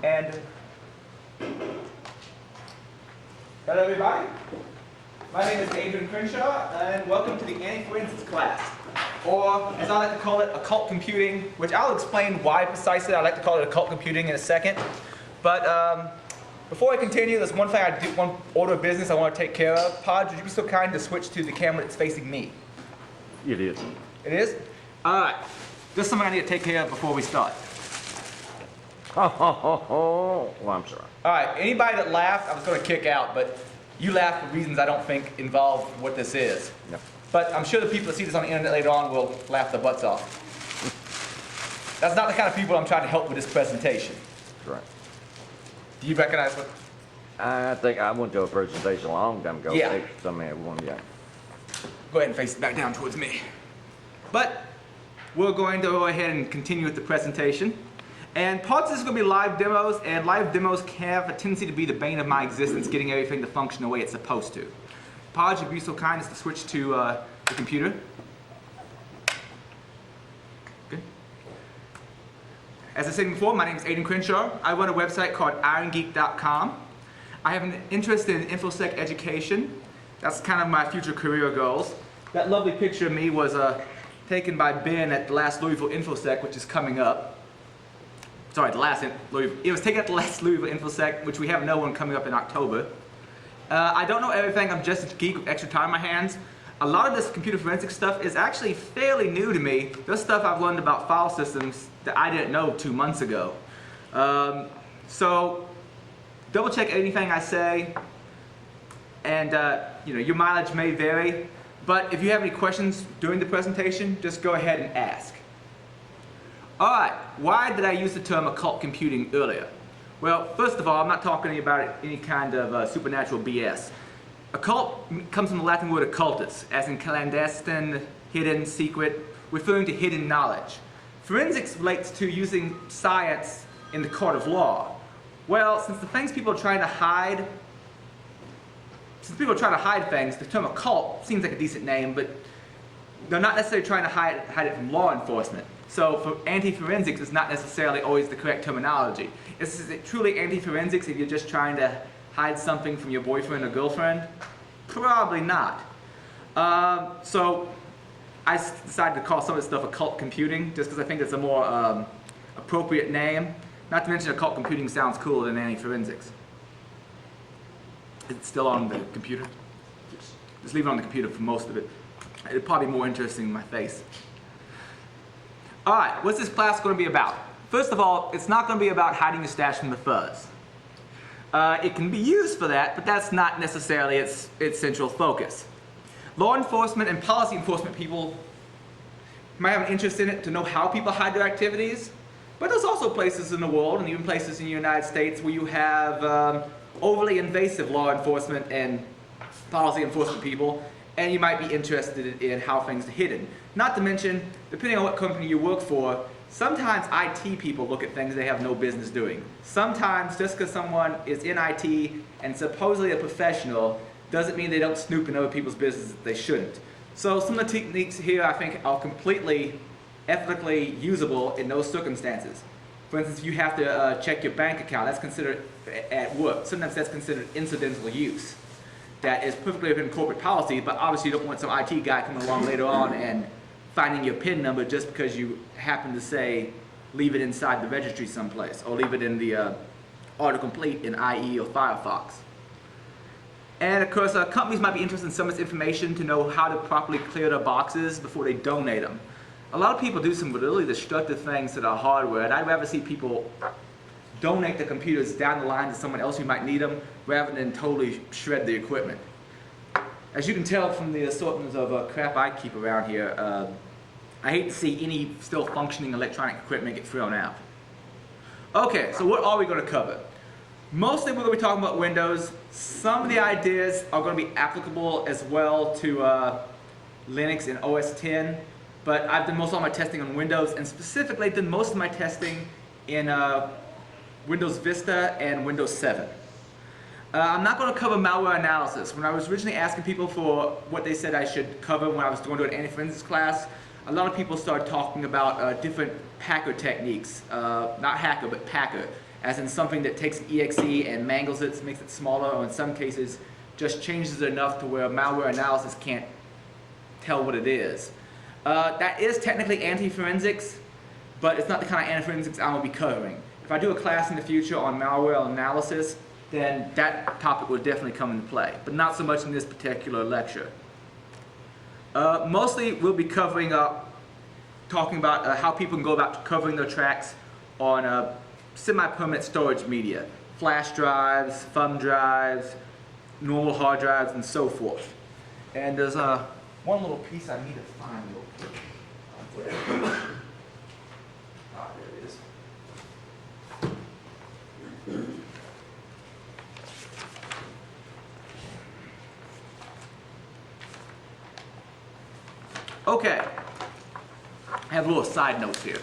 And hello everybody, my name is Adrian Crenshaw and welcome to the anti-forensics class, or as I like to call it, occult computing, which I'll explain why precisely I like to call it occult computing in a second. But before I continue, there's one thing one order of business I want to take care of. Podge, would you be so kind to switch to the camera that's facing me? It is. It is? Alright, there's something I need to take care of before we start. Oh, well, I'm sorry. Alright, anybody that laughed, I was going to kick out, but you laughed for reasons I don't think involve what this is. No. But I'm sure the people that see this on the internet later on will laugh their butts off. That's not the kind of people I'm trying to help with this presentation. That's right. Do you recognize what? I think I went to a presentation a long time ago. Yeah. Some had one, yeah. Go ahead and face it back down towards me. But we're going to go ahead and continue with the presentation. And parts of this is going to be live demos, and live demos have a tendency to be the bane of my existence, getting everything to function the way it's supposed to. Podge, if you'd be so kind as to switch to the computer. Good. As I said before, my name is Adrian Crenshaw. I run a website called irongeek.com. I have an interest in InfoSec education. That's kind of my future career goals. That lovely picture of me was taken by Ben at the last Louisville InfoSec, which is coming up. Sorry, it was taken at the last Louisville InfoSec, which we have another one coming up in October. I don't know everything. I'm just a geek with extra time on my hands. A lot of this computer forensics stuff is actually fairly new to me. There's stuff I've learned about file systems that I didn't know 2 months ago. So double check anything I say, and your mileage may vary. But if you have any questions during the presentation, just go ahead and ask. Alright, why did I use the term occult computing earlier? Well, first of all, I'm not talking about any kind of supernatural BS. Occult comes from the Latin word occultus, as in clandestine, hidden, secret, referring to hidden knowledge. Forensics relates to using science in the court of law. Well, since the things people are trying to hide, things, the term occult seems like a decent name, but they're not necessarily trying to hide it from law enforcement. So for anti-forensics, it's not necessarily always the correct terminology. Is it truly anti-forensics if you're just trying to hide something from your boyfriend or girlfriend? Probably not. So I decided to call some of this stuff occult computing, just because I think it's a more appropriate name. Not to mention occult computing sounds cooler than anti-forensics. Is it still on the computer? Just leave it on the computer for most of it. It'd probably be more interesting than my face. Alright, what's this class going to be about? First of all, it's not going to be about hiding your stash from the fuzz. It can be used for that, but that's not necessarily its central focus. Law enforcement and policy enforcement people might have an interest in it to know how people hide their activities, but there's also places in the world, and even places in the United States, where you have overly invasive law enforcement and policy enforcement people, and you might be interested in how things are hidden. Not to mention, depending on what company you work for, sometimes IT people look at things they have no business doing. Sometimes just because someone is in IT and supposedly a professional doesn't mean they don't snoop in other people's business that they shouldn't. So some of the techniques here I think are completely ethically usable in those circumstances. For instance, if you have to check your bank account, that's considered at work. Sometimes that's considered incidental use. That is perfectly within corporate policy, but obviously you don't want some IT guy coming along later on and finding your PIN number just because you happen to say leave it inside the registry someplace, or leave it in the autocomplete in IE or Firefox. And of course, companies might be interested in some of this information to know how to properly clear their boxes before they donate them. A lot of people do some really destructive things to their hardware, and I'd rather see people donate the computers down the line to someone else who might need them, rather than totally shred the equipment. As you can tell from the assortments of crap I keep around here, I hate to see any still functioning electronic equipment get thrown out. Okay, so what are we going to cover? Mostly we're going to be talking about Windows. Some of the ideas are going to be applicable as well to Linux and OS X, but I've done most of my testing on Windows, and specifically done most of my testing in Windows Vista and Windows 7. I'm not going to cover malware analysis. When I was originally asking people for what they said I should cover when I was going to an anti-forensics class, a lot of people started talking about different Packer techniques, not hacker, but Packer, as in something that takes an exe and mangles it, makes it smaller, or in some cases just changes it enough to where malware analysis can't tell what it is. That is technically anti-forensics, but it's not the kind of anti-forensics I'm going to be covering. If I do a class in the future on malware analysis, then that topic will definitely come into play, but not so much in this particular lecture. Mostly we'll be covering talking about how people can go about covering their tracks on semi-permanent storage media, flash drives, thumb drives, normal hard drives, and so forth. And there's one little piece I need to find real quick. Ah, there it is. Okay, I have a little side notes here.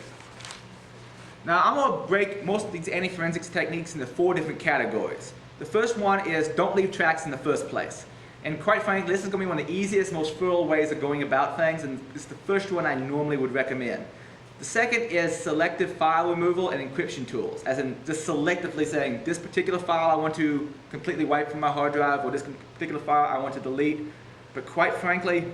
Now I'm going to break most of these anti-forensics techniques into 4 different categories. The first one is don't leave tracks in the first place. And quite frankly, this is going to be one of the easiest, most thorough ways of going about things, and it's the first one I normally would recommend. The second is selective file removal and encryption tools, as in just selectively saying this particular file I want to completely wipe from my hard drive, or this particular file I want to delete. But quite frankly,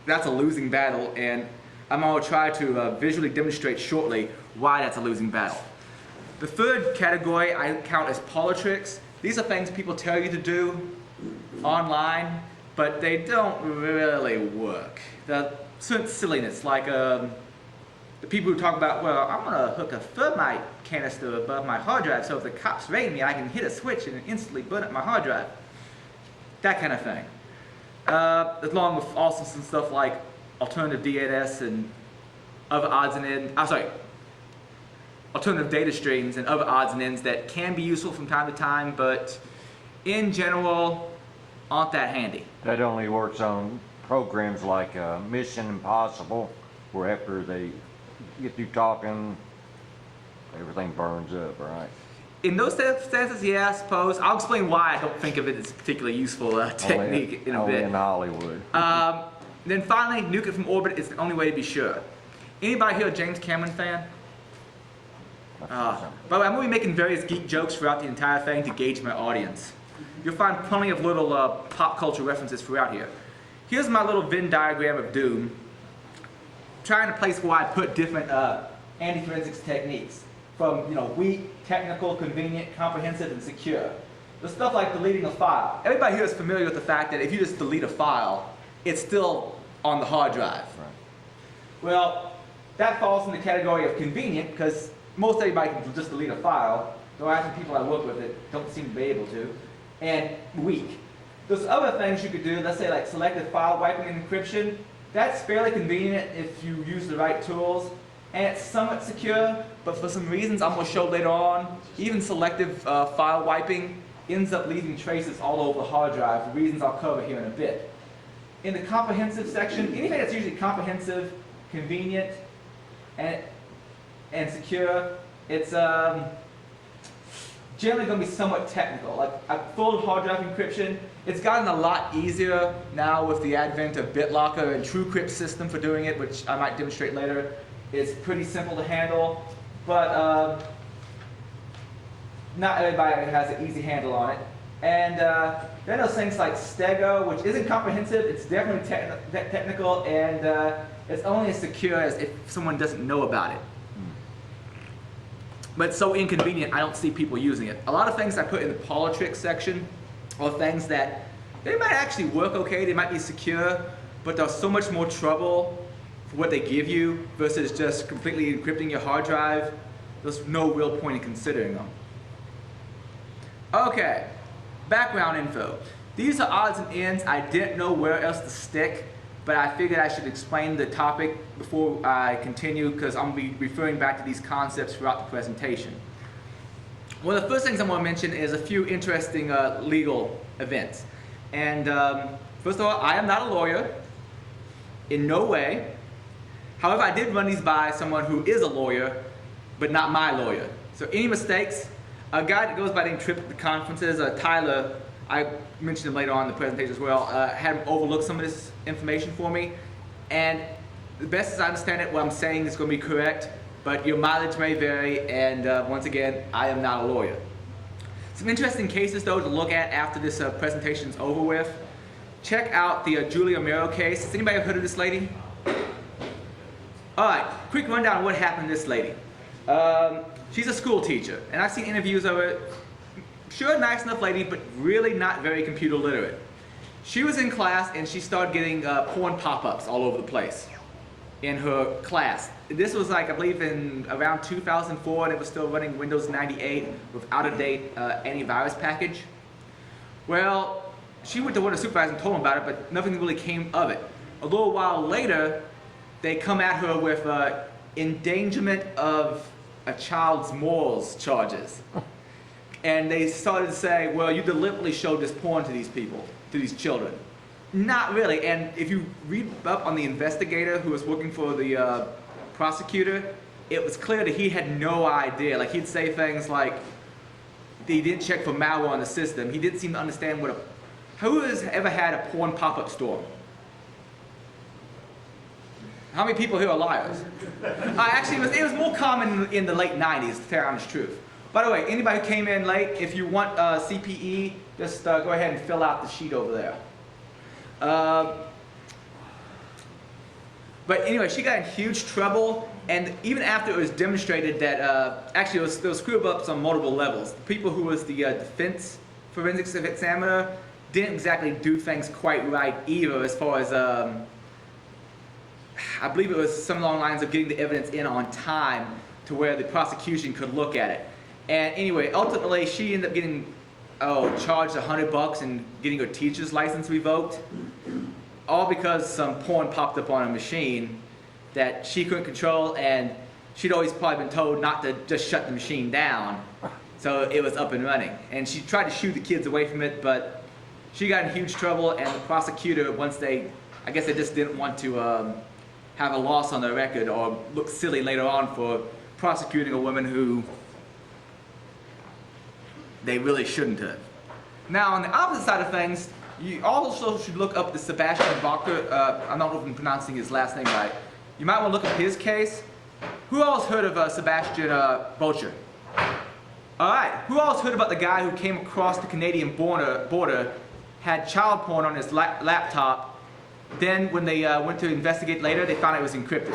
that's a losing battle, and I'm going to try to visually demonstrate shortly why that's a losing battle. The third category I count as politricks. These are things people tell you to do online, but they don't really work. They're certain silliness, like the people who talk about, well, I'm going to hook a thermite canister above my hard drive so if the cops raid me, I can hit a switch and instantly burn up my hard drive. That kind of thing. Along with also some stuff like alternative DNS and other odds and ends, alternative data streams and other odds and ends that can be useful from time to time, but in general aren't that handy. That only works on programs like Mission Impossible, where after they get through talking, everything burns up, right? In those circumstances, yeah, I suppose. I'll explain why I don't think of it as a particularly useful technique in a bit. Only in Hollywood. Then finally, nuke it from orbit is the only way to be sure. Anybody here a James Cameron fan? By the way, I'm going to be making various geek jokes throughout the entire thing to gauge my audience. You'll find plenty of little pop culture references throughout here. Here's my little Venn diagram of doom, trying to place where I put different anti-forensics techniques. From weak, technical, convenient, comprehensive, and secure. The stuff like deleting a file. Everybody here is familiar with the fact that if you just delete a file, it's still on the hard drive. Right. Well, that falls in the category of convenient because most everybody can just delete a file, though I have some people I work with that don't seem to be able to, and weak. There's other things you could do, let's say like selective file wiping and encryption. That's fairly convenient if you use the right tools. And it's somewhat secure, but for some reasons I'm going to show later on, even selective file wiping ends up leaving traces all over the hard drive for reasons I'll cover here in a bit. In the comprehensive section, anything that's usually comprehensive, convenient, and secure, it's generally going to be somewhat technical. Like full hard drive encryption, it's gotten a lot easier now with the advent of BitLocker and TrueCrypt system for doing it, which I might demonstrate later. It's pretty simple to handle, but not everybody has an easy handle on it. And then there's things like Stego, which isn't comprehensive, it's definitely technical, and it's only as secure as if someone doesn't know about it. But it's so inconvenient, I don't see people using it. A lot of things I put in the politricks section are things that they might actually work okay, they might be secure, but there's so much more trouble for what they give you versus just completely encrypting your hard drive. There's no real point in considering them. Okay, background info. These are odds and ends I didn't know where else to stick, but I figured I should explain the topic before I continue because I'm going to be referring back to these concepts throughout the presentation. One of the first things I want to mention is a few interesting legal events. And first of all, I am not a lawyer, in no way. However, I did run these by someone who is a lawyer, but not my lawyer. So any mistakes, a guy that goes by the name Trip at the conferences, Tyler, I mentioned him later on in the presentation as well, had him overlook some of this information for me. And the best as I understand it, what I'm saying is going to be correct, but your mileage may vary, and once again, I am not a lawyer. Some interesting cases, though, to look at after this presentation is over with. Check out the Julia Mero case. Has anybody heard of this lady? All right, quick rundown of what happened to this lady. She's a school teacher, and I've seen interviews of her. Sure, nice enough lady, but really not very computer literate. She was in class, and she started getting porn pop-ups all over the place in her class. This was like, I believe, in around 2004, and it was still running Windows 98 with out-of-date antivirus package. Well, she went to one of the supervisors and told him about it, but nothing really came of it. A little while later, they come at her with endangerment of a child's morals charges. And they started to say, well, you deliberately showed this porn to these people, to these children. Not really, and if you read up on the investigator who was working for the prosecutor, it was clear that he had no idea. Like, he'd say things like, he didn't check for malware on the system. He didn't seem to understand what who has ever had a porn pop-up storm? How many people here are liars? Actually, it was more common in the late 90s, to tell honest truth. By the way, anybody who came in late, if you want CPE, just go ahead and fill out the sheet over there. But anyway, she got in huge trouble, and even after it was demonstrated that, actually there was screw-ups on multiple levels. The people who was the defense forensics examiner didn't exactly do things quite right either, as far as, I believe it was some along the lines of getting the evidence in on time to where the prosecution could look at it. And anyway, ultimately she ended up getting charged $100 and getting her teacher's license revoked, all because some porn popped up on a machine that she couldn't control, and she'd always probably been told not to just shut the machine down, so it was up and running. And she tried to shoo the kids away from it, but she got in huge trouble, and the prosecutor, I guess they just didn't want to have a loss on their record or look silly later on for prosecuting a woman who they really shouldn't have. Now, on the opposite side of things, you also should look up the Sebastian Bocher. I don't know if I'm pronouncing his last name right. You might want to look up his case. Who else heard of Sebastian Bocher? All right. Who else heard about the guy who came across the Canadian border, had child porn on his laptop, then when they went to investigate later, they found it was encrypted?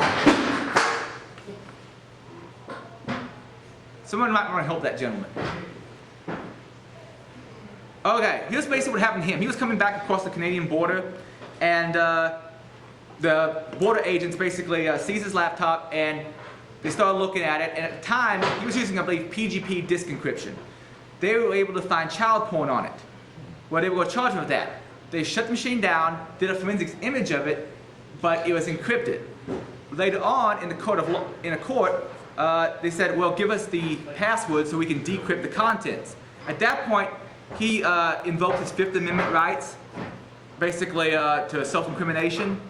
Someone might want to help that gentleman. Okay, here's basically what happened to him. He was coming back across the Canadian border, and the border agents basically seized his laptop, and they started looking at it, and at the time, he was using, I believe, PGP disk encryption. They were able to find child porn on it. Well, they were going to charge him with that. They shut the machine down, did a forensics image of it, but it was encrypted. Later on, in a court, they said, well, give us the password so we can decrypt the contents. At that point, he invoked his Fifth Amendment rights, basically to self-incrimination,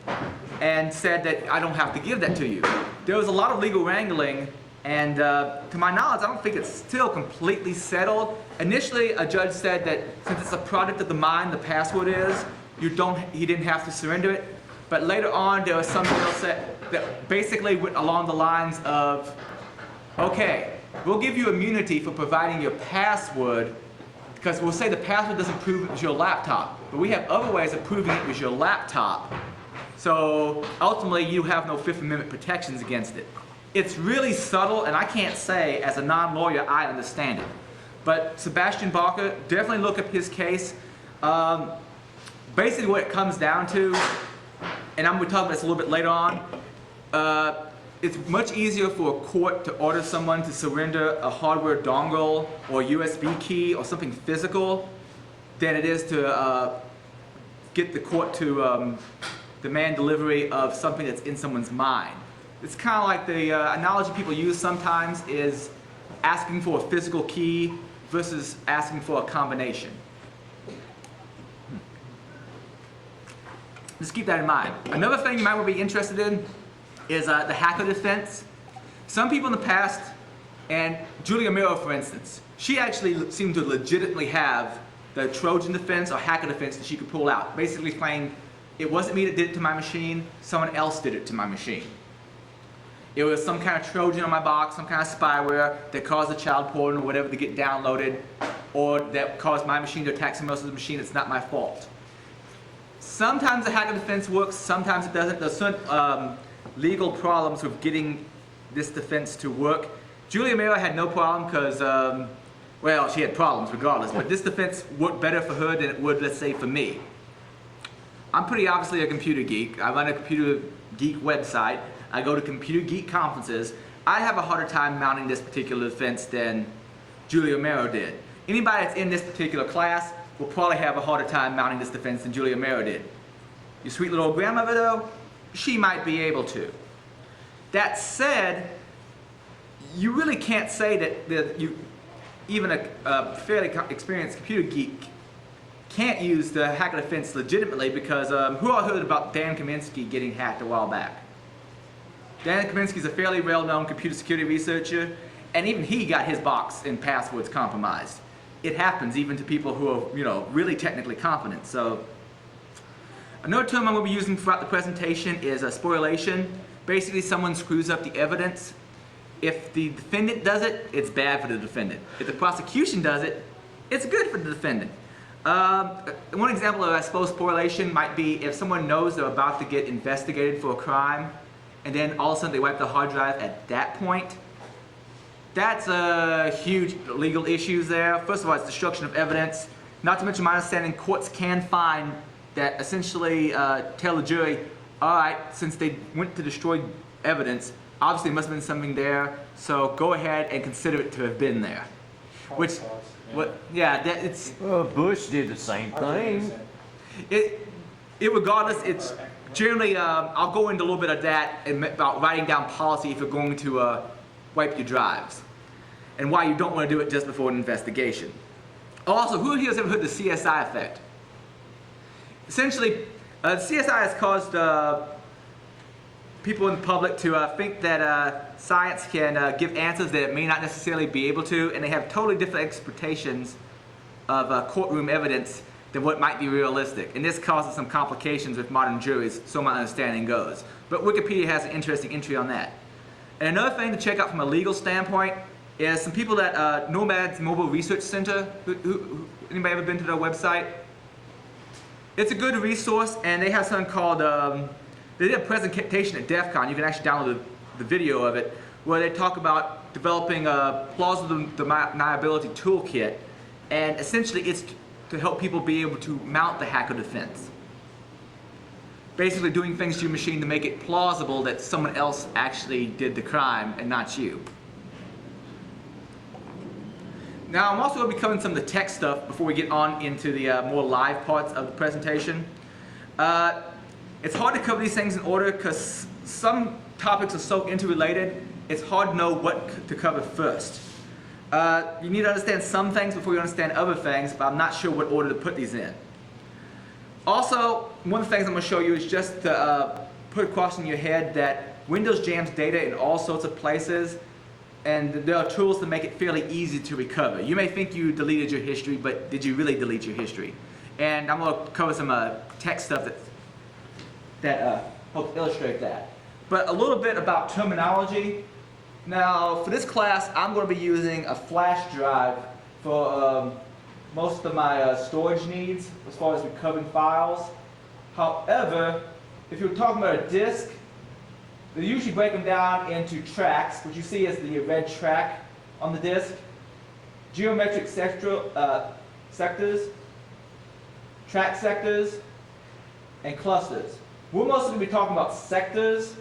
and said that I don't have to give that to you. There was a lot of legal wrangling, and to my knowledge, I don't think it's still completely settled. Initially, a judge said that since it's a product of the mind, the password is, he didn't have to surrender it. But later on, there was something else that basically went along the lines of, okay, we'll give you immunity for providing your password, because we'll say the password doesn't prove it was your laptop, but we have other ways of proving it was your laptop. So ultimately, you have no Fifth Amendment protections against it. It's really subtle, and I can't say, as a non-lawyer, I understand it. But Sebastian Bocher, definitely look up his case. Basically what it comes down to, and I'm going to talk about this a little bit later on, it's much easier for a court to order someone to surrender a hardware dongle or USB key or something physical than it is to get the court to demand delivery of something that's in someone's mind. It's kind of like the analogy people use sometimes is asking for a physical key versus asking for a combination. Just keep that in mind. Another thing you might want to be interested in is the hacker defense. Some people in the past, and Julia Mero for instance, she actually seemed to legitimately have the Trojan defense or hacker defense that she could pull out. Basically claimed, it wasn't me that did it to my machine, someone else did it to my machine. it was some kind of Trojan on my box, some kind of spyware that caused the child porn or whatever to get downloaded, or that caused my machine to attack someone else's machine. It's not my fault. Sometimes the hacker defense works, sometimes it doesn't. There's certain legal problems with getting this defense to work. Julia Mera had no problem because, well, she had problems regardless, but this defense worked better for her than it would, let's say, for me. I'm pretty obviously a computer geek. I run a computer geek website. I go to computer geek conferences. I have a harder time mounting this particular defense than Julia Mera did. Anybody that's in this particular class will probably have a harder time mounting this defense than Julia Mera did. Your sweet little grandmother, though, she might be able to. That said, you really can't say that even a fairly experienced computer geek can't use the hacker defense legitimately, because who all heard about Dan Kaminsky getting hacked a while back? Dan Kaminsky's a fairly well-known computer security researcher, and even he got his box and passwords compromised. It happens even to people who are, really technically competent. So, another term I'm going to be using throughout the presentation is spoliation. Basically, someone screws up the evidence. If the defendant does it, it's bad for the defendant. If the prosecution does it, it's good for the defendant. One example of, I suppose, spoliation might be if someone knows they're about to get investigated for a crime, and then all of a sudden they wipe the hard drive at that point. That's a huge legal issues there. First of all, it's destruction of evidence. Not to mention, my understanding, courts can find that, essentially tell the jury, all right, since they went to destroy evidence, obviously there must have been something there, so go ahead and consider it to have been there. Which, it's... Well, Bush did the same thing. Regardless, it's generally, I'll go into a little bit of that and about writing down policy if you're going to wipe your drives, and why you don't want to do it just before an investigation. Also, who here has ever heard the CSI effect? Essentially, CSI has caused people in the public to think that science can give answers that it may not necessarily be able to, and they have totally different expectations of courtroom evidence than what might be realistic. And this causes some complications with modern juries, so my understanding goes. But Wikipedia has an interesting entry on that. And another thing to check out from a legal standpoint is some people at Nomad's Mobile Research Center. Anybody ever been to their website? It's a good resource, and they have something called, they did a presentation at DEF CON. You can actually download the video of it, where they talk about developing a plausible deniability toolkit, and essentially it's to help people be able to mount the hacker defense. Basically doing things to your machine to make it plausible that someone else actually did the crime and not you. Now, I'm also going to be covering some of the tech stuff before we get on into the more live parts of the presentation. It's hard to cover these things in order because some topics are so interrelated, it's hard to know what to cover first. You need to understand some things before you understand other things, but I'm not sure what order to put these in. Also, one of the things I'm going to show you is just to put across in your head that Windows jams data in all sorts of places, and there are tools to make it fairly easy to recover. You may think you deleted your history, but did you really delete your history? And I'm going to cover some tech stuff that helps illustrate that. But a little bit about terminology. Now, for this class, I'm going to be using a flash drive for most of my storage needs as far as recovering files. However, if you're talking about a disk, they usually break them down into tracks, which you see as the red track on the disk, geometric sectors, track sectors, and clusters. We're mostly going to be talking about sectors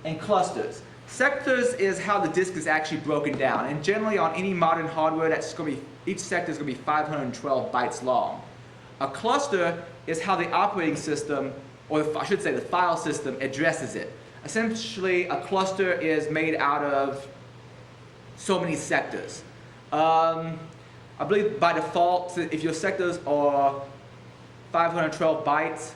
and clusters. Sectors is how the disk is actually broken down, and generally on any modern hardware, that's going to be, each sector is going to be 512 bytes long. A cluster is how the operating system, or I should say the file system, addresses it. Essentially, a cluster is made out of so many sectors. I believe by default, if your sectors are 512 bytes,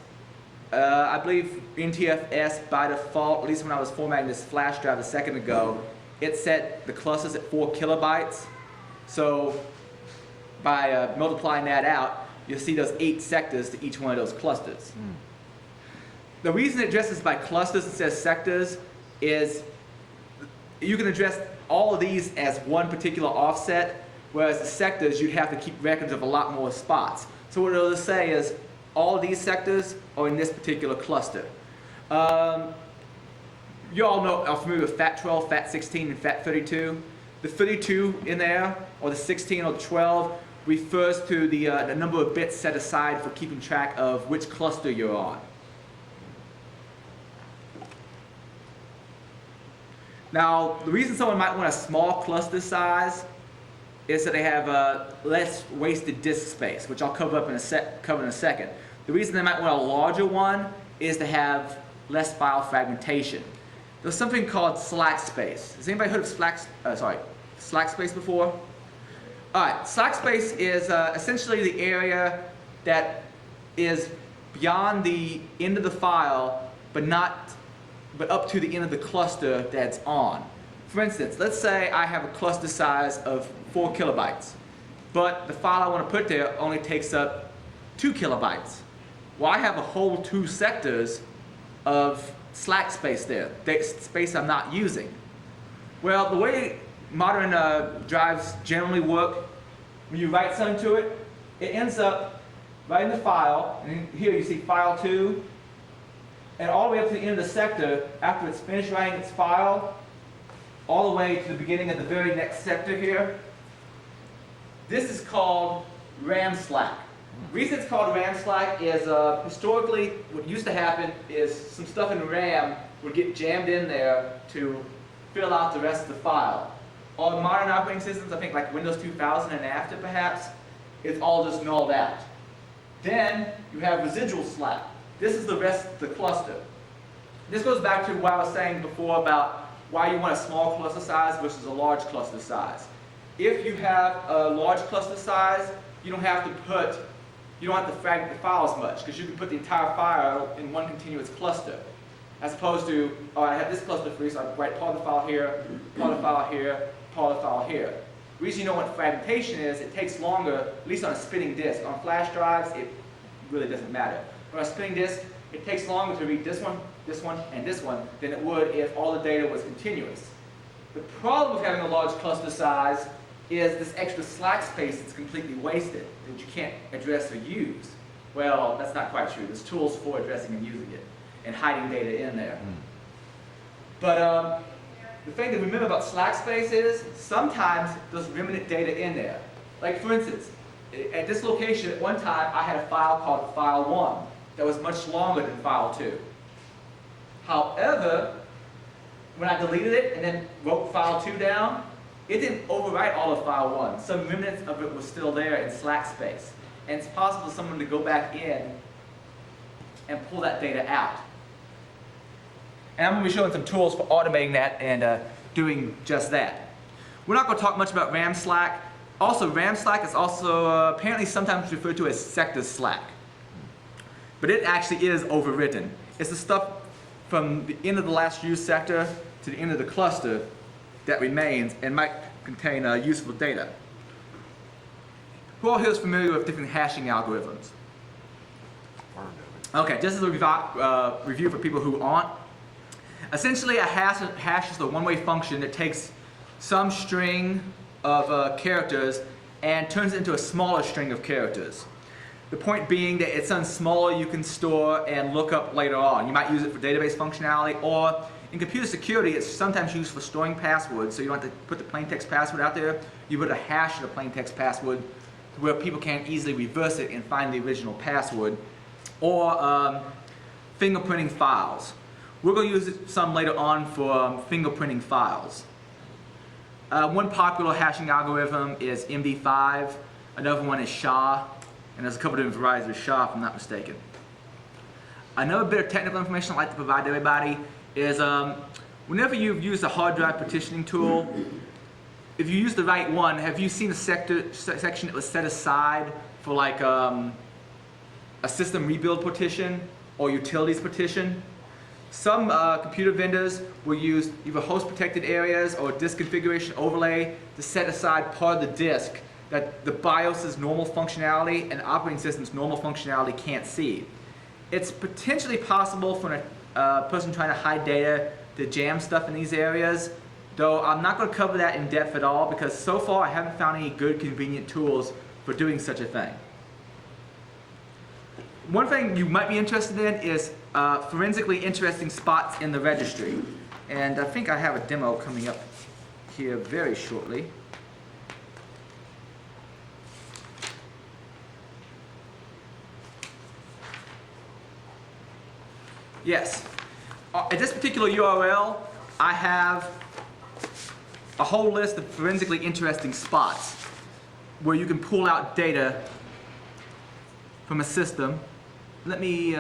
I believe NTFS by default, at least when I was formatting this flash drive a second ago, it set the clusters at 4 kilobytes. So by multiplying that out, you'll see those 8 sectors to each one of those clusters. The reason it addresses by clusters instead of sectors is you can address all of these as one particular offset, whereas the sectors, you'd have to keep records of a lot more spots. So what it'll say is all of these sectors are in this particular cluster. You all are familiar with FAT12, FAT16, and FAT32. The 32 in there, or the 16 or the 12, refers to the number of bits set aside for keeping track of which cluster you're on. Now, the reason someone might want a small cluster size is that they have less wasted disk space, which I'll cover in a second. The reason they might want a larger one is to have less file fragmentation. There's something called slack space. Has anybody heard of slack space before? All right, slack space is essentially the area that is beyond the end of the file, but up to the end of the cluster that's on. For instance, let's say I have a cluster size of 4 kilobytes, but the file I want to put there only takes up 2 kilobytes. Well, I have a whole 2 sectors of slack space there, space I'm not using. Well, the way modern drives generally work, when you write something to it, it ends up right in the file, and here you see file 2, and all the way up to the end of the sector, after it's finished writing its file, all the way to the beginning of the very next sector here. This is called RAM slack. The reason it's called RAM slack is historically what used to happen is some stuff in the RAM would get jammed in there to fill out the rest of the file. On modern operating systems, I think like Windows 2000 and after perhaps, it's all just nulled out. Then you have residual slack. This is the rest of the cluster. This goes back to what I was saying before about why you want a small cluster size versus a large cluster size. If you have a large cluster size, you don't have to fragment the file as much, because you can put the entire file in one continuous cluster. As opposed to, I have this cluster free, so I write part of the file here, part of the file here, part of the file here. The reason you know what fragmentation is, it takes longer, at least on a spinning disk. On flash drives, it really doesn't matter. But on a spinning disk, it takes longer to read this one, and this one than it would if all the data was continuous. The problem with having a large cluster size is this extra slack space that's completely wasted, that you can't address or use. Well, that's not quite true. There's tools for addressing and using it, and hiding data in there. But the thing to remember about slack space is sometimes there's remnant data in there. Like for instance, at this location at one time I had a file called file 1 that was much longer than file 2. However, when I deleted it and then wrote file 2 down, it didn't overwrite all of file 1. Some remnants of it was still there in slack space. And it's possible for someone to go back in and pull that data out. And I'm going to be showing some tools for automating that and doing just that. We're not going to talk much about RAM slack. Also, RAM slack is also apparently sometimes referred to as sector slack. But it actually is overwritten. It's the stuff from the end of the last used sector to the end of the cluster that remains and might contain useful data. Who all here is familiar with different hashing algorithms? Okay, just as a review for people who aren't. Essentially, a hash is a one-way function that takes some string of characters and turns it into a smaller string of characters. The point being that it's something smaller you can store and look up later on. You might use it for database functionality, or in computer security, it's sometimes used for storing passwords, so you don't have to put the plain text password out there. You put a hash of the plain text password where people can't easily reverse it and find the original password. Or fingerprinting files. We're going to use some later on for fingerprinting files. One popular hashing algorithm is MD5. Another one is SHA. And there's a couple different varieties of SHA, if I'm not mistaken. Another bit of technical information I'd like to provide to everybody is whenever you've used a hard drive partitioning tool, if you use the right one, have you seen a section that was set aside for like a system rebuild partition or utilities partition? Some computer vendors will use either host protected areas or disk configuration overlay to set aside part of the disk that the BIOS's normal functionality and the operating system's normal functionality can't see. It's potentially possible for a person trying to hide data to jam stuff in these areas, though I'm not going to cover that in depth at all because so far I haven't found any good convenient tools for doing such a thing. One thing you might be interested in is forensically interesting spots in the registry. And I think I have a demo coming up here very shortly. Yes. At this particular URL, I have a whole list of forensically interesting spots where you can pull out data from a system. Let me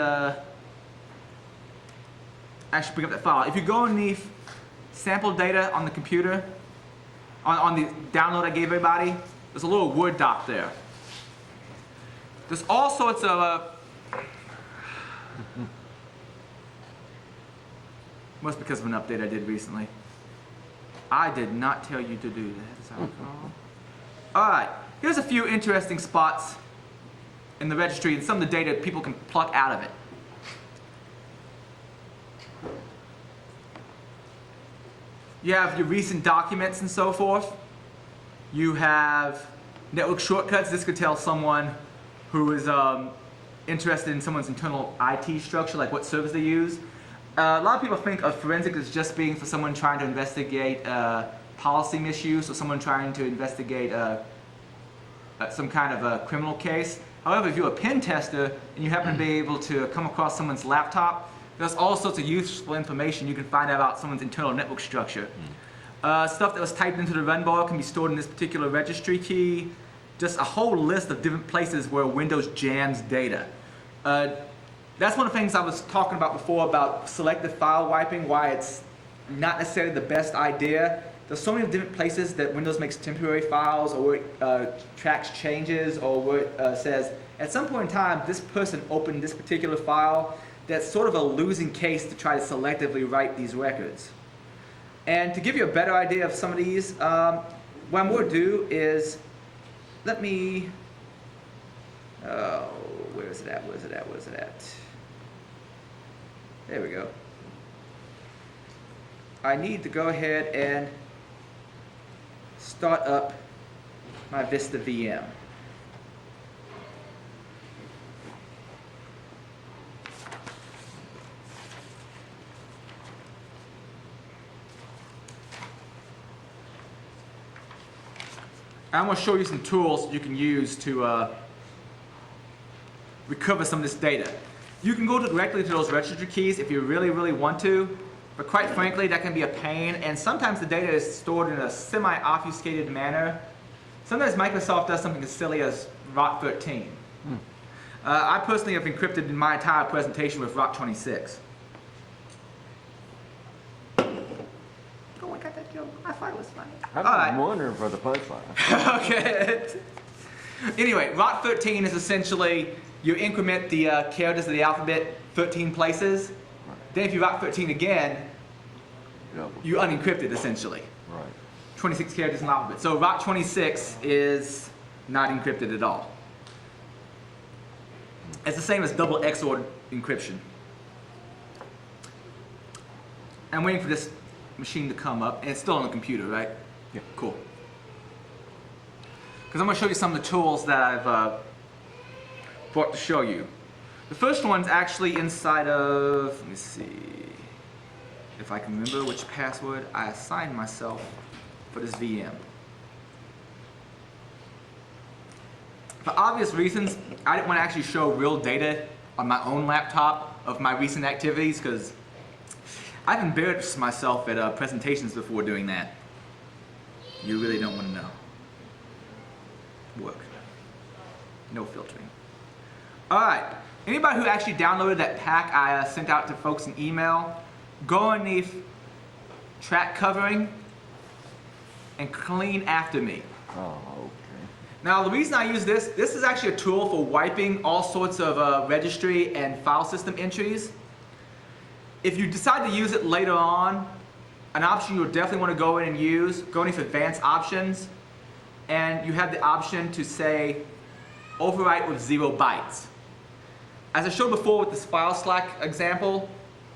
actually bring up that file. If you go underneath sample data on the computer, on the download I gave everybody, there's a little Word doc there. There's all sorts of must be because of an update I did recently. I did not tell you to do that, as I recall. Alright, here's a few interesting spots in the registry and some of the data people can pluck out of it. You have your recent documents and so forth. You have network shortcuts. This could tell someone who is interested in someone's internal IT structure, like what servers they use. A lot of people think of forensics as just being for someone trying to investigate policy misuse or someone trying to investigate some kind of a criminal case. However, if you're a pen tester and you happen to be able to come across someone's laptop, there's all sorts of useful information you can find out about someone's internal network structure. Stuff that was typed into the run bar can be stored in this particular registry key. Just a whole list of different places where Windows jams data. That's one of the things I was talking about before about selective file wiping, why it's not necessarily the best idea. There's so many different places that Windows makes temporary files, or where it tracks changes, or where it says, at some point in time, this person opened this particular file. That's sort of a losing case to try to selectively write these records. And to give you a better idea of some of these, what I'm going to do is, let me, where is it at, where is it at, where is it at? There we go. I need to go ahead and start up my Vista VM. I'm going to show you some tools you can use to recover some of this data. You can go directly to those registry keys if you really, really want to, but quite frankly, that can be a pain, and sometimes the data is stored in a semi-obfuscated manner. Sometimes Microsoft does something as silly as ROT13. I personally have encrypted my entire presentation with ROT26. Oh, I got that joke. I thought it was funny. I'm wondering for the punchline. Okay. Anyway, ROT13 is essentially you increment the characters of the alphabet 13 places. Then if you ROT13 again, you unencrypt it essentially. Right. 26 characters in the alphabet. So ROT26 is not encrypted at all. It's the same as double XOR encryption. I'm waiting for this machine to come up, and it's still on the computer, right? Yeah. Cool. Because I'm going to show you some of the tools that I've brought to show you. The first one's actually inside of, let me see if I can remember which password I assigned myself for this VM. For obvious reasons, I didn't want to actually show real data on my own laptop of my recent activities because I've embarrassed myself at presentations before doing that. You really don't want to know. Work. No filtering. Alright, anybody who actually downloaded that pack I sent out to folks in email, go underneath track covering and clean after me. Oh, okay. Now the reason I use this is actually a tool for wiping all sorts of registry and file system entries. If you decide to use it later on, an option you'll definitely want to go in and use, go into advanced options, and you have the option to say overwrite with 0 bytes. As I showed before with this file slack example,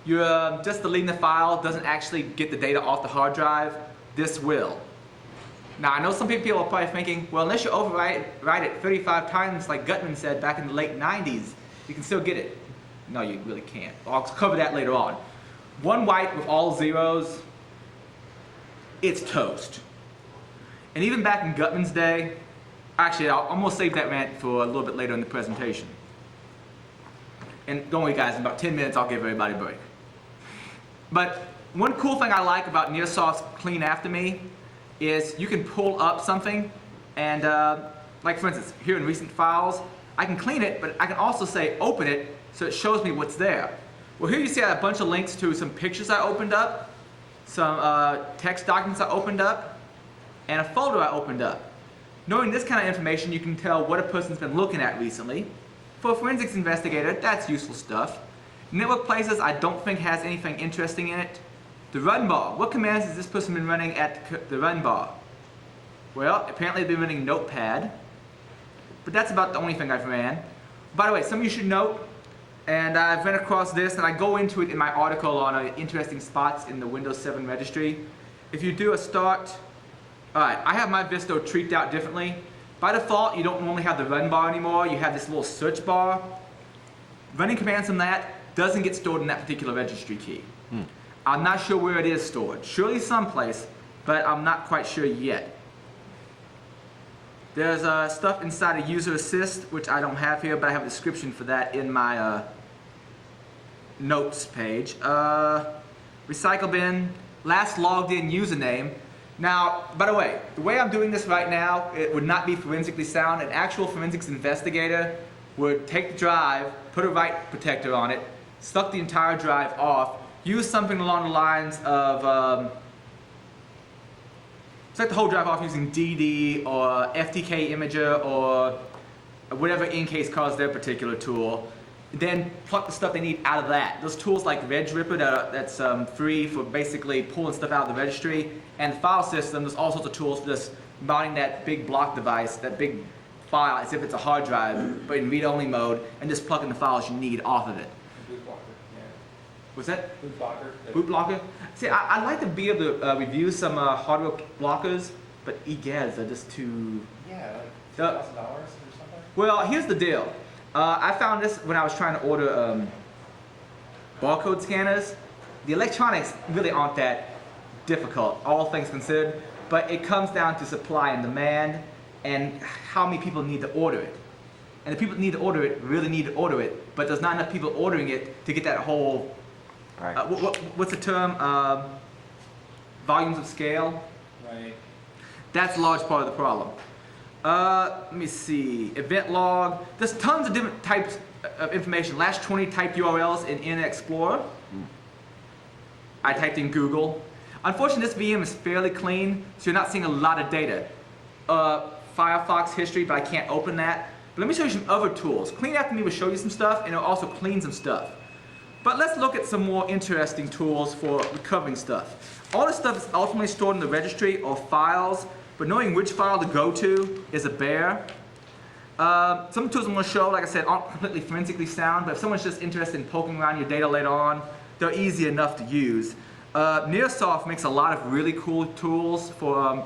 you're just deleting the file doesn't actually get the data off the hard drive. this will. Now, I know some people are probably thinking, well, unless you overwrite it 35 times, like Gutman said back in the late 90s, you can still get it. No, you really can't. I'll cover that later on. One byte with all zeros, it's toast. And even back in Gutman's day, actually, I'll almost save that rant for a little bit later in the presentation. And don't worry, guys, in about 10 minutes, I'll give everybody a break. But one cool thing I like about Nearsoft's Clean After Me is you can pull up something and, like for instance, here in recent files, I can clean it, but I can also say open it so it shows me what's there. Well, here you see I have a bunch of links to some pictures I opened up, some text documents I opened up, and a folder I opened up. Knowing this kind of information, you can tell what a person's been looking at recently. For a forensics investigator, that's useful stuff. Network places I don't think has anything interesting in it. The run bar. What commands has this person been running at the run bar? Well, apparently they've been running Notepad, but that's about the only thing I've ran. By the way, some of you should note, and I've ran across this, and I go into it in my article on interesting spots in the Windows 7 registry. If you do a start, alright, I have my Visto treated out differently. By default, you don't normally have the run bar anymore, you have this little search bar. Running commands from that doesn't get stored in that particular registry key. I'm not sure where it is stored. Surely someplace, but I'm not quite sure yet. There's stuff inside of User Assist, which I don't have here, but I have a description for that in my notes page. Recycle bin, last logged in username. Now, by the way I'm doing this right now, it would not be forensically sound. An actual forensics investigator would take the drive, put a write protector on it, suck the entire drive off, use something along the lines of, set the whole drive off using DD or FTK Imager or whatever in-case caused their particular tool. Then pluck the stuff they need out of that. Those tools like RegRipper that's free for basically pulling stuff out of the registry, and the file system, there's all sorts of tools for just mounting that big block device, that big file as if it's a hard drive, but in read-only mode, and just plugging the files you need off of it. What's that? Boot blocker. Boot blocker? See, I'd like to be able to review some hardware blockers, but egads are just too... Yeah, like $2,000 or something. Well, here's the deal. I found this when I was trying to order barcode scanners. The electronics really aren't that difficult, all things considered, but it comes down to supply and demand and how many people need to order it. And the people that need to order it really need to order it, but there's not enough people ordering it to get that whole... Right. What's the term? Volumes of scale? Right. That's a large part of the problem. Let me see. Event log. There's tons of different types of information. Last 20 typed URLs in Internet Explorer. I typed in Google. Unfortunately, this VM is fairly clean, so you're not seeing a lot of data. Firefox history, but I can't open that. But let me show you some other tools. Clean After Me will show you some stuff, and it'll also clean some stuff. But let's look at some more interesting tools for recovering stuff. All this stuff is ultimately stored in the registry or files, but knowing which file to go to is a bear. Some tools I'm going to show, like I said, aren't completely forensically sound, but if someone's just interested in poking around your data later on, they're easy enough to use. Nearsoft makes a lot of really cool tools for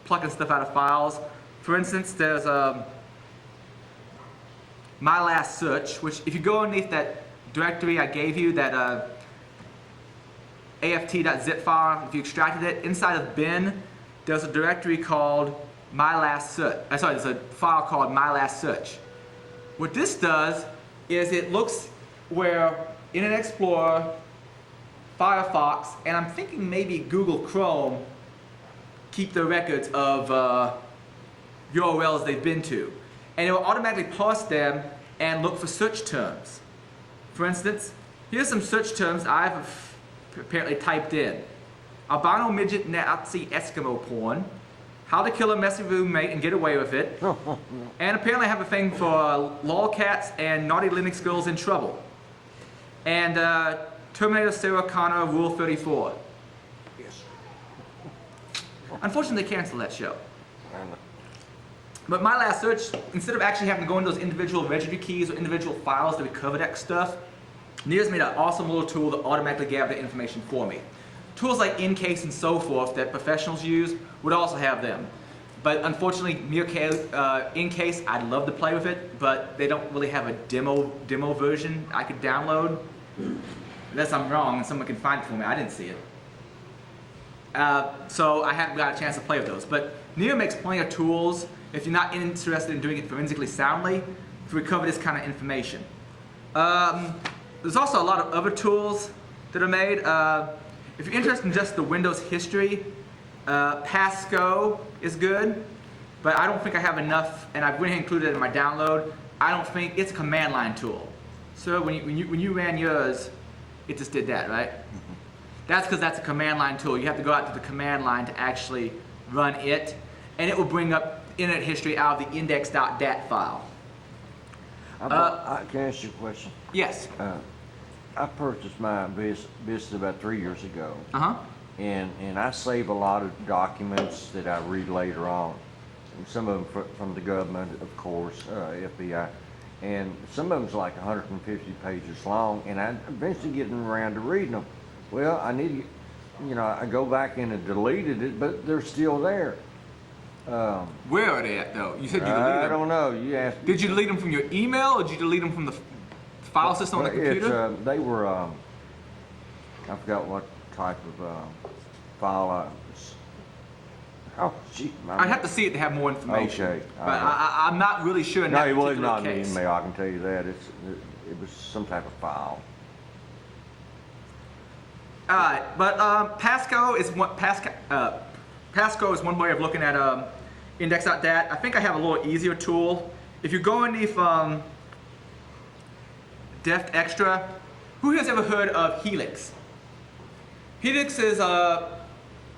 plucking stuff out of files. For instance, there's My Last Search, which if you go underneath that directory I gave you, that aft.zip file, if you extracted it, inside of bin, there's a directory called My Last Search. There's a file called My Last Search. What this does is it looks where Internet Explorer, Firefox, and I'm thinking maybe Google Chrome keep the records of URLs they've been to. And it will automatically parse them and look for search terms. For instance, here's some search terms I've apparently typed in. Albino midget Nazi Eskimo porn, how to kill a messy roommate and get away with it, and apparently I have a thing for lolcats and naughty Linux girls in trouble, and Terminator Sarah Connor Rule 34. Yes. Unfortunately, they canceled that show. But My Last Search, instead of actually having to go into those individual registry keys or individual files to recover that stuff, Near's made an awesome little tool to automatically gather the information for me. tools like Encase and so forth that professionals use would also have them. But unfortunately, Encase, I'd love to play with it, but they don't really have a demo version I could download. Unless I'm wrong and someone can find it for me, I didn't see it. So I haven't got a chance to play with those. But Neo makes plenty of tools if you're not interested in doing it forensically soundly to recover this kind of information. There's also a lot of other tools that are made. If you're interested in just the Windows history, Pasco is good, but I don't think I have enough, and I went ahead and included it in my download. I don't think it's a command line tool. So when you ran yours, it just did that, right? Mm-hmm. That's because that's a command line tool. You have to go out to the command line to actually run it, and it will bring up internet history out of the index.dat file. Can I ask you a question? Yes. I purchased my business about 3 years ago. Uh-huh. And I save a lot of documents that I read later on. And some of them from the government, of course, FBI. And some of them's like 150 pages long, and I'm eventually getting around to reading them. Well, I need to, I go back in and deleted it, but they're still there. Where are they at, though? You said you deleted them. I don't know. You asked. Did you delete them from your email, or did you delete them from the file system on the computer? They were, I forgot what type of file oh, gee. I'd have to see it to have more information. Okay. But I'm not really sure in No, that it was particular not an case. email, I can tell you that. It was some type of file. Alright, but Pasco is one way of looking at index.dat. I think I have a little easier tool. If you go underneath DEFT Extra, who has ever heard of Helix? Helix is a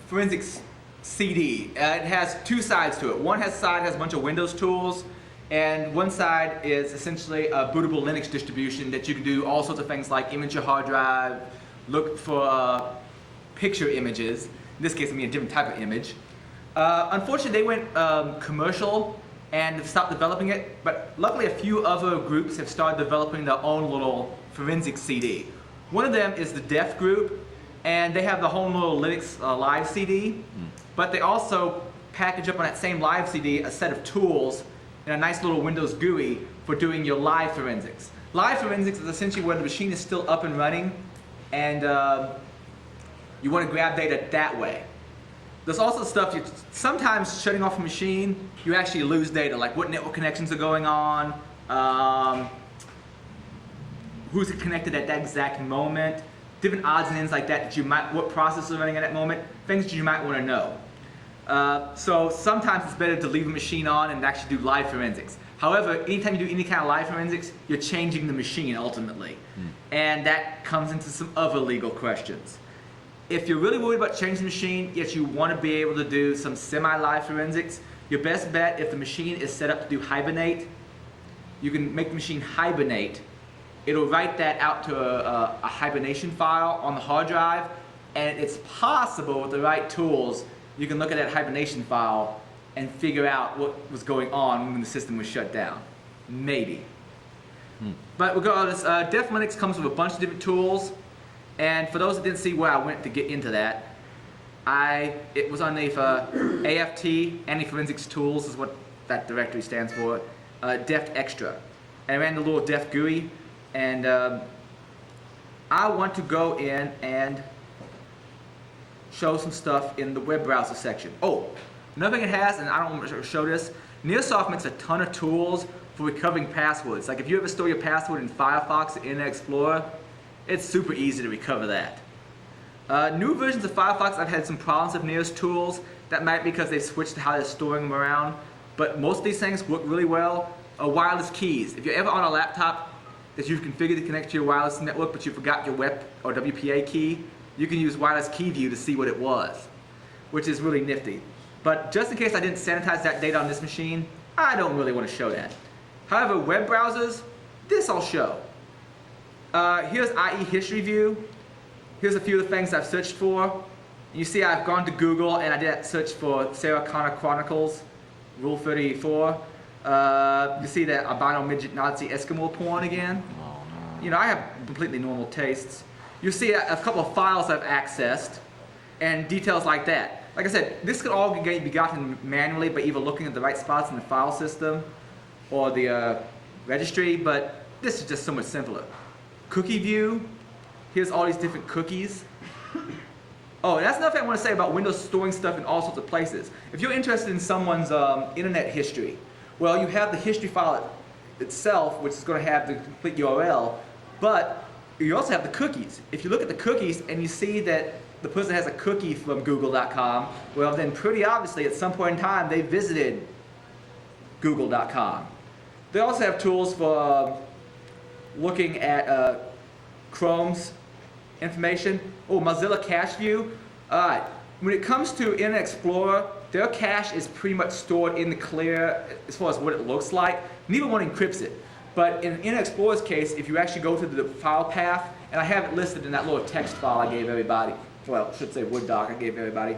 forensics CD. It has two sides to it. One side has a bunch of Windows tools, and one side is essentially a bootable Linux distribution that you can do all sorts of things like image your hard drive, look for picture images. In this case, I mean a different type of image. Unfortunately, they went commercial and stopped developing it, but luckily a few other groups have started developing their own little forensic CD. One of them is the DEFT group, and they have the whole little Linux live CD, but they also package up on that same live CD a set of tools and a nice little Windows GUI for doing your live forensics. Live forensics is essentially where the machine is still up and running, and you want to grab data that way. There's also stuff, sometimes shutting off a machine, you actually lose data, like what network connections are going on, who's connected at that exact moment, different odds and ends like that what process is running at that moment, things that you might want to know. So sometimes it's better to leave a machine on and actually do live forensics. However, anytime you do any kind of live forensics, you're changing the machine ultimately. And that comes into some other legal questions. If you're really worried about changing the machine, yet you want to be able to do some semi-live forensics, your best bet, if the machine is set up to do hibernate, you can make the machine hibernate. It'll write that out to a hibernation file on the hard drive, and it's possible with the right tools, you can look at that hibernation file and figure out what was going on when the system was shut down. Maybe. But regardless, DEFT Linux comes with a bunch of different tools, and for those that didn't see where I went to get into that, it was underneath AFT, Anti-Forensics Tools is what that directory stands for, DEFT Extra. And I ran the little DEFT GUI, and I want to go in and show some stuff in the web browser section. Oh, another thing it has, and I don't want to show this, Nearsoft makes a ton of tools for recovering passwords. Like if you ever store your password in Firefox or Internet Explorer, it's super easy to recover that. New versions of Firefox, I've had some problems with Neo's tools. That might be because they've switched to how they're storing them around. But most of these things work really well. Wireless keys. If you're ever on a laptop that you've configured to connect to your wireless network, but you forgot your WEP or WPA key, you can use Wireless Key View to see what it was, which is really nifty. But just in case I didn't sanitize that data on this machine, I don't really want to show that. However, web browsers, this I'll show. Here's IE History View. Here's a few of the things I've searched for. You see I've gone to Google and I did that search for Sarah Connor Chronicles, Rule 34. You see that albino midget Nazi Eskimo porn again. Oh, no. You know, I have completely normal tastes. You see a couple of files I've accessed. and details like that. Like I said, this could all be gotten manually by either looking at the right spots in the file system or the registry, but this is just so much simpler. Cookie view, here's all these different cookies. Oh, and that's another thing I want to say about Windows storing stuff in all sorts of places. If you're interested in someone's internet history, well, you have the history file itself, which is going to have the complete URL, but you also have the cookies. If you look at the cookies and you see that the person has a cookie from google.com, well then pretty obviously at some point in time they visited google.com. They also have tools for looking at Chrome's information. Oh, Mozilla Cache View. When it comes to Internet Explorer, their cache is pretty much stored in the clear as far as what it looks like. Neither one encrypts it. But in Internet Explorer's case, if you actually go to the file path, and I have it listed in that little text file I gave everybody, well, I should say Word doc I gave everybody,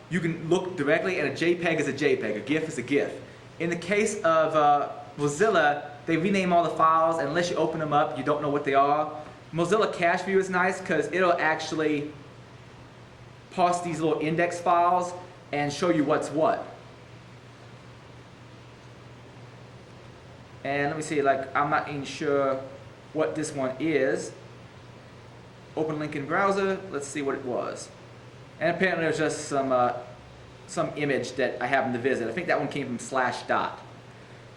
you can look directly, and a JPEG is a JPEG, a GIF is a GIF. In the case of Mozilla, they rename all the files, and unless you open them up, you don't know what they are. Mozilla Cache View is nice because it'll actually parse these little index files and show you what's what. And let me see, like, I'm not even sure what this one is. Open link in browser, let's see what it was. And apparently there's just some image that I happened to visit. I think that one came from /dot.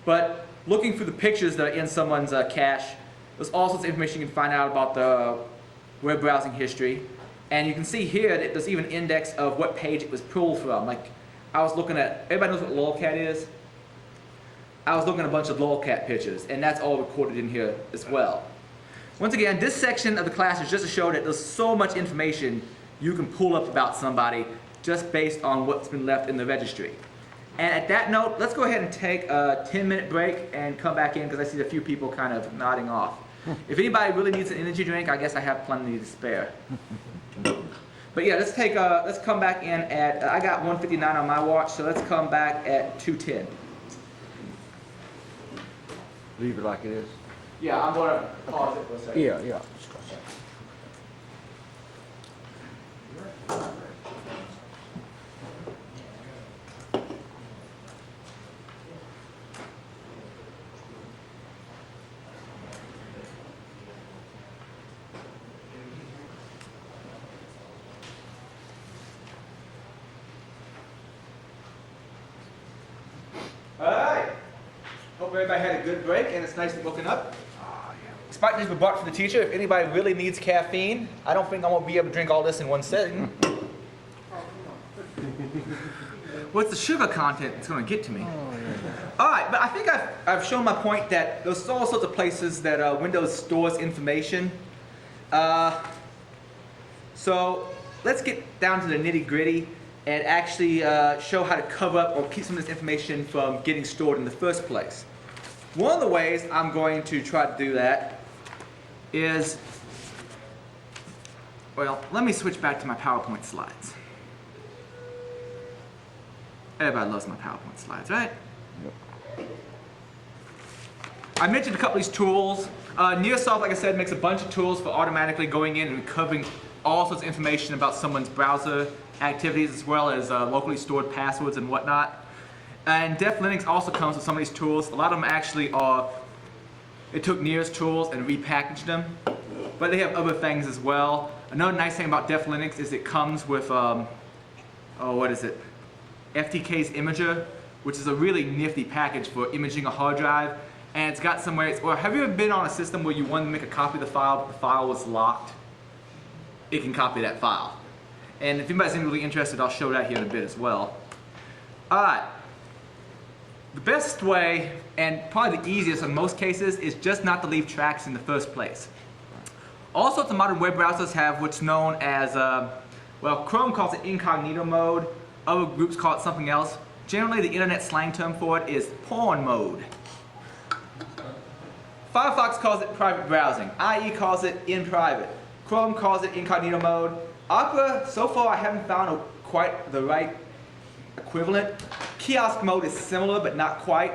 But looking through the pictures that are in someone's cache, there's all sorts of information you can find out about the web browsing history. And you can see here that there's even an index of what page it was pulled from. Like, I was looking at, everybody knows what lolcat is? I was looking at a bunch of lolcat pictures, and that's all recorded in here as well. Once again, this section of the class is just to show that there's so much information you can pull up about somebody just based on what's been left in the registry. And at that note, let's go ahead and take a 10-minute break and come back in because I see a few people kind of nodding off. If anybody really needs an energy drink, I guess I have plenty to spare. But yeah, let's come back in at, I got 1:59 on my watch, so let's come back at 2:10. Leave it like it is? Yeah, I'm going to pause it for a second. Yeah. Alright. Hope everybody had a good break and it's nice looking up. Despite these were bought for the teacher, if anybody really needs caffeine, I don't think I'm going to be able to drink all this in one sitting. What's the sugar content it's going to get to me? Alright, but I think I've shown my point that there's all sorts of places that Windows stores information. So let's get down to the nitty gritty and actually show how to cover up or keep some of this information from getting stored in the first place. One of the ways I'm going to try to do that is, well, let me switch back to my PowerPoint slides. Everybody loves my PowerPoint slides, right? Yep. I mentioned a couple of these tools. Nearsoft, like I said, makes a bunch of tools for automatically going in and recovering all sorts of information about someone's browser activities as well as locally stored passwords and whatnot. And DEFT Linux also comes with some of these tools. A lot of them actually are, it took Near's tools and repackaged them, but they have other things as well. Another nice thing about DEFT Linux is it comes with, what is it? FTK's Imager, which is a really nifty package for imaging a hard drive. And it's got some ways, or have you ever been on a system where you wanted to make a copy of the file, but the file was locked? It can copy that file. And if anybody's really interested, I'll show that here in a bit as well. Alright. The best way, and probably the easiest in most cases, is just not to leave tracks in the first place. All sorts of modern web browsers have what's known as, well, Chrome calls it incognito mode. Other groups call it something else. Generally, the internet slang term for it is porn mode. Firefox calls it private browsing. IE calls it in private. Chrome calls it incognito mode. Opera, so far I haven't found quite the right equivalent. Kiosk mode is similar, but not quite.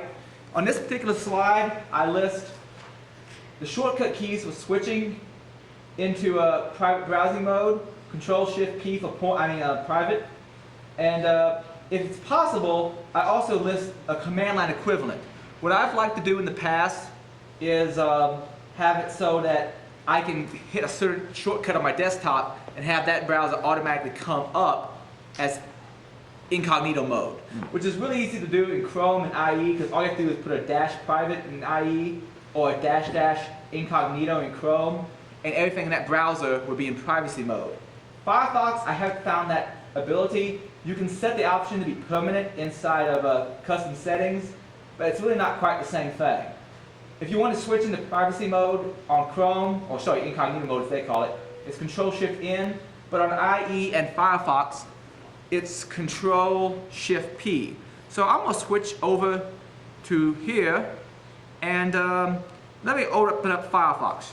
On this particular slide, I list the shortcut keys for switching into private browsing mode, Control-Shift-P for private, and if it's possible, I also list a command line equivalent. What I've liked to do in the past is have it so that I can hit a certain shortcut on my desktop and have that browser automatically come up as incognito mode, which is really easy to do in Chrome and IE, because all you have to do is put a dash private in IE or a dash dash incognito in Chrome, and everything in that browser will be in privacy mode. Firefox, I haven't found that ability. You can set the option to be permanent inside of custom settings, but it's really not quite the same thing. If you want to switch into privacy mode on Chrome, or sorry, incognito mode as they call it, it's Control-Shift-N, but on IE and Firefox, it's Control-Shift-P. So I'm going to switch over to here, and let me open up Firefox.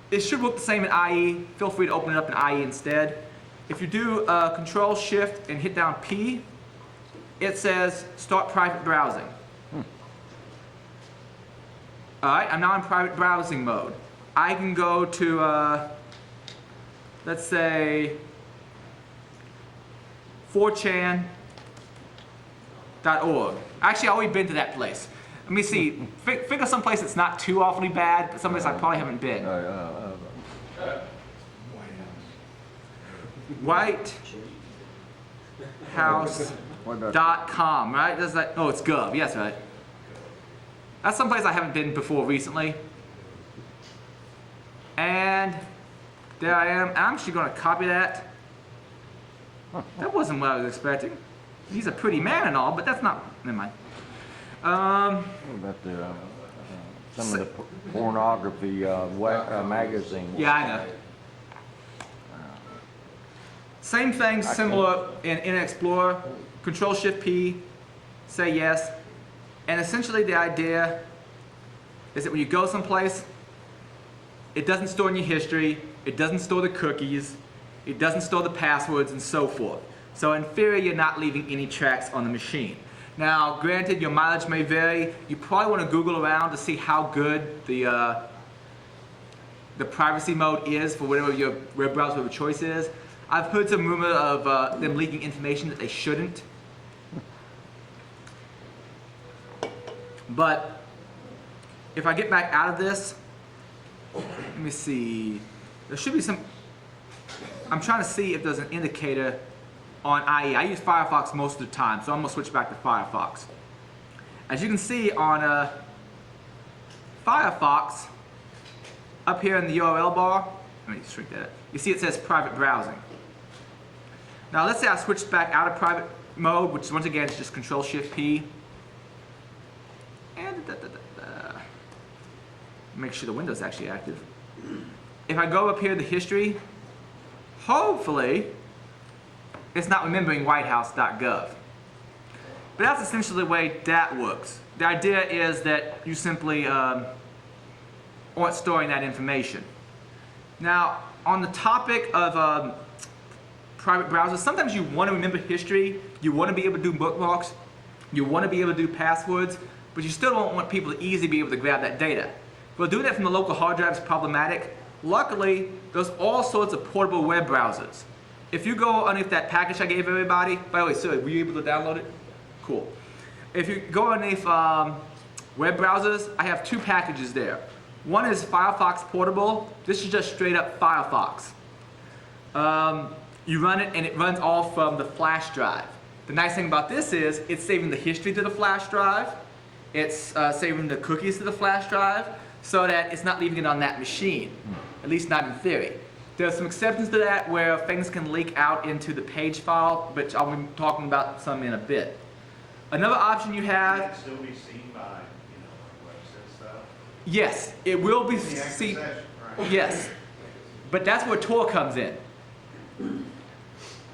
It should look the same in IE. Feel free to open it up in IE instead. If you do Control-Shift and hit down P, it says Start Private Browsing. Alright, I'm now in private browsing mode. I can go to, let's say, 4chan.org. Actually, I've already been to that place. Let me see. Figure someplace that's not too awfully bad, but someplace I probably haven't been. Whitehouse.com, right? That's like, oh, it's Gov. Yes, right. That's someplace I haven't been before recently. And there I am. I'm actually going to copy that. That wasn't what I was expecting. He's a pretty man and all, but that's not. Never mind. What about the, some of the pornography magazines? Yeah, I know. Same thing, similar in Internet Explorer. Control-Shift-P, say yes. And essentially the idea is that when you go someplace, it doesn't store in your history, it doesn't store the cookies, it doesn't store the passwords and so forth. So in theory, you're not leaving any tracks on the machine. Now, granted, your mileage may vary. You probably want to Google around to see how good the privacy mode is for whatever your web browser of choice is. I've heard some rumor of them leaking information that they shouldn't. But if I get back out of this, let me see. There should be some. I'm trying to see if there's an indicator on IE. I use Firefox most of the time, so I'm going to switch back to Firefox. As you can see on Firefox, up here in the URL bar, let me shrink that. You see it says private browsing. Now let's say I switched back out of private mode, which once again is just Control-Shift-P. And make sure the window's actually active. If I go up here to history, hopefully it's not remembering whitehouse.gov. But that's essentially the way that works. The idea is that you simply aren't storing that information. Now, on the topic of private browsers, sometimes you want to remember history, you want to be able to do bookmarks, you want to be able to do passwords, but you still don't want people to easily be able to grab that data. Well, doing that from the local hard drive is problematic. Luckily, there's all sorts of portable web browsers. If you go underneath that package I gave everybody, by the way, sir, were you able to download it? Cool. If you go underneath web browsers, I have two packages there. One is Firefox Portable. This is just straight up Firefox. You run it and it runs all from the flash drive. The nice thing about this is it's saving the history to the flash drive. It's saving the cookies to the flash drive so that it's not leaving it on that machine, at least not in theory. There's some exceptions to that where things can leak out into the page file, which I'll be talking about some in a bit. Another option you have... Can it still be seen by, website stuff? Yes, it will be seen. Right. Yes, but that's where Tor comes in.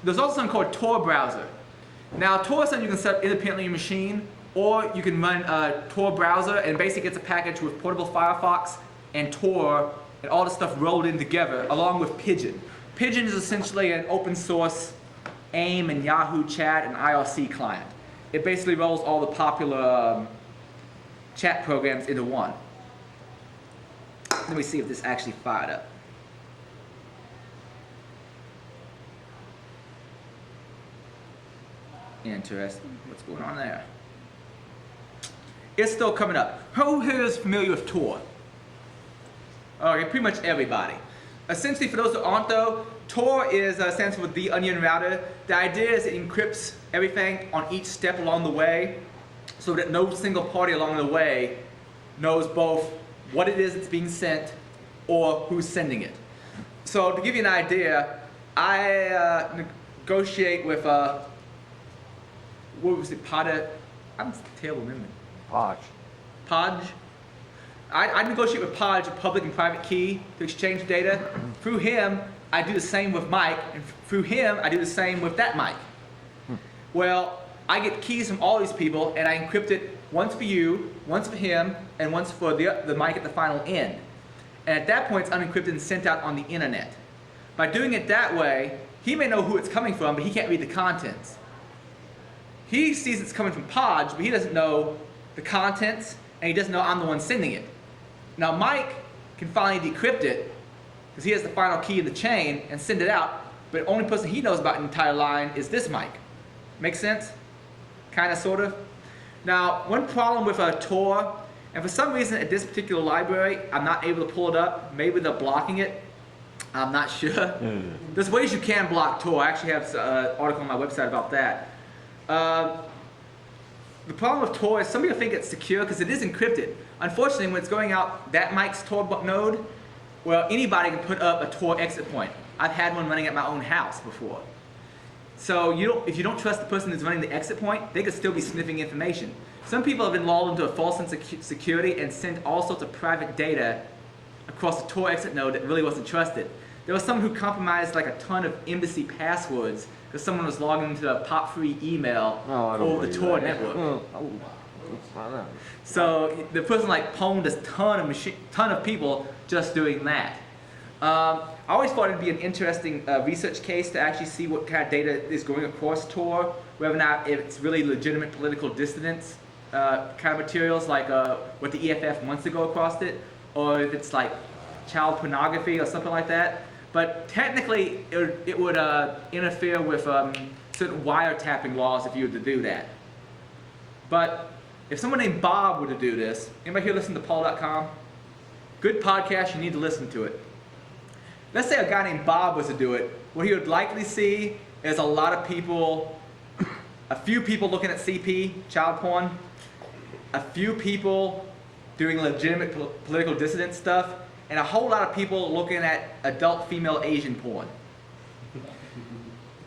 There's also something called Tor browser. Now, Tor is something you can set up independently on your machine, or you can run a Tor browser, and basically it's a package with portable Firefox and Tor and all the stuff rolled in together, along with Pigeon. Pigeon is essentially an open source AIM and Yahoo Chat and IRC client. It basically rolls all the popular chat programs into one. Let me see if this actually fired up. Interesting. What's going on there? It's still coming up. Who here is familiar with Tor? Okay, pretty much everybody. Essentially, for those who aren't though, Tor stands for the onion router. The idea is it encrypts everything on each step along the way so that no single party along the way knows both what it is that's being sent or who's sending it. So to give you an idea, I negotiate with, what was it, Podge? I'm terrible memory. Podge. I negotiate with Podge a public and private key to exchange data. Through him, I do the same with Mike, and through him, I do the same with that Mike. Well, I get keys from all these people, and I encrypt it once for you, once for him, and once for the Mike at the final end. And at that point, it's unencrypted and sent out on the internet. By doing it that way, he may know who it's coming from, but he can't read the contents. He sees it's coming from Podge, but he doesn't know the contents, and he doesn't know I'm the one sending it. Now Mike can finally decrypt it, because he has the final key in the chain, and send it out, but the only person he knows about the entire line is this Mike. Make sense? Kinda, sorta? Now, one problem with Tor, and for some reason at this particular library, I'm not able to pull it up. Maybe they're blocking it. I'm not sure. There's ways you can block Tor. I actually have an article on my website about that. The problem with Tor is some people think it's secure because it is encrypted. Unfortunately, when it's going out that Mike's Tor node, well, anybody can put up a Tor exit point. I've had one running at my own house before. So if you don't trust the person who's running the exit point, they could still be sniffing information. Some people have been lulled into a false sense of security and sent all sorts of private data across the Tor exit node that really wasn't trusted. There was someone who compromised like a ton of embassy passwords because someone was logging into a POP3 email over the Tor network. So the person like pwned a ton of people just doing that. I always thought it'd be an interesting research case to actually see what kind of data is going across Tor, whether or not it's really legitimate political dissidence kind of materials like what the EFF wants to go across it, or if it's like child pornography or something like that. But technically, it would interfere with certain wiretapping laws if you were to do that. But if someone named Bob were to do this, anybody here listen to Paul.com? Good podcast, you need to listen to it. Let's say a guy named Bob was to do it. What he would likely see is a lot of people, a few people looking at CP, child porn, a few people doing legitimate political dissident stuff, and a whole lot of people looking at adult female Asian porn.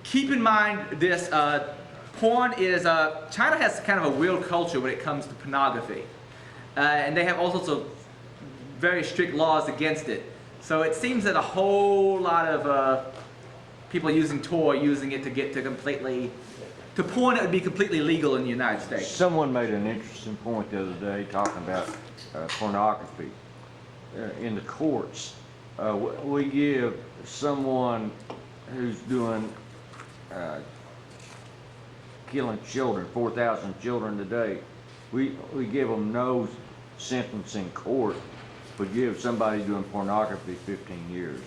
Keep in mind this, porn is, China has kind of a weird culture when it comes to pornography. And they have all sorts of very strict laws against it. So it seems that a whole lot of people using Tor using it to get to porn that would be completely legal in the United States. Someone made an interesting point the other day talking about pornography. In the courts, we give someone who's doing killing children, 4,000 children today, we give them no sentence in court, but give somebody doing pornography 15 years.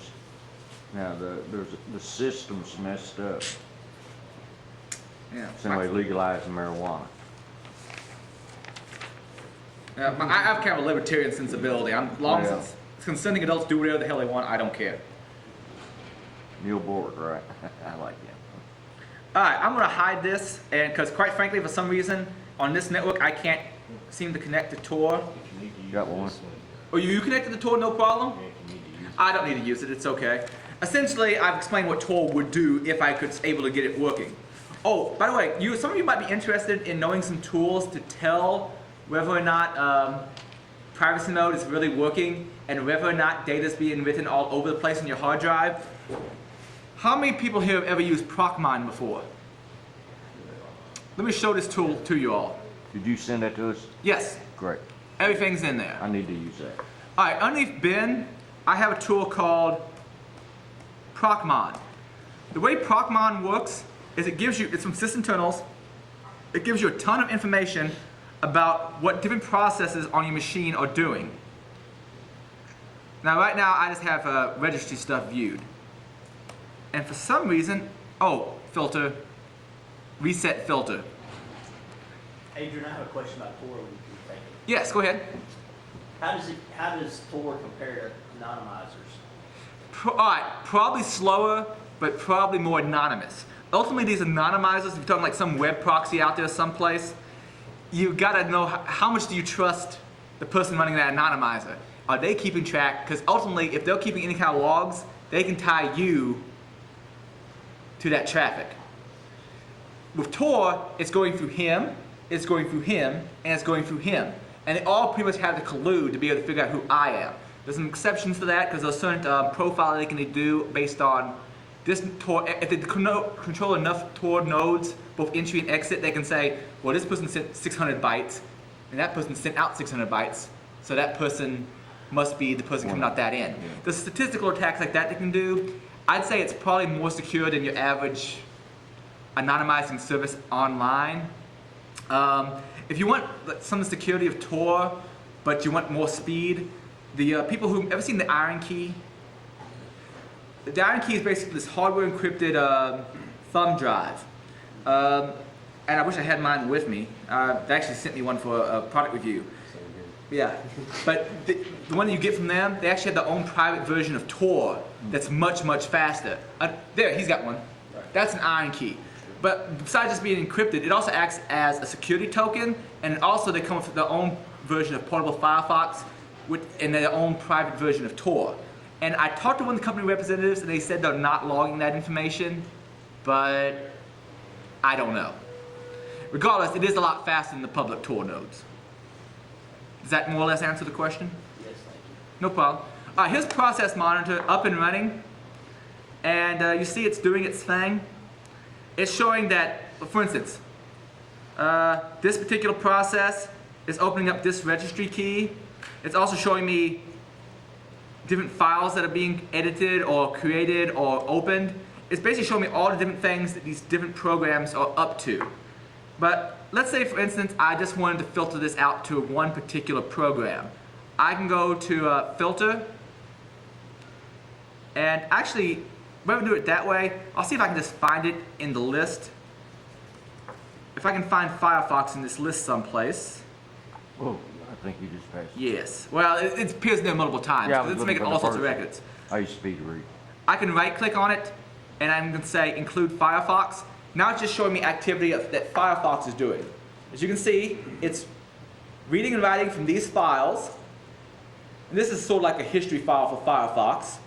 Now the system's messed up. Yeah. Somebody legalizing marijuana. I have kind of a libertarian sensibility. As long as it's consenting adults do whatever the hell they want, I don't care. Neil Board, right? I like him. Alright, I'm going to hide this, and because quite frankly, for some reason, on this network, I can't seem to connect to Tor. Got one? Oh, you connected to Tor, no problem? I don't need to use it, it's okay. Essentially, I've explained what Tor would do if I could able to get it working. Oh, by the way, some of you might be interested in knowing some tools to tell whether or not privacy mode is really working and whether or not data is being written all over the place on your hard drive. How many people here have ever used Procmine before? Let me show this tool to you all. Did you send that to us? Yes, Great. everything's in there. I need to use that. Alright, underneath bin, I have a tool called Procmon. The way Procmon works is it's from sysinternals. It gives you a ton of information about what different processes on your machine are doing. Now right now I just have registry stuff viewed. And for some reason, filter. reset filter. Adrian, I have a question about Tor when you take it. Yes, go ahead. How does Tor compare to anonymizers? All right, probably slower, but probably more anonymous. Ultimately, these anonymizers, if you're talking like some web proxy out there someplace, you gotta know how much do you trust the person running that anonymizer. Are they keeping track? Because ultimately, if they're keeping any kind of logs, they can tie you to that traffic. With Tor, it's going through him, it's going through him, and it's going through him. And they all pretty much have to collude to be able to figure out who I am. There's some exceptions to that because there's certain profile they can do based on this Tor. If they control enough Tor nodes, both entry and exit, they can say, well, this person sent 600 bytes, and that person sent out 600 bytes, so that person must be the person coming out that end. Yeah. There's statistical attacks like that they can do. I'd say it's probably more secure than your average anonymizing service online. If you want some security of Tor, but you want more speed, the people who ever seen the Iron Key? The Iron Key is basically this hardware encrypted thumb drive. And I wish I had mine with me. They actually sent me one for a product review. Yeah, but the one that you get from them, they actually have their own private version of Tor that's much, much faster. There, he's got one. That's an Iron Key. But besides just being encrypted, it also acts as a security token, and also they come with their own version of portable Firefox and their own private version of Tor. And I talked to one of the company representatives, and they said they're not logging that information, but I don't know. Regardless, it is a lot faster than the public Tor nodes. Does that more or less answer the question? Yes, thank you. No problem. All right, here's Process Monitor up and running. And you see it's doing its thing. It's showing that, for instance, this particular process is opening up this registry key. It's also showing me different files that are being edited or created or opened. It's basically showing me all the different things that these different programs are up to. But let's say, for instance, I just wanted to filter this out to one particular program. I can go to Filter, and actually, rather than do it that way, I'll see if I can just find it in the list. If I can find Firefox in this list someplace. Oh, I think you just passed. Yes. Well, it appears there multiple times. Yeah, I was Let's looking make it for all the sorts of first records. I use speed read. I can right-click on it, and I'm going to say Include Firefox. Now it's just showing me activity that Firefox is doing. As you can see, it's reading and writing from these files. And this is sort of like a history file for Firefox.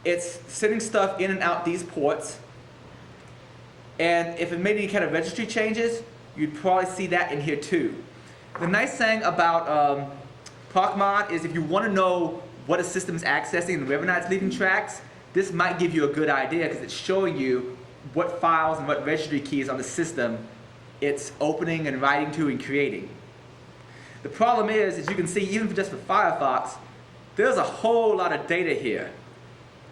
It's sending stuff in and out these ports. And if it made any kind of registry changes, you'd probably see that in here too. The nice thing about ProcMod is if you want to know what a system is accessing and whether or not it's leaving tracks, this might give you a good idea because it's showing you what files and what registry keys on the system it's opening and writing to and creating. The problem is, as you can see, even just for Firefox, there's a whole lot of data here.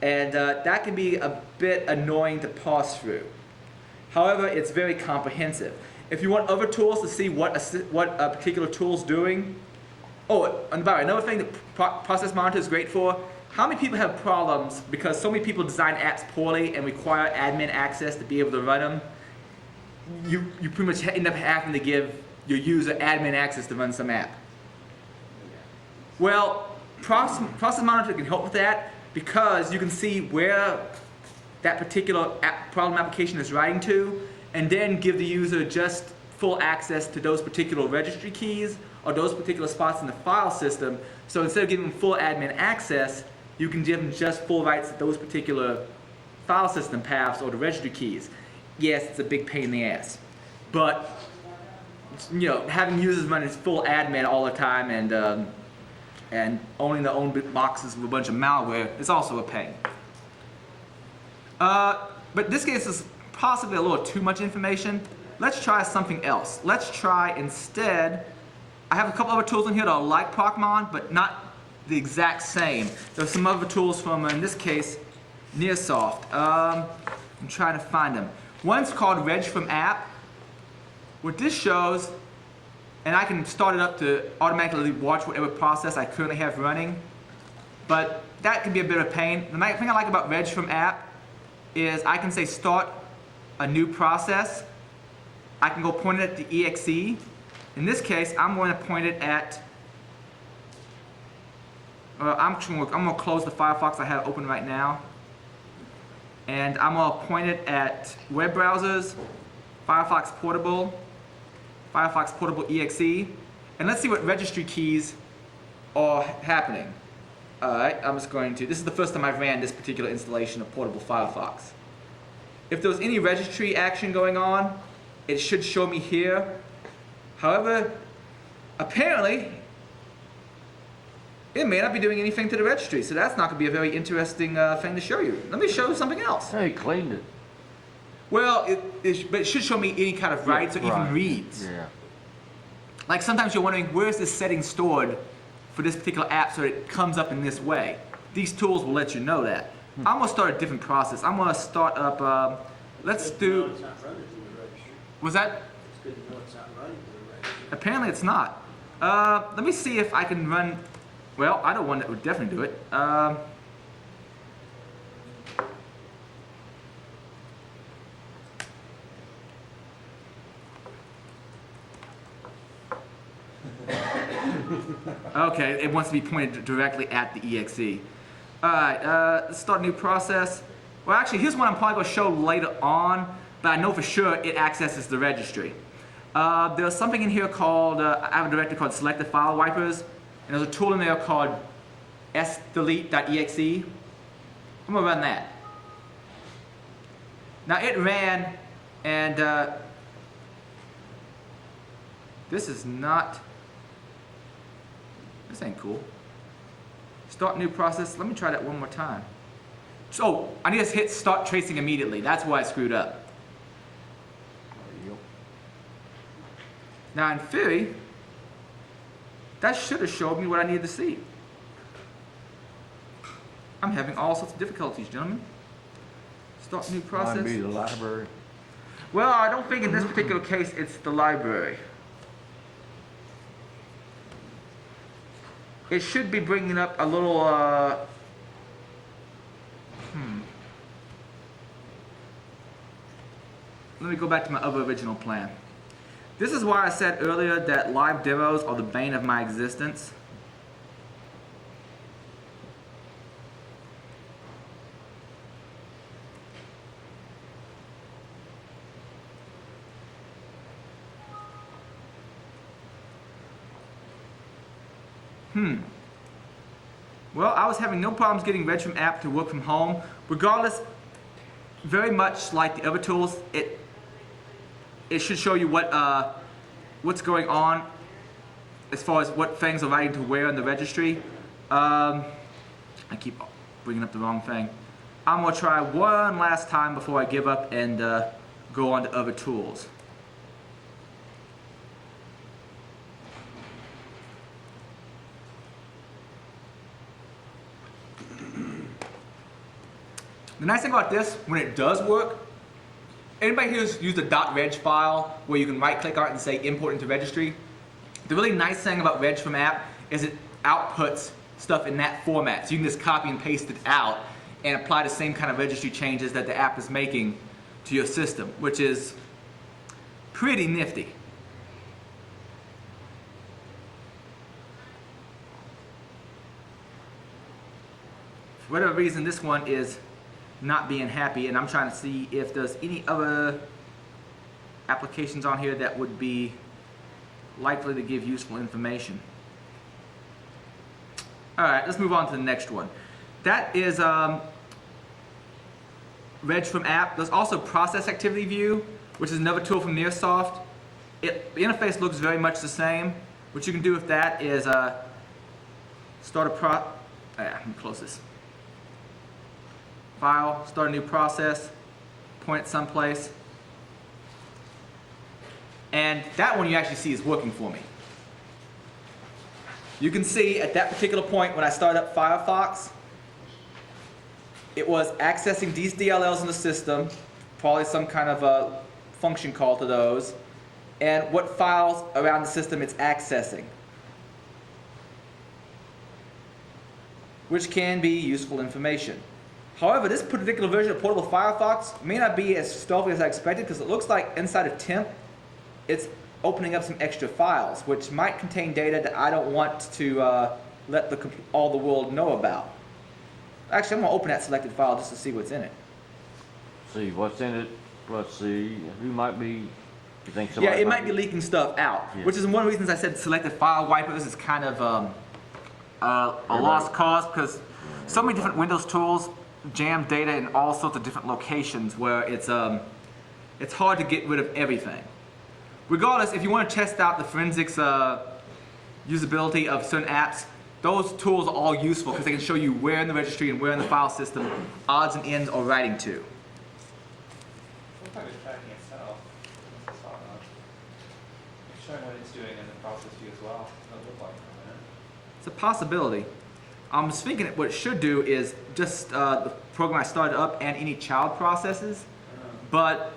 And that can be a bit annoying to parse through. However, it's very comprehensive. If you want other tools to see what a particular tool's doing, oh, and by the way, another thing that Process Monitor is great for, how many people have problems because so many people design apps poorly and require admin access to be able to run them? You pretty much end up having to give your user admin access to run some app. Well, Process Monitor can help with that because you can see where that particular problem application is writing to, and then give the user just full access to those particular registry keys or those particular spots in the file system. So instead of giving them full admin access, you can give them just full rights to those particular file system paths or the registry keys. Yes, it's a big pain in the ass, but you know, having users running full admin all the time and owning their own boxes with a bunch of malware is also a pain. But this case is possibly a little too much information. Let's try something else. Let's try instead, I have a couple other tools in here that are like ProcMod, but not the exact same. There's some other tools from, in this case, Nearsoft. I'm trying to find them. One's called Reg from App. What this shows, and I can start it up to automatically watch whatever process I currently have running, but that can be a bit of a pain. The thing I like about Reg from App is I can say start a new process, I can go point it at the exe. In this case, I'm going to point it at, I'm going to close the Firefox I have open right now. And I'm going to point it at web browsers, Firefox Portable exe. And let's see what registry keys are happening. Alright, I'm just going to, this is the first time I've ran this particular installation of Portable Firefox. If there was any registry action going on, it should show me here. However, apparently, it may not be doing anything to the registry, so that's not going to be a very interesting thing to show you. Let me show you something else. Hey, cleaned it. Well, but it should show me any kind of writes or even reads. Yeah. Like sometimes you're wondering, where's this setting stored for this particular app so it comes up in this way? These tools will let you know that. I'm going to start a different process. I'm going to start up, let's do, It's not running through the registry. was that? It's good to know it's not running through the registry. Apparently it's not. Let me see if I can run, well, I know one that would definitely do it. Okay, it wants to be pointed directly at the exe. Alright, let's start a new process. Well, actually, here's one I'm probably going to show later on, but I know for sure it accesses the registry. There's something in here called, I have a directory called selected file wipers, and there's a tool in there called sdelete.exe. I'm going to run that. Now it ran, and this is not, this ain't cool. Start new process. Let me try that one more time. So I need to hit start tracing immediately. That's why I screwed up. Now in theory, that should have showed me what I needed to see. I'm having all sorts of difficulties, gentlemen. Start new process. Might be the library. Well, I don't think in this particular case it's the library. It should be bringing up a little, Let me go back to my other original plan. This is why I said earlier that live demos are the bane of my existence. Well, I was having no problems getting Reg from app to work from home. Regardless, very much like the other tools, it should show you what's going on as far as what things are writing to where in the registry. I keep bringing up the wrong thing. I'm going to try one last time before I give up and go on to other tools. The nice thing about this, when it does work, anybody who's used a .reg file where you can right click on it and say import into registry, the really nice thing about reg from app is it outputs stuff in that format. So you can just copy and paste it out and apply the same kind of registry changes that the app is making to your system, which is pretty nifty. For whatever reason, this one is not being happy, and I'm trying to see if there's any other applications on here that would be likely to give useful information. Alright, let's move on to the next one. That is Reg from app. There's also process activity view, which is another tool from Nearsoft. The interface looks very much the same. What you can do with that is start a let me close this. File, start a new process, point it someplace. And that one you actually see is working for me. You can see at that particular point when I start up Firefox, it was accessing these DLLs in the system, probably some kind of a function call to those, and what files around the system it's accessing, which can be useful information. However, this particular version of Portable Firefox may not be as stealthy as I expected because it looks like inside of temp, it's opening up some extra files, which might contain data that I don't want to let all the world know about. Actually, I'm going to open that selected file just to see what's in it. See what's in it. Let's see who might be. You think Yeah, somebody it might be leaking stuff out, Yeah. which is one of the reasons I said selected file wipers is kind of a lost cause because so many different Windows tools jam data in all sorts of different locations where it's hard to get rid of everything. Regardless, if you want to test out the forensics usability of certain apps, those tools are all useful because they can show you where in the registry and where in the file system odds and ends are writing to. Sometimes it's tracking itself. What's this all about? It's showing what it's doing in the process view as well. It doesn't look like it. It's a possibility. I'm just thinking that what it should do is just the program I started up and any child processes. But,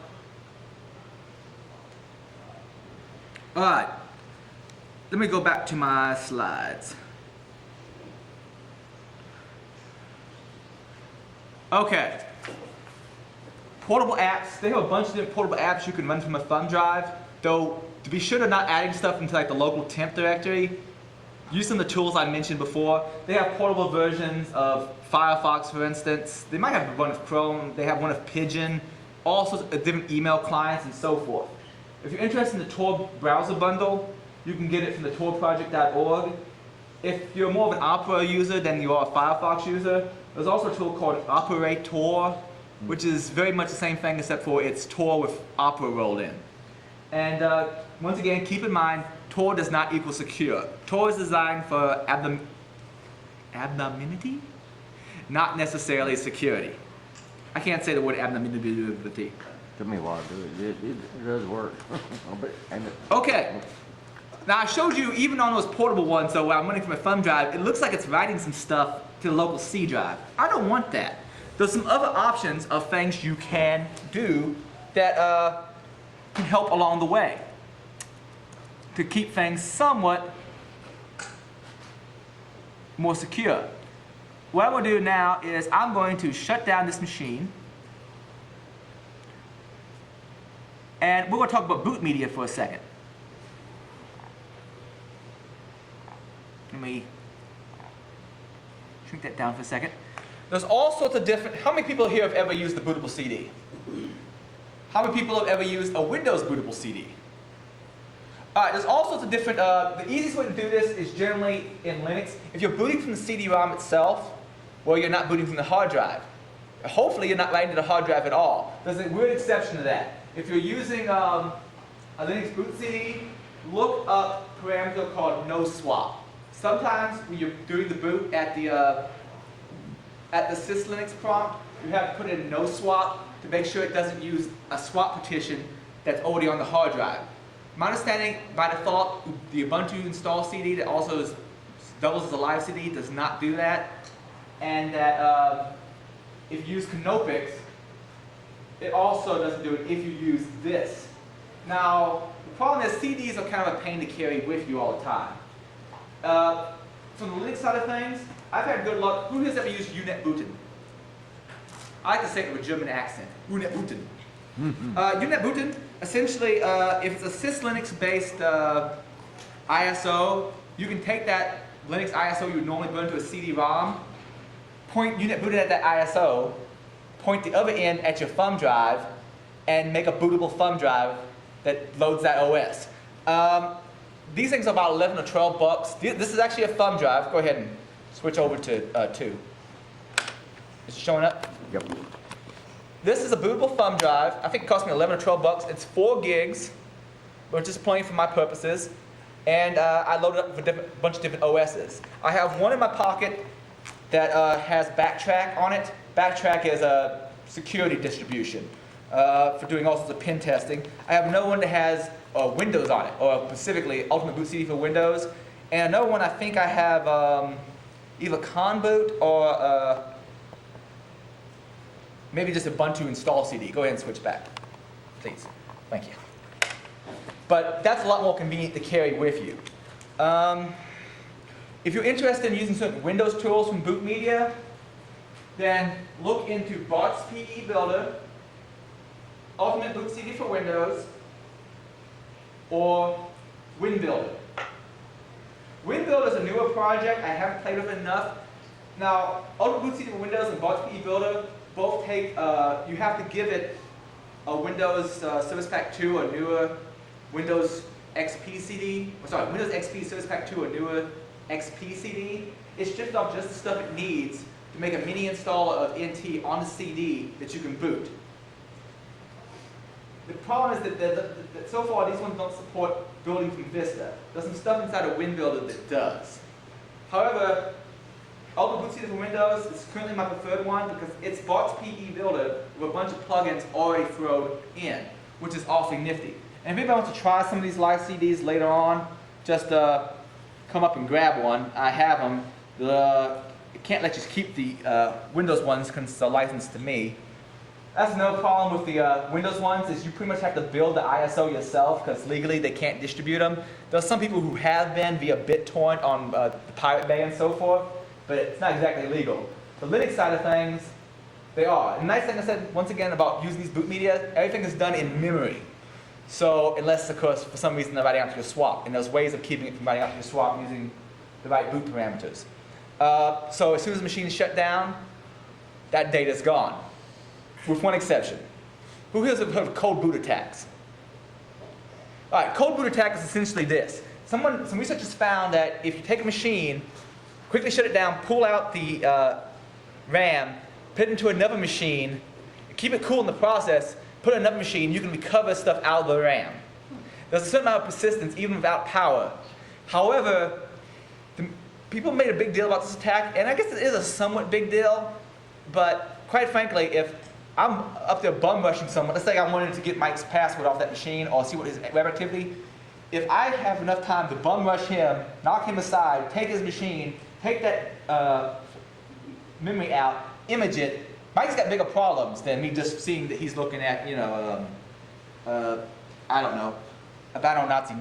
alright, let me go back to my slides. Okay. Portable apps, they have a bunch of different portable apps you can run from a thumb drive, though to be sure they're not adding stuff into like the local temp directory. Use some of the tools I mentioned before. They have portable versions of Firefox, for instance. They might have one of Chrome. They have one of Pigeon. All sorts of different email clients and so forth. If you're interested in the Tor browser bundle, you can get it from the torproject.org. If you're more of an Opera user than you are a Firefox user, there's also a tool called Operator, which is very much the same thing except for it's Tor with Opera rolled in. And once again, keep in mind, Tor does not equal secure. Tor is designed for anonymity, not necessarily security. I can't say the word anonymity. Took me a while to do it. It does work. Okay. Now I showed you even on those portable ones, so I'm running from a thumb drive, it looks like it's writing some stuff to the local C drive. I don't want that. There's some other options of things you can do that can help along the way to keep things somewhat more secure. What I'm going to do now is I'm going to shut down this machine and we're going to talk about boot media for a second. Let me shrink that down for a second. There's all sorts of different, how many people here have ever used the bootable CD? How many people have ever used a Windows bootable CD? Alright, there's all sorts of different, the easiest way to do this is generally in Linux. If you're booting from the CD-ROM itself, well, you're not booting from the hard drive. Hopefully you're not writing to the hard drive at all. There's a weird exception to that. If you're using a Linux boot CD, look up a parameter called no swap. Sometimes when you're doing the boot at the syslinux prompt, you have to put in no swap to make sure it doesn't use a swap partition that's already on the hard drive. My understanding, by default, the Ubuntu install CD that also doubles as a live CD does not do that. And that if you use Canopix, it also doesn't do it if you use this. Now, the problem is CDs are kind of a pain to carry with you all the time. From the Linux side of things, I've had good luck. Who has ever used Unetbooten? I like to say it with a German accent. Unetbooten. Unetbooten, essentially, if it's a syslinux-based ISO, you can take that Linux ISO you would normally burn to a CD-ROM, point Unetbooten at that ISO, point the other end at your thumb drive, and make a bootable thumb drive that loads that OS. These things are about 11 or 12 bucks. This is actually a thumb drive. Go ahead and switch over to 2. Is it showing up? Yep. This is a bootable thumb drive. I think it cost me 11 or 12 bucks. It's 4 gigs, which is plenty for my purposes. And I loaded up with a bunch of different OSs. I have one in my pocket that has Backtrack on it. Backtrack is a security distribution for doing all sorts of pen testing. I have another one that has Windows on it, or specifically Ultimate Boot CD for Windows. And another one I think I have either Conboot or maybe just Ubuntu install CD. Go ahead and switch back, please. Thank you. But that's a lot more convenient to carry with you. If you're interested in using certain Windows tools from Boot Media, then look into Bot's PE Builder, Ultimate Boot CD for Windows, or WinBuilder. WinBuilder is a newer project. I haven't played with it enough. Now, Ultimate Boot CD for Windows and Bot's PE Builder both take, you have to give it a Windows Service Pack 2 or newer Windows XP CD. Windows XP Service Pack 2 or newer XP CD. It strips off just the stuff it needs to make a mini installer of NT on the CD that you can boot. The problem is that so far these ones don't support building from Vista. There's some stuff inside of WinBuilder that does. However, Ultimate Boot CD for Windows is currently my preferred one because it's Bot's PE Builder with a bunch of plugins already thrown in, which is awfully nifty. And if anybody wants to try some of these live CDs later on, just come up and grab one. I have them. It can't let you keep the Windows ones because they're licensed to me. That's no problem with the Windows ones, is you pretty much have to build the ISO yourself because legally they can't distribute them. There's some people who have been via BitTorrent on the Pirate Bay and so forth, but it's not exactly legal. The Linux side of things, they are. And the nice thing I said, once again, about using these boot media, everything is done in memory. So, unless, of course, for some reason they're writing out to your swap. And there's ways of keeping it from writing out to your swap using the right boot parameters. So as soon as the machine is shut down, that data is gone. With one exception. Who here has heard of cold boot attacks? All right, cold boot attack is essentially this. Some researchers found that if you take a machine, quickly shut it down, pull out the RAM, put it into another machine, keep it cool in the process, put it in another machine, you can recover stuff out of the RAM. There's a certain amount of persistence even without power. However, people made a big deal about this attack, and I guess it is a somewhat big deal, but quite frankly, if I'm up there bum rushing someone, let's say I wanted to get Mike's password off that machine or see what his web activity, if I have enough time to bum rush him, knock him aside, take his machine, take that memory out, image it, Mike's got bigger problems than me just seeing that he's looking at, you know, I don't know, a Nazi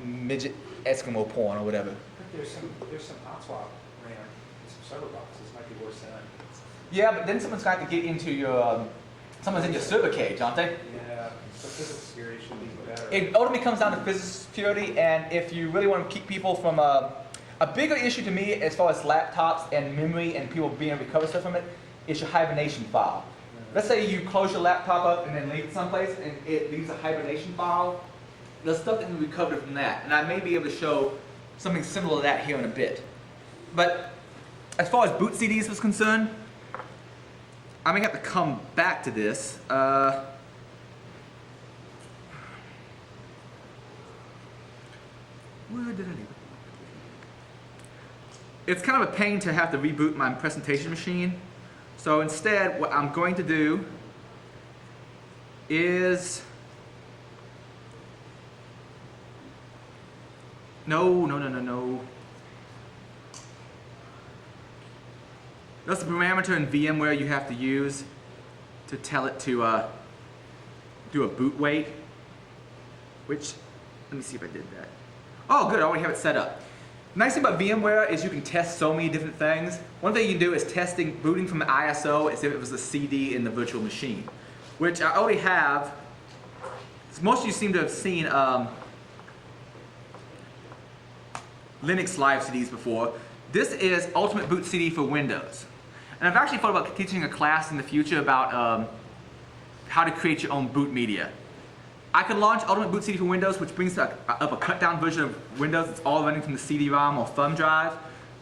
midget Eskimo porn or whatever. There's some hot-swap RAM and some server boxes might be worse than that. Yeah, but then someone's got to get into your, someone's in your server cage, aren't they? Yeah, so physical security should be better. It ultimately comes down to physical security, and if you really want to keep people from a bigger issue to me as far as laptops and memory and people being able to recover stuff from it, is your hibernation file. Let's say you close your laptop up and then leave it someplace and it leaves a hibernation file. There's stuff that can be recovered from that, and I may be able to show something similar to that here in a bit. But as far as boot CDs was concerned, I may have to come back to this. Where did I leave it? It's kind of a pain to have to reboot my presentation machine. So instead, what I'm going to do is... No. That's the parameter in VMware you have to use to tell it to do a boot weight. Which, let me see if I did that. Oh, good, I already have it set up. The nice thing about VMware is you can test so many different things. One thing you can do is testing booting from the ISO as if it was a CD in the virtual machine, which I already have. Most of you seem to have seen Linux live CDs before. This is Ultimate Boot CD for Windows. And I've actually thought about teaching a class in the future about how to create your own boot media. I could launch Ultimate Boot CD for Windows, which brings up a cut-down version of Windows. It's all running from the CD-ROM or thumb drive.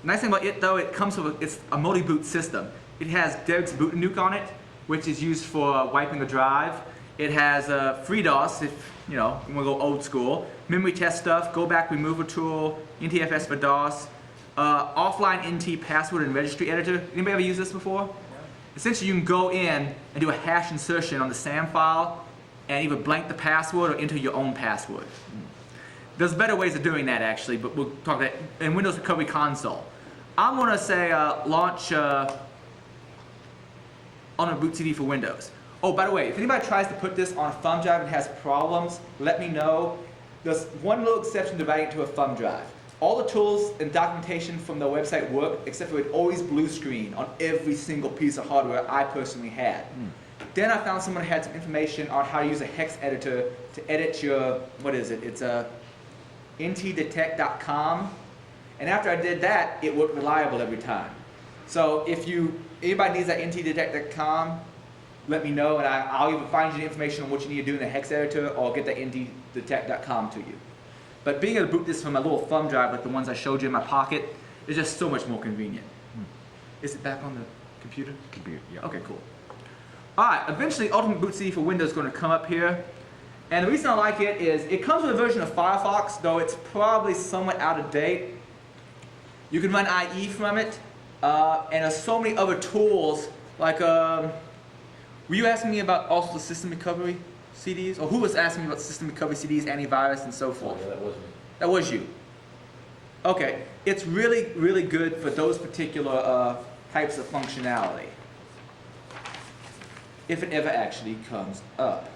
The nice thing about it, though, it's a multi-boot system. It has Derek's boot nuke on it, which is used for wiping a drive. It has FreeDOS, if you want to go old school. Memory test stuff, go back removal tool, NTFS for DOS, offline NT password and registry editor. Anybody ever used this before? Yeah. Essentially, you can go in and do a hash insertion on the SAM file and either blank the password or enter your own password. There's better ways of doing that, actually, but we'll talk about that in Windows Recovery Console. I'm going to say launch Ultimate Boot CD for Windows. Oh, by the way, if anybody tries to put this on a thumb drive and has problems, let me know. There's one little exception to writing it to a thumb drive. all the tools and documentation from the website worked, except for it always blue screen on every single piece of hardware I personally had. Then I found someone had some information on how to use a hex editor to edit your, what is it? It's ntdetect.com. And after I did that, it worked reliable every time. So if anybody needs that ntdetect.com, let me know, and I'll either find you the information on what you need to do in the hex editor or get that ntdetect.com to you. But being able to boot this from a little thumb drive like the ones I showed you in my pocket is just so much more convenient. Is it back on the computer? Computer, yeah. Okay, cool. Alright, eventually Ultimate Boot CD for Windows is going to come up here. And the reason I like it is it comes with a version of Firefox, though it's probably somewhat out of date. You can run IE from it, and there's so many other tools, like, were you asking me about also the system recovery CDs? Or who was asking me about system recovery CDs, antivirus, and so forth? Yeah, that was me. That was you. Okay, it's really, really good for those particular types of functionality. If it ever actually comes up.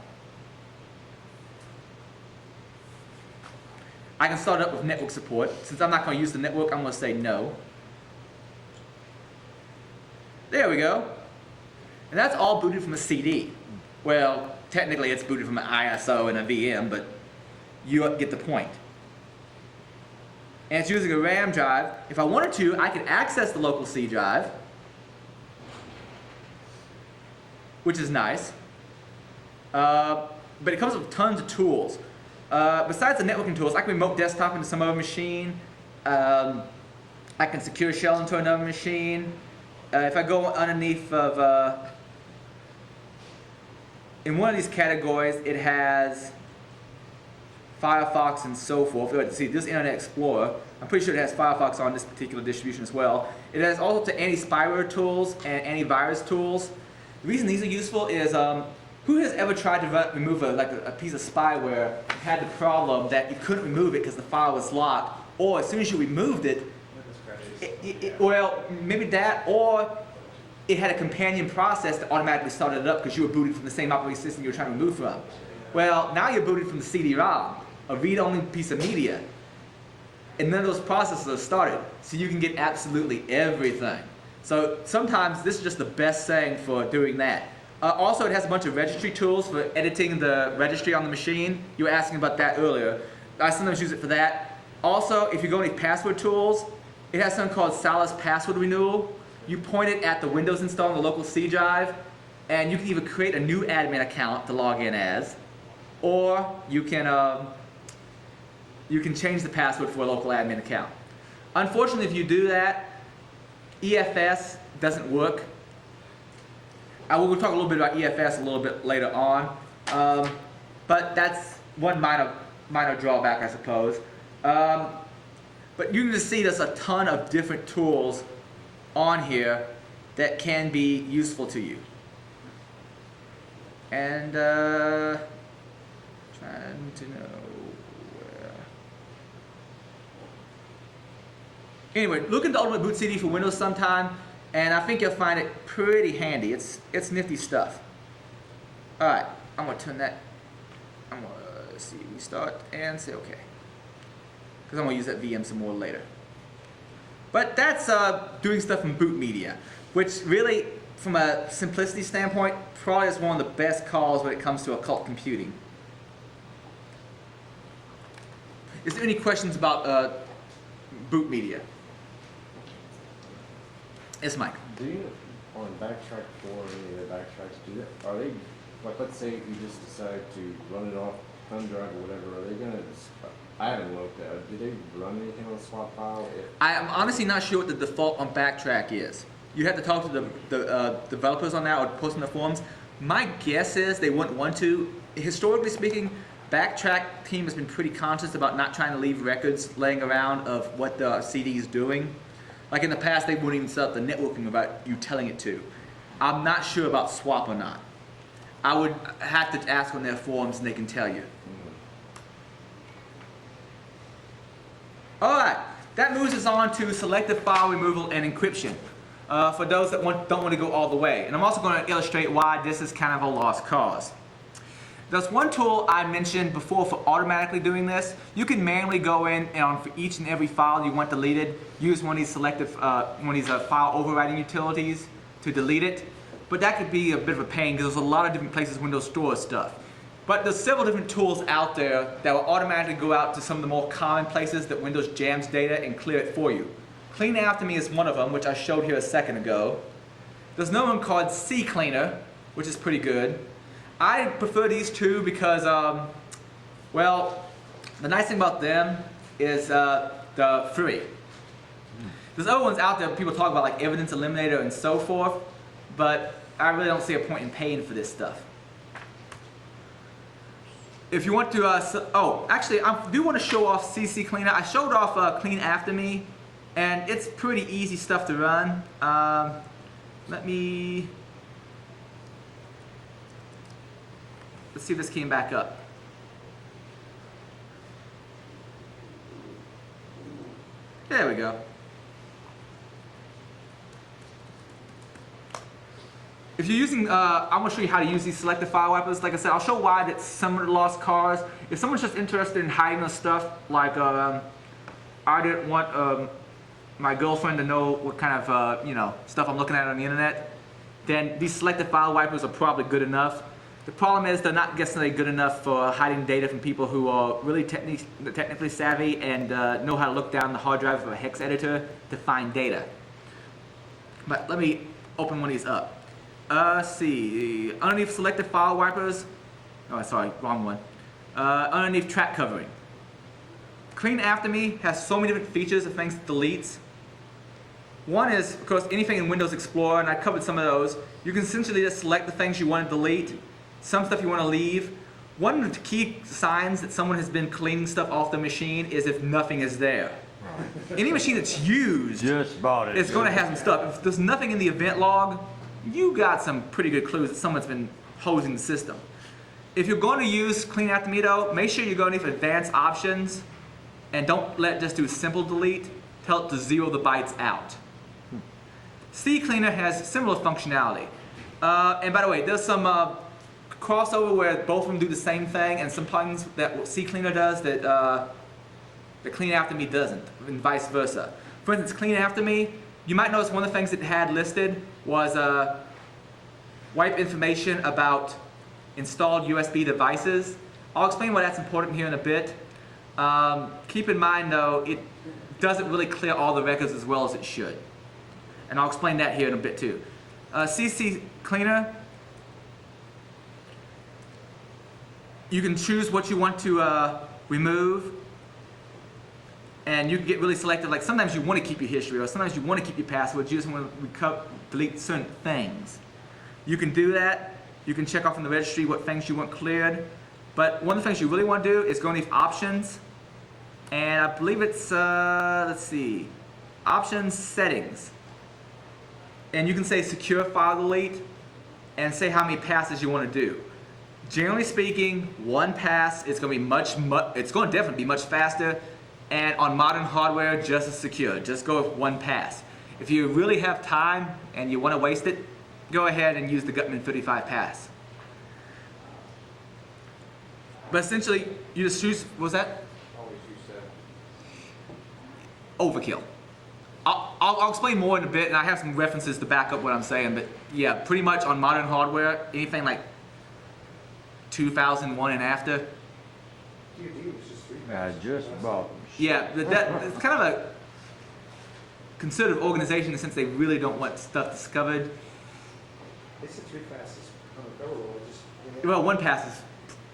I can start it up with network support. Since I'm not going to use the network, I'm going to say no. There we go. And that's all booted from a CD. Well, technically it's booted from an ISO and a VM, but you get the point. And it's using a RAM drive. If I wanted to, I could access the local C drive, which is nice. But it comes with tons of tools. Besides the networking tools, I can remote desktop into some other machine. I can secure shell into another machine. If I go underneath of, in one of these categories, it has Firefox and so forth. See, this Internet Explorer, I'm pretty sure it has Firefox on this particular distribution as well. It has all sorts of anti-spyware tools and antivirus tools. The reason these are useful is, who has ever tried to remove a piece of spyware and had the problem that you couldn't remove it because the file was locked, or as soon as you removed it, well, maybe that, or it had a companion process that automatically started it up because you were booted from the same operating system you were trying to remove from. Well, now you're booted from the CD-ROM, a read-only piece of media, and none of those processes are started, so you can get absolutely everything. So sometimes this is just the best thing for doing that. Also, it has a bunch of registry tools for editing the registry on the machine. You were asking about that earlier. I sometimes use it for that. Also, if you go into password tools, it has something called Salus Password Renewal. You point it at the Windows install on the local C drive, and you can either create a new admin account to log in as, or you can change the password for a local admin account. Unfortunately, if you do that, EFS doesn't work. I will talk a little bit about EFS a little bit later on, but that's one minor drawback, I suppose. But you can just see there's a ton of different tools on here that can be useful to you. And trying to know where. Anyway, look into Ultimate Boot CD for Windows sometime, and I think you'll find it pretty handy. It's nifty stuff. All right, I'm gonna turn that. I'm gonna see restart and say okay, because I'm gonna use that VM some more later. But that's doing stuff in boot media, which really, from a simplicity standpoint, probably is one of the best calls when it comes to occult computing. Is there any questions about boot media? Yes, Mike. Do you, on backtrack 4 or any of the backtracks, are they, like, let's say if you just decide to run it off thumb drive or whatever, are they going to, I haven't looked at it, do they run anything on the swap file? I am honestly not sure what the default on backtrack is. You have to talk to the developers on that or post in the forums. My guess is they wouldn't want to. Historically speaking, backtrack team has been pretty conscious about not trying to leave records laying around of what the CD is doing. Like in the past, they wouldn't even set up the networking about you telling it to. I'm not sure about swap or not. I would have to ask on their forums and they can tell you. Alright, that moves us on to selective file removal and encryption. For those that don't want to go all the way. And I'm also going to illustrate why this is kind of a lost cause. There's one tool I mentioned before for automatically doing this. You can manually go in and for each and every file you want deleted, use one of these file overriding utilities to delete it. But that could be a bit of a pain because there's a lot of different places Windows stores stuff. But there's several different tools out there that will automatically go out to some of the more common places that Windows jams data and clear it for you. Clean After Me is one of them, which I showed here a second ago. There's another one called CCleaner, which is pretty good. I prefer these two because, well, the nice thing about them is they're free. There's other ones out there people talk about like Evidence Eliminator and so forth, but I really don't see a point in paying for this stuff. If you want to, actually, I do want to show off CC Cleaner. I showed off Clean After Me, and it's pretty easy stuff to run. Let's see if this came back up. There we go. If you're using, I'm going to show you how to use these selective file wipers. Like I said, I'll show why that's similar to lost cars. If someone's just interested in hiding the stuff, like I didn't want my girlfriend to know what kind of stuff I'm looking at on the internet, then these selective file wipers are probably good enough. The problem is they're not necessarily good enough for hiding data from people who are really technically savvy and know how to look down the hard drive of a hex editor to find data. But let me open one of these up. Let's see, underneath selective file wipers, oh sorry, wrong one. Underneath track covering. Clean After Me has so many different features of things it deletes. One is, of course, anything in Windows Explorer, and I covered some of those. You can essentially just select the things you want to delete, some stuff you want to leave. One of the key signs that someone has been cleaning stuff off the machine is if nothing is there. Right. Any machine that's used Just bought it. is going to have some stuff. If there's nothing in the event log, you got some pretty good clues that someone's been hosing the system. If you're going to use Clean After Me though, make sure you go into advanced options and don't let it just do simple delete. Tell it to zero the bytes out. CCleaner has similar functionality. And by the way, there's some crossover where both of them do the same thing, and some plugins that CCleaner does that that Clean After Me doesn't, and vice versa. For instance, Clean After Me, you might notice one of the things it had listed was wipe information about installed USB devices. I'll explain why that's important here in a bit. Keep in mind though, it doesn't really clear all the records as well as it should. And I'll explain that here in a bit too. CC Cleaner, you can choose what you want to remove, and you can get really selective. Like sometimes you want to keep your history, or sometimes you want to keep your passwords. You just want to delete certain things. You can do that. You can check off in the registry what things you want cleared. But one of the things you really want to do is go underneath Options, and I believe it's let's see, Options Settings, and you can say Secure File Delete, and say how many passes you want to do. Generally speaking, one pass is going to be it's going to definitely be much faster, and on modern hardware, just as secure. Just go with one pass. If you really have time and you want to waste it, go ahead and use the Gutman 35 pass. But essentially, you just choose, what was that? Always use that. Overkill. I'll explain more in a bit, and I have some references to back up what I'm saying, but yeah, pretty much on modern hardware, anything like 2001 and after. I just bought. Yeah, it's kind of a conservative organization in the sense they really don't want stuff discovered. They said 3 passes unrecoverable. Well, one pass is,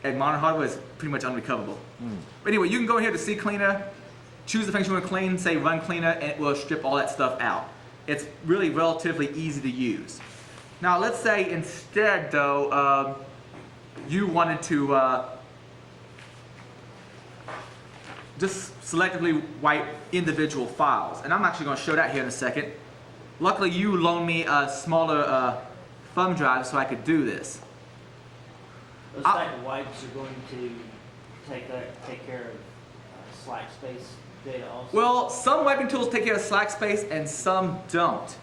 at modern hardware, is pretty much unrecoverable. But anyway, you can go here to CCleaner, choose the things you want to clean, say Run Cleaner, and it will strip all that stuff out. It's really relatively easy to use. Now, let's say instead, though, you wanted to just selectively wipe individual files. And I'm actually going to show that here in a second. Luckily, you loaned me a smaller thumb drive so I could do this. Those type of wipes are going to take care of slack space data also? Well, some wiping tools take care of slack space and some don't.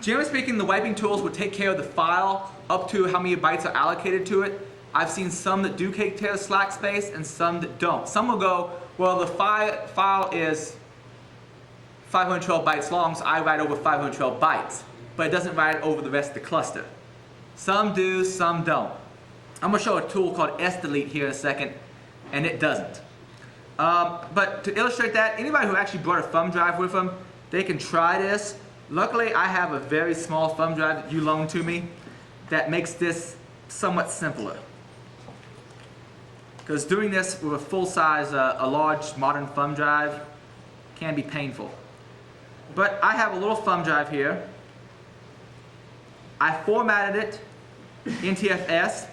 Generally speaking, the wiping tools will take care of the file up to how many bytes are allocated to it. I've seen some that do take care of slack space and some that don't. Some will go, well, the file is 512 bytes long, so I write over 512 bytes, but it doesn't write over the rest of the cluster. Some do, some don't. I'm going to show a tool called sdelete here in a second, and it doesn't. But to illustrate that, anybody who actually brought a thumb drive with them, they can try this. Luckily, I have a very small thumb drive that you loaned to me that makes this somewhat simpler. Because doing this with a full-size, a large modern thumb drive can be painful. But I have a little thumb drive here. I formatted it NTFS.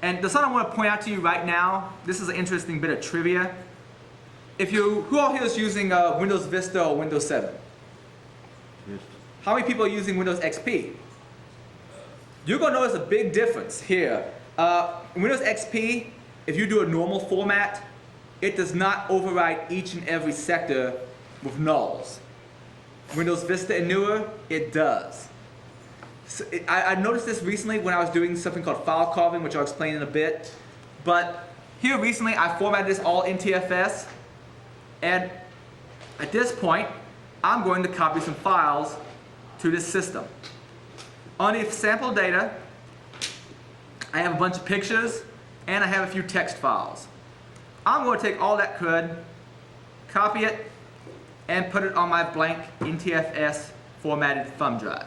And the something I want to point out to you right now, this is an interesting bit of trivia. Who all here is using Windows Vista or Windows 7? How many people are using Windows XP? You're going to notice a big difference here. Windows XP, if you do a normal format, it does not overwrite each and every sector with nulls. Windows Vista and newer, it does. So I noticed this recently when I was doing something called file carving, which I'll explain in a bit. But here recently, I formatted this all NTFS. And at this point, I'm going to copy some files to this system. On the sample data, I have a bunch of pictures, and I have a few text files. I'm going to take all that crud, copy it, and put it on my blank NTFS formatted thumb drive.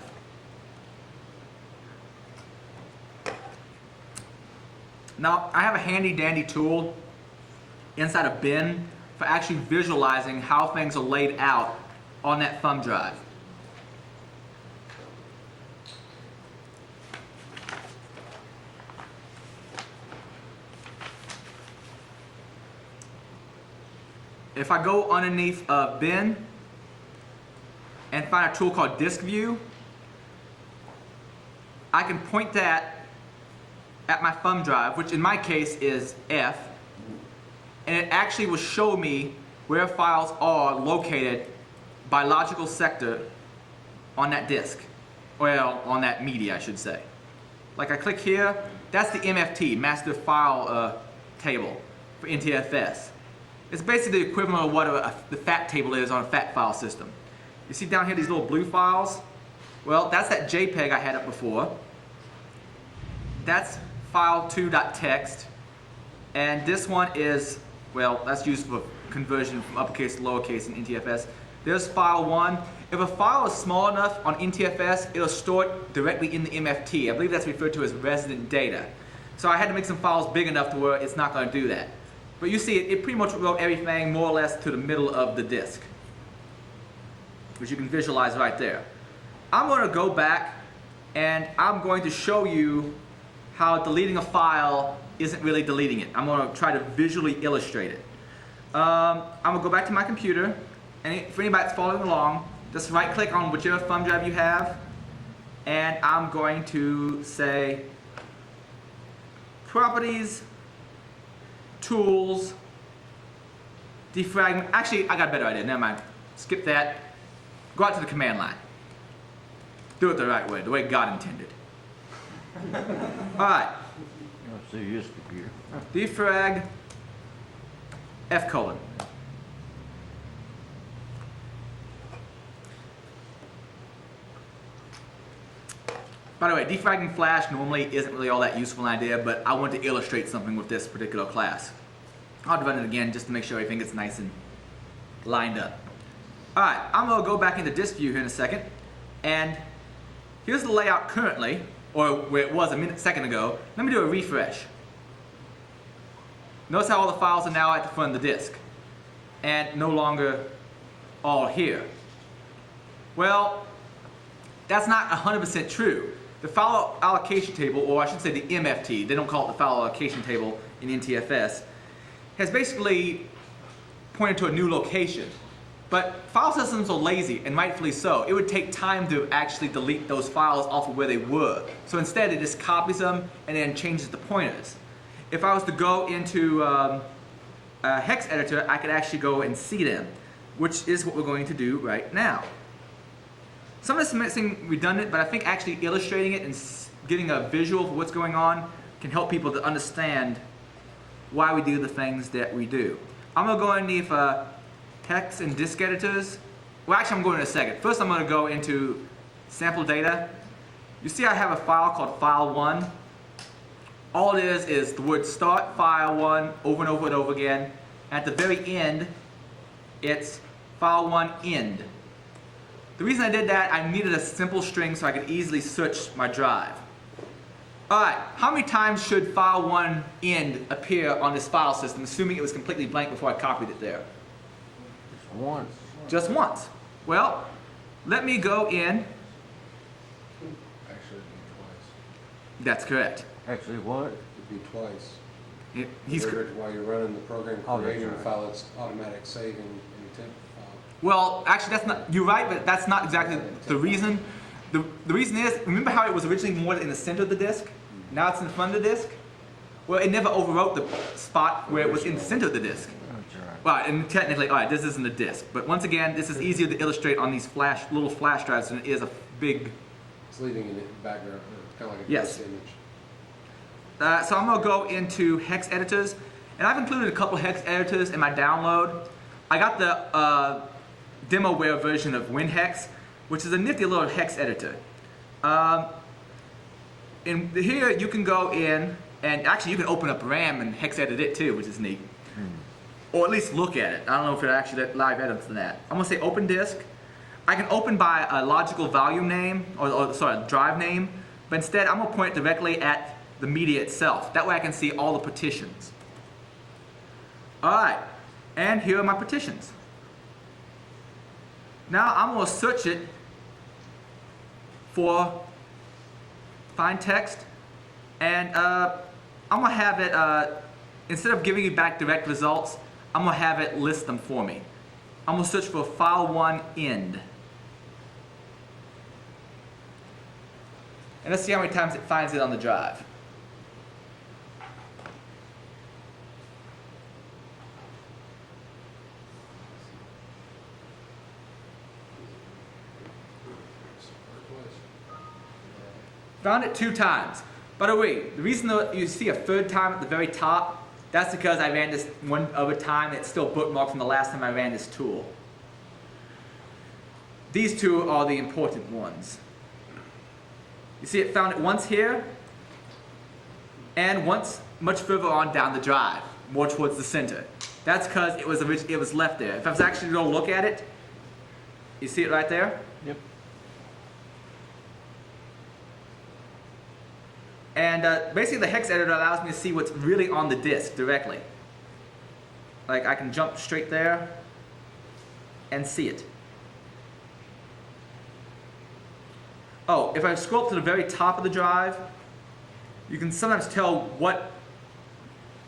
Now, I have a handy dandy tool inside a bin for actually visualizing how things are laid out on that thumb drive. If I go underneath a bin and find a tool called Disk View, I can point that at my thumb drive, which in my case is F, and it actually will show me where files are located by logical sector on that disk. Well, on that media, I should say. Like I click here, that's the MFT, Master File Table for NTFS. It's basically the equivalent of what the FAT table is on a FAT file system. You see down here these little blue files? Well, that's that JPEG I had up before. That's file2.txt. And this one is, well, that's used for conversion from uppercase to lowercase in NTFS. There's file 1. If a file is small enough on NTFS, it'll store it directly in the MFT. I believe that's referred to as resident data. So I had to make some files big enough to where it's not going to do that. But you see, it pretty much wrote everything more or less to the middle of the disk, which you can visualize right there. I'm going to go back and I'm going to show you how deleting a file isn't really deleting it. I'm going to try to visually illustrate it. I'm going to go back to my computer, and for anybody that's following along, just right click on whichever thumb drive you have, and I'm going to say Properties, Tools, Defragment. Actually, I got a better idea. Never mind. Skip that. Go out to the command line. Do it the right way, the way God intended. Alright. Let's see his computer. Defrag F colon. By the way, defragging flash normally isn't really all that useful an idea, but I want to illustrate something with this particular class. I'll run it again just to make sure everything gets nice and lined up. Alright, I'm going to go back into disk view here in a second, and here's the layout currently, or where it was a second ago. Let me do a refresh. Notice how all the files are now at the front of the disk, and no longer all here. Well, that's not 100% true. The file allocation table, or I should say the MFT, they don't call it the file allocation table in NTFS, has basically pointed to a new location. But file systems are lazy, and rightfully so. It would take time to actually delete those files off of where they were. So instead, it just copies them and then changes the pointers. If I was to go into a hex editor, I could actually go and see them, which is what we're going to do right now. Some of this may seem redundant, but I think actually illustrating it and getting a visual of what's going on can help people to understand why we do the things that we do. I'm going to go into the hex and disk editors. Well, actually, I'm going in a second. First, I'm going to go into sample data. You see I have a file called file1. All it is the word start file1 over and over and over again. At the very end, it's file1 end. The reason I did that, I needed a simple string so I could easily search my drive. Alright, how many times should file1 end appear on this file system, assuming it was completely blank before I copied it there? Just once. Just once. Well, let me go in. Actually, it'd be twice. That's correct. Actually, what? It'd be twice. He's While you're running the program, Oh, that's creating a right. file, it's automatic saving in temp file. Well, actually, that's not. You're right, but that's not exactly the reason. The reason is, remember how it was originally more in the center of the disk? Now it's in front of the disk. Well, it never overwrote the spot where it was in the center of the disk. That's right. Well, and technically, all right, this isn't a disk. But once again, this is easier to illustrate on these little flash drives than it is a big. It's leaving in the background, kind of like a Yes. ghost image. So I'm going to go into hex editors, and I've included a couple hex editors in my download. I got the demoware version of WinHex, which is a nifty little hex editor. In here you can go in, and actually you can open up RAM and hex edit it too, which is neat. Or at least look at it. I don't know if it actually live edits that. I'm going to say open disk. I can open by a logical volume name, or sorry, drive name, but instead I'm going to point directly at the media itself. That way I can see all the partitions. Alright, and here are my partitions. Now I'm going to search it for find text, and I'm going to have it, instead of giving you back direct results, I'm going to have it list them for me. I'm going to search for file1 end. And let's see how many times it finds it on the drive. Found it 2 times. By the way, the reason that you see a 3rd time at the very top, that's because I ran this one other time. It's still bookmarked from the last time I ran this tool. These 2 are the important ones. You see it found it once here, and once much further on down the drive, more towards the center. That's because it was left there. If I was actually going to look at it, you see it right there? Yep. And basically the hex editor allows me to see what's really on the disk directly. Like I can jump straight there and see it. Oh, if I scroll up to the very top of the drive, you can sometimes tell what...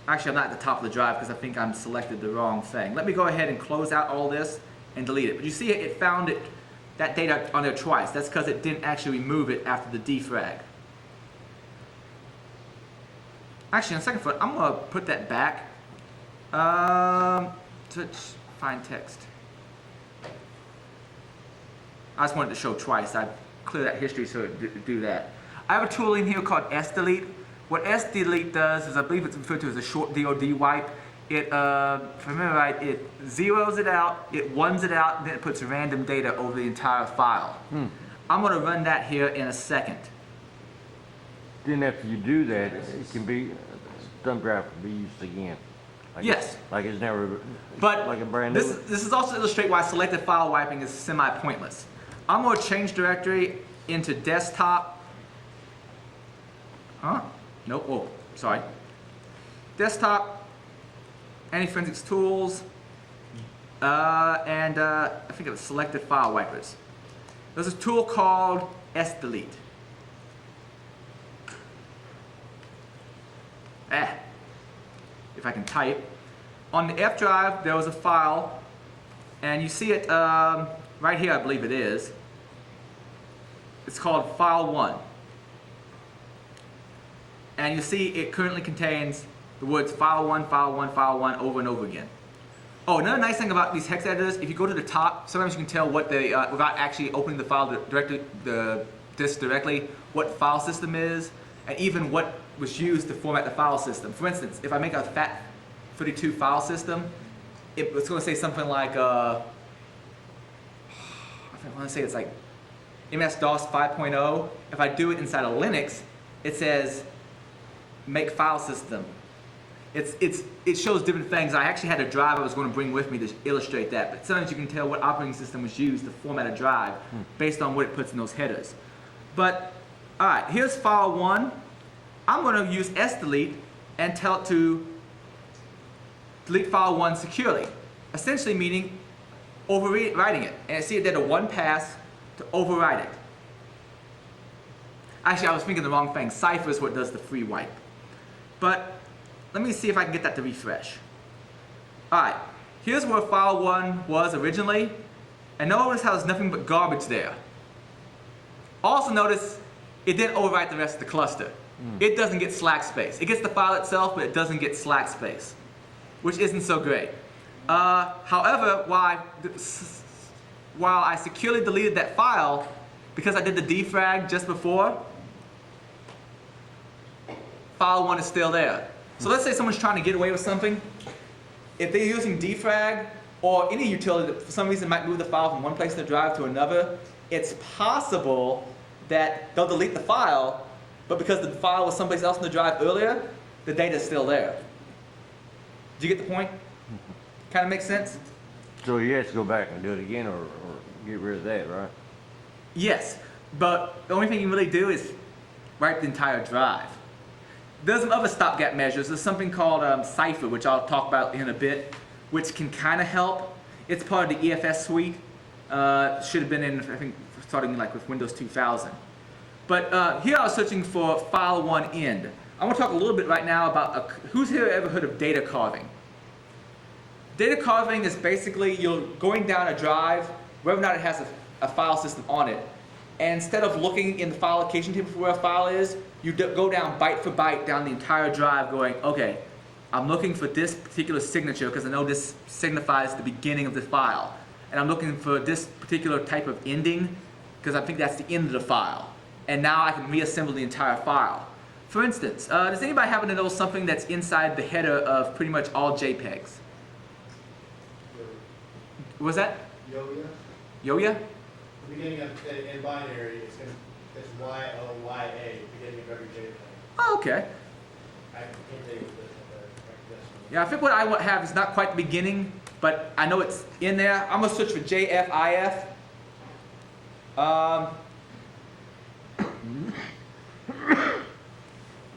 Actually, I'm not at the top of the drive because I think I'm selected the wrong thing. Let me go ahead and close out all this and delete it. But you see it found that data on there twice. That's because it didn't actually remove it after the defrag. Actually, on second thought, I'm going to put that back. Search, find text. I just wanted to show twice. I clear that history so it do that. I have a tool in here called sdelete. What sdelete does is, I believe it's referred to as a short DOD wipe. It, if I remember right, it zeroes it out, it ones it out, and then it puts random data over the entire file. I'm going to run that here in a second. Then after you do that, it can be, thumb drive can be used again. Like Yes. Like it's never, But like a brand new. this is also to illustrate why selective file wiping is semi-pointless. I'm going to change directory into desktop. Huh? Nope. Oh, sorry. Desktop, anti-forensics tools, and I think it was selective file wipers. There's a tool called sdelete. If I can type. On the F drive, there was a file, and you see it right here, I believe it is. It's called file1. And you see it currently contains the words file1, file1, file1 over and over again. Oh, another nice thing about these hex editors, if you go to the top, sometimes you can tell what they, without actually opening the file directly, the disk directly, what file system is, and even what was used to format the file system. For instance, if I make a FAT32 file system, it's going to say something like, I want to say it's like MS-DOS 5.0. If I do it inside of Linux, it says make file system. It shows different things. I actually had a drive I was going to bring with me to illustrate that, but sometimes you can tell what operating system was used to format a drive based on what it puts in those headers. But, alright, here's file 1. I'm going to use sdelete and tell it to delete file 1 securely, essentially meaning overwriting it. And see, it did a 1 pass to overwrite it. Actually, I was thinking the wrong thing. Cipher is what does the free wipe. But let me see if I can get that to refresh. Alright, here's where file 1 was originally, and notice how there's nothing but garbage there. Also notice it didn't overwrite the rest of the cluster. It doesn't get slack space. It gets the file itself, but it doesn't get slack space, which isn't so great. However, while I securely deleted that file, because I did the defrag just before, file 1 is still there. So let's say someone's trying to get away with something. If they're using defrag or any utility that for some reason might move the file from one place in the drive to another, it's possible that they'll delete the file, but because the file was someplace else in the drive earlier, the data's still there. Do you get the point? Kind of makes sense? So you have to go back and do it again or get rid of that, right? Yes, but the only thing you can really do is wipe the entire drive. There's some other stopgap measures. There's something called Cipher, which I'll talk about in a bit, which can kind of help. It's part of the EFS suite. Should have been in, I think, starting like with Windows 2000. But here I was searching for file 1 end. I want to talk a little bit right now about, who's here ever heard of data carving? Data carving is basically you're going down a drive, whether or not it has a file system on it, and instead of looking in the file location table for where a file is, you go down byte for byte down the entire drive going, okay, I'm looking for this particular signature because I know this signifies the beginning of the file. And I'm looking for this particular type of ending because I think that's the end of the file. And now I can reassemble the entire file. For instance, does anybody happen to know something that's inside the header of pretty much all JPEGs? What was that? Yoya. Yoya? The beginning of in binary is going to, it's Y-O-Y-A, beginning of every JPEG. Oh, okay. I can't tell you what this is. Yeah, I think what I have is not quite the beginning, but I know it's in there. I'm gonna search for JFIF.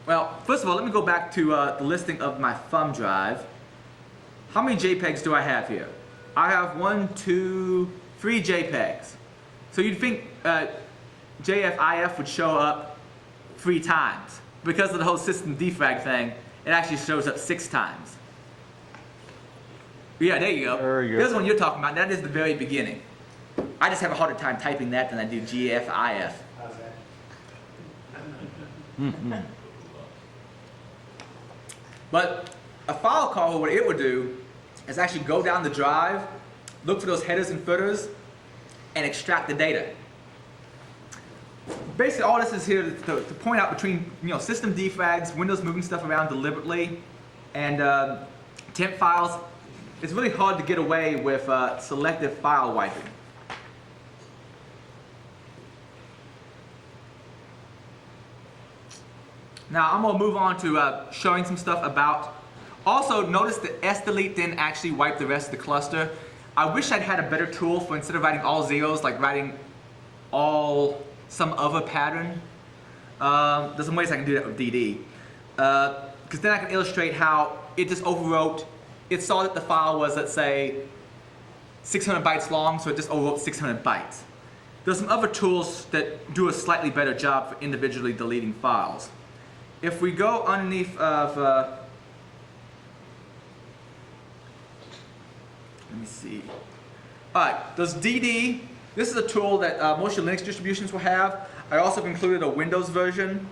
Well, first of all, let me go back to the listing of my thumb drive. How many JPEGs do I have here? I have 1, 2, 3 JPEGs. So you'd think JFIF would show up 3 times. Because of the whole system defrag thing, it actually shows up 6 times. Yeah, there you go. There you go. Here's the one you're talking about. That is the very beginning. I just have a harder time typing that than I do GFIF. How's that? But a file call, what it would do is actually go down the drive, look for those headers and footers, and extract the data. Basically, all this is here to point out between system defrags, Windows moving stuff around deliberately, and temp files. It's really hard to get away with selective file wiping. Now I'm going to move on to showing some stuff about. Also, notice that sdelete didn't actually wipe the rest of the cluster. I wish I'd had a better tool for instead of writing all zeros, like writing all some other pattern. There's some ways I can do that with DD. Because then I can illustrate how it just overwrote. It saw that the file was, let's say, 600 bytes long, so it just overwrote 600 bytes. There's some other tools that do a slightly better job for individually deleting files. If we go underneath of, let me see. Alright, there's DD. This is a tool that most of your Linux distributions will have. I also have included a Windows version.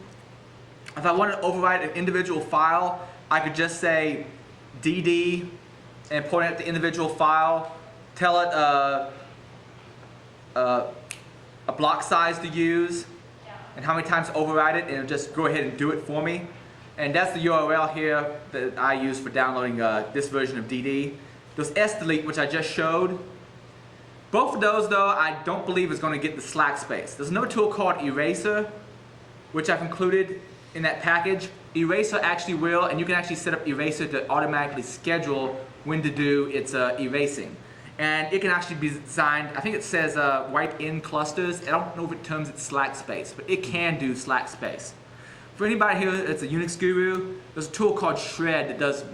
If I wanted to override an individual file, I could just say DD and point at the individual file, tell it a block size to use, and how many times to override it, and it'll just go ahead and do it for me. and that's the URL here that I use for downloading this version of DD. There's sdelete, which I just showed. Both of those, though, I don't believe is going to get the slack space. There's another tool called Eraser, which I've included in that package. Eraser actually will, and you can actually set up Eraser to automatically schedule when to do its erasing. And it can actually be designed, I think it says wipe in clusters. I don't know if it terms it slack space, but it can do slack space. For anybody here that's a Unix guru, there's a tool called Shred that does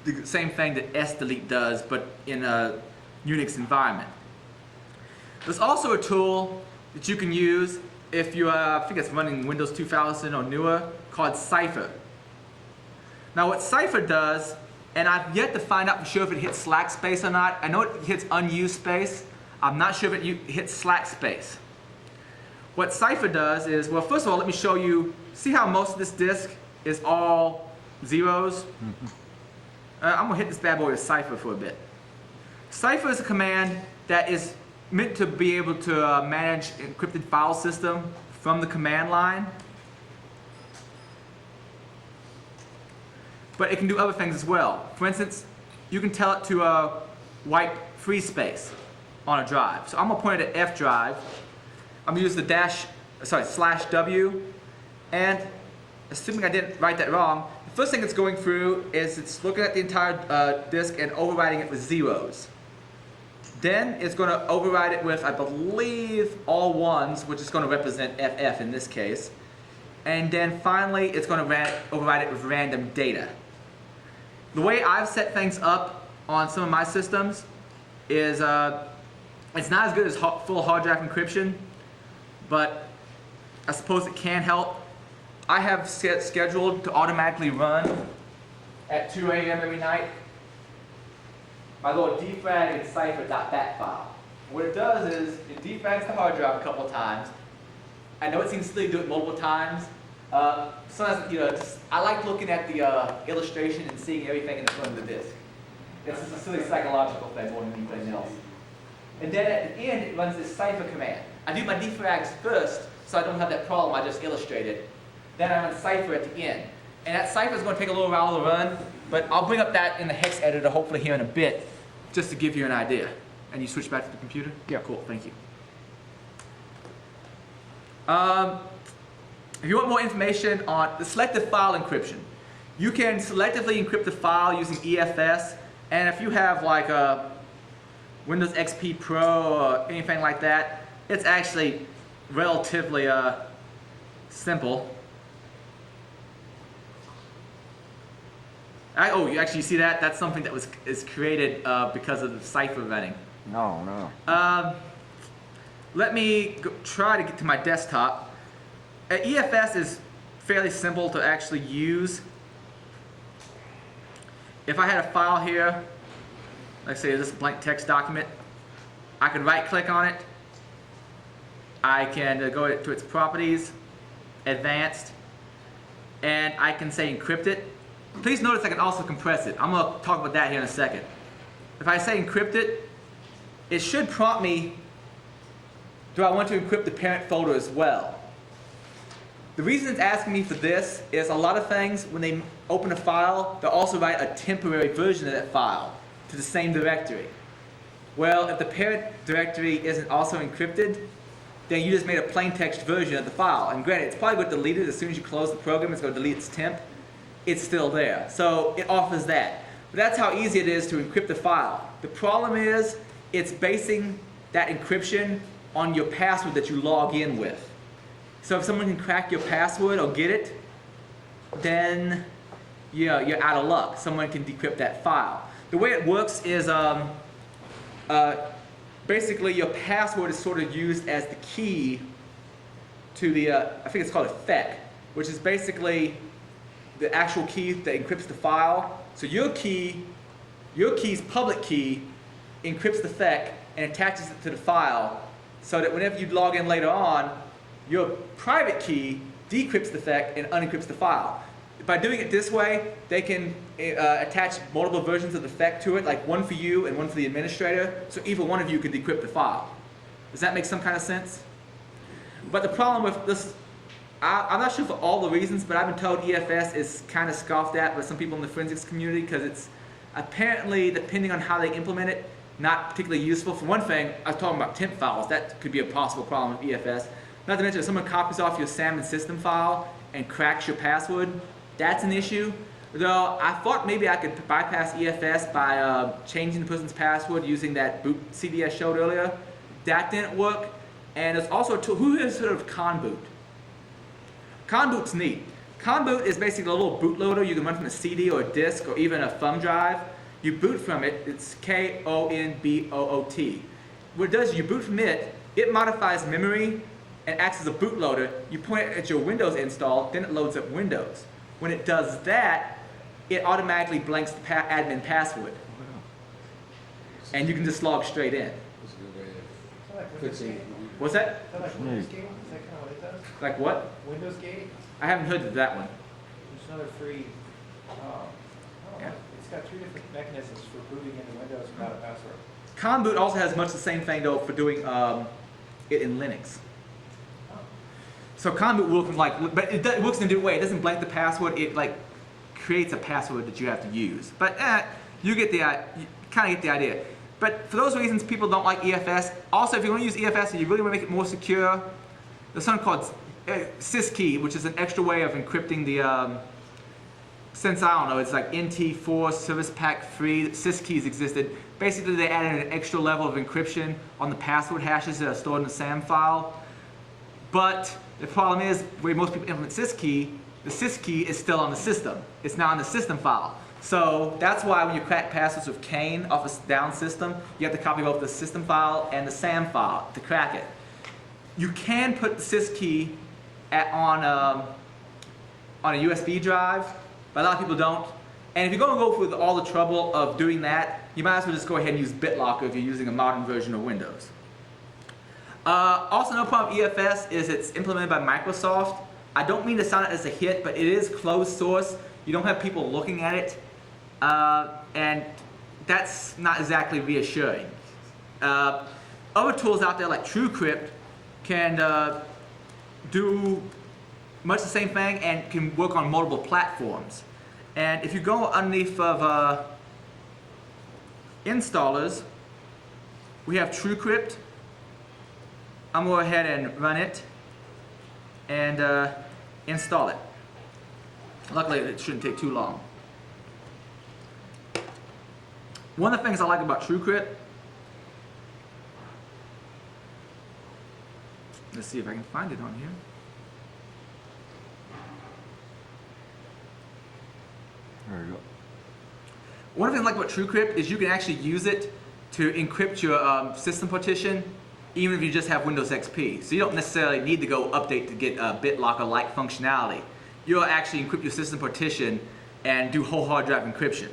the same thing that sdelete does, but in a Unix environment. There's also a tool that you can use if you, I think it's running Windows 2000 or newer, called Cypher. Now what Cypher does, and I've yet to find out for sure if it hits slack space or not. I know it hits unused space. I'm not sure if it hits slack space. What Cypher does is, well, first of all, let me show you, see how most of this disk is all zeros? I'm gonna hit this bad boy with Cypher for a bit. Cypher is a command that is meant to be able to manage encrypted file system from the command line. But it can do other things as well. For instance, you can tell it to wipe free space on a drive. So I'm gonna point it at F drive. I'm gonna use the /W, and assuming I didn't write that wrong, the first thing it's going through is it's looking at the entire disk and overriding it with zeros. Then it's going to override it with, I believe, all ones, which is going to represent FF in this case. And then finally, it's going to override it with random data. The way I've set things up on some of my systems is it's not as good as full hard drive encryption, but I suppose it can help. I have scheduled to automatically run at 2 a.m. every night my little defrag and cipher.bat file. What it does is it defrags the hard drive a couple of times. I know it seems silly to do it multiple times. Sometimes, I like looking at the illustration and seeing everything in the front of the disk. It's just a silly psychological thing more than anything else. And then at the end, it runs this cipher command. I do my defrags first, so I don't have that problem I just illustrated. Then I run cipher at the end. And that cipher is going to take a little while to run, but I'll bring up that in the hex editor hopefully here in a bit, just to give you an idea. And you switch back to the computer? Yeah. Cool, thank you. If you want more information on the selective file encryption, you can selectively encrypt the file using EFS, and if you have like a Windows XP Pro or anything like that, it's actually relatively simple. You actually see that? That's something that is created because of the cipher running. No. Let me try to get to my desktop. EFS is fairly simple to actually use. If I had a file here, let's say this is a blank text document, I could right click on it. I can go to its properties, advanced, and I can say encrypt it. Please notice I can also compress it. I'm going to talk about that here in a second. If I say encrypt it, it should prompt me, do I want to encrypt the parent folder as well? The reason it's asking me for this is a lot of things, when they open a file, they'll also write a temporary version of that file to the same directory. Well, if the parent directory isn't also encrypted, then you just made a plain text version of the file. And granted, it's probably going to delete it as soon as you close the program. It's going to delete its temp. It's still there. So it offers that. But that's how easy it is to encrypt the file. The problem is it's basing that encryption on your password that you log in with. So if someone can crack your password or get it, then you're out of luck. Someone can decrypt that file. The way it works is basically your password is sort of used as the key to the, I think it's called a FEC, which is basically the actual key that encrypts the file. So your key's public key encrypts the FEC and attaches it to the file so that whenever you log in later on, your private key decrypts the FEC and unencrypts the file. By doing it this way, they can attach multiple versions of the FEC to it, like one for you and one for the administrator, so either one of you can decrypt the file. Does that make some kind of sense? But the problem with this I'm not sure for all the reasons, but I've been told EFS is kind of scoffed at by some people in the forensics community because it's apparently, depending on how they implement it, not particularly useful. For one thing, I was talking about temp files. That could be a possible problem with EFS. Not to mention, if someone copies off your salmon system file and cracks your password, that's an issue. Though I thought maybe I could bypass EFS by changing the person's password using that boot CD I showed earlier. That didn't work. And there's also a tool. Who has heard of Conboot? Conboot's neat. Conboot is basically a little bootloader you can run from a CD or a disk or even a thumb drive. You boot from it. It's Konboot. What it does is you boot from it. It modifies memory and acts as a bootloader. You point it at your Windows install, then it loads up Windows. When it does that, it automatically blanks the admin password. And you can just log straight in. That's a good way Is that like of Windows fixing. Gate? What's that? Is that like Windows Gate? Is that kind of what it does? Like what? Windows Gate? I haven't heard of that one. There's another free, I don't know, Yeah. it's got 3 different mechanisms for booting into Windows without a password. Conboot also has much the same thing though for doing it in Linux. So Conboot works like, but it works in a different way. It doesn't blank the password. It like creates a password that you have to use. But you get the you kind of get the idea. But for those reasons, people don't like EFS. Also, if you want to use EFS and you really want to make it more secure, there's something called syskey, which is an extra way of encrypting the. Since I don't know, it's like NT4 Service Pack 3. Syskeys existed. Basically, they added an extra level of encryption on the password hashes that are stored in the SAM file. But the problem is, where most people implement syskey, the syskey is still on the system. It's now in the system file. So that's why when you crack passwords with Kane off a down system, you have to copy both the system file and the SAM file to crack it. You can put the syskey on a USB drive, but a lot of people don't. And if you're going to go through all the trouble of doing that, you might as well just go ahead and use BitLocker if you're using a modern version of Windows. Also, no problem with EFS is it's implemented by Microsoft. I don't mean to sound it as a hit, but it is closed source. You don't have people looking at it, and that's not exactly reassuring. Other tools out there like TrueCrypt can do much the same thing and can work on multiple platforms. And if you go underneath of installers, we have TrueCrypt. I'm going to go ahead and run it and install it. Luckily, it shouldn't take too long. One of the things I like about TrueCrypt, let's see if I can find it on here. There you go. One of the things I like about TrueCrypt is you can actually use it to encrypt your system partition, even if you just have Windows XP. So you don't necessarily need to go update to get BitLocker-like functionality. You'll actually encrypt your system partition and do whole hard drive encryption.